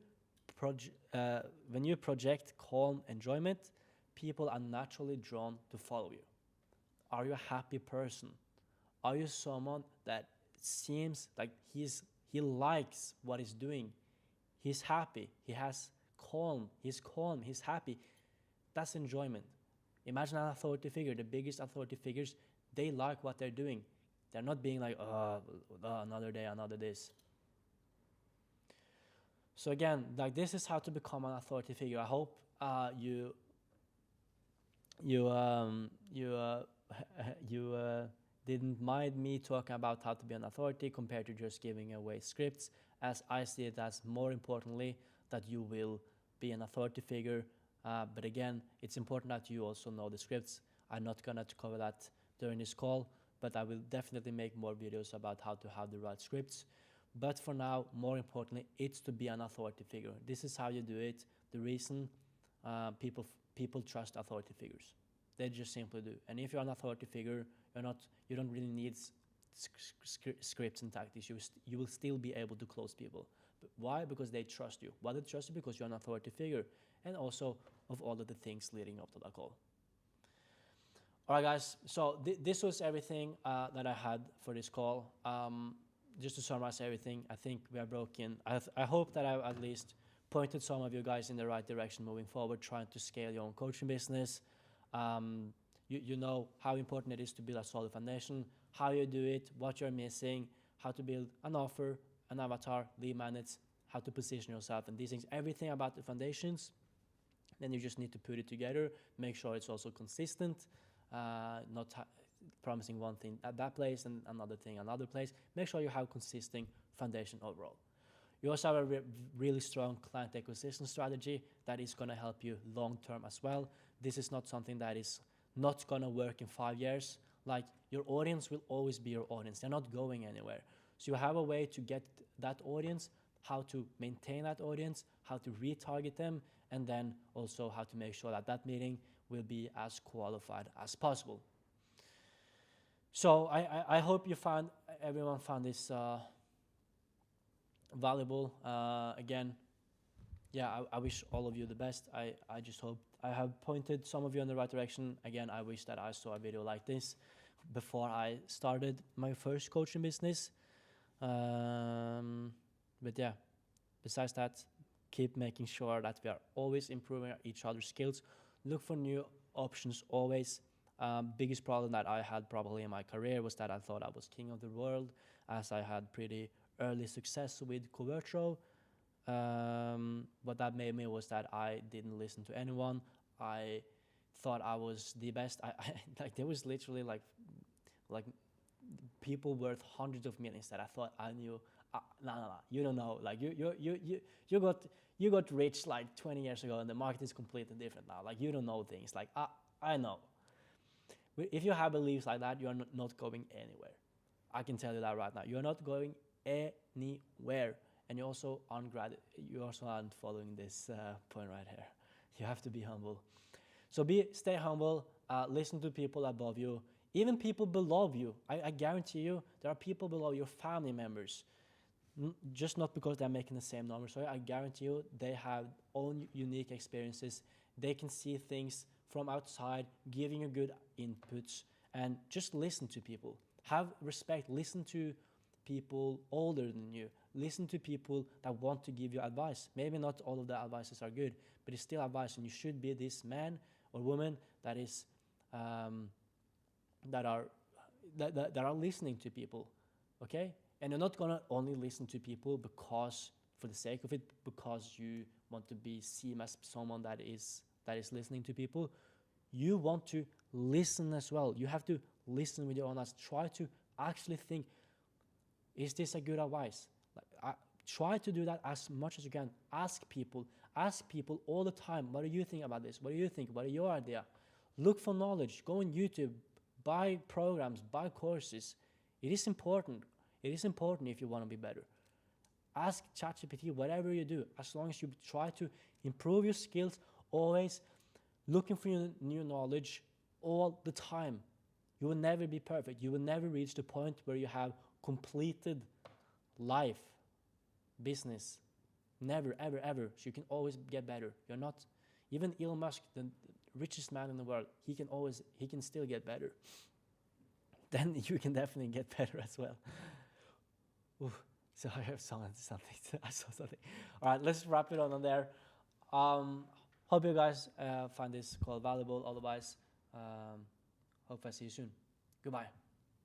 project calm enjoyment, people are naturally drawn to follow you. Are you a happy person? Are you someone that seems like he likes what he's doing? He's happy. He's calm, he's happy. That's enjoyment. Imagine an authority figure. The biggest authority figures, they like what they're doing. They're not being like, another day, another this. So again, like this is how to become an authority figure. I hope you didn't mind me talking about how to be an authority compared to just giving away scripts, as I see it as more importantly that you will be an authority figure. But again, it's important that you also know the scripts. I'm not going to cover that during this call, but I will definitely make more videos about how to have the right scripts. But for now, more importantly, it's to be an authority figure. This is how you do it. The reason people trust authority figures. They just simply do. And if you're an authority figure, you don't really need scripts and tactics. You will still be able to close people. But why? Because they trust you. Why do they trust you? Because you're an authority figure. And also of all of the things leading up to that call. All right, guys. So this was everything that I had for this call. Just to summarize everything, I think we are broken. I hope that I've at least pointed some of you guys in the right direction moving forward, trying to scale your own coaching business. You know how important it is to build a solid foundation, how you do it, what you're missing, how to build an offer, an avatar, lead magnets, how to position yourself, and these things, everything about the foundations. Then you just need to put it together, make sure it's also consistent, not promising one thing at that place and another thing another place. Make sure you have consistent foundation overall. You also have a really strong client acquisition strategy that is going to help you long term as well. This is not something that is not going to work in 5 years. Like, your audience will always be your audience. They're not going anywhere. So you have a way to get that audience, how to maintain that audience, how to retarget them, and then also how to make sure that that meeting will be as qualified as possible. So I hope everyone found this valuable. Again, yeah, I wish all of you the best. I just hope I have pointed some of you in the right direction. Again, I wish that I saw a video like this before I started my first coaching business. But yeah, besides that, keep making sure that we are always improving each other's skills. Look for new options always. Biggest problem that I had probably in my career was that I thought I was king of the world, as I had pretty early success with Covertro. What that made me was that I didn't listen to anyone. I thought I was the best. I like, there was literally like people worth hundreds of millions that I thought I knew. No, you don't know. Like you got rich like 20 years ago, and the market is completely different now. Like, you don't know things. Like, I know. If you have beliefs like that, you are not going anywhere. I can tell you that right now. You are not going anywhere, and you also aren't following this point right here. You have to be humble. So stay humble. Listen to people above you, even people below you. I guarantee you, there are people below your family members. Just not because they're making the same numbers. So I guarantee you, they have own unique experiences. They can see things from outside, giving you good inputs, and just listen to people. Have respect. Listen to people older than you. Listen to people that want to give you advice. Maybe not all of the advices are good, but it's still advice, and you should be this man or woman that is that are listening to people, okay? And you're not gonna only listen to people because for the sake of it, because you want to be seen as someone that is listening to people. You want to listen as well. You have to listen with your own eyes. Try to actually think, is this a good advice? Try to do that as much as you can. Ask people all the time, what do you think about this? What do you think? What are your idea? Look for knowledge. Go on YouTube. Buy programs. Buy courses. It is important. It is important if you want to be better. Ask ChatGPT whatever you do, as long as you try to improve your skills, always looking for new knowledge all the time. You will never be perfect. You will never reach the point where you have completed life, business. Never, ever, ever. So you can always get better. You're not, even Elon Musk, the richest man in the world, he can still get better. Then you can definitely get better as well. Ooh, so I have something. I saw something. All right, let's wrap it on there. Hope you guys find this call valuable. Otherwise, hope I see you soon. Goodbye.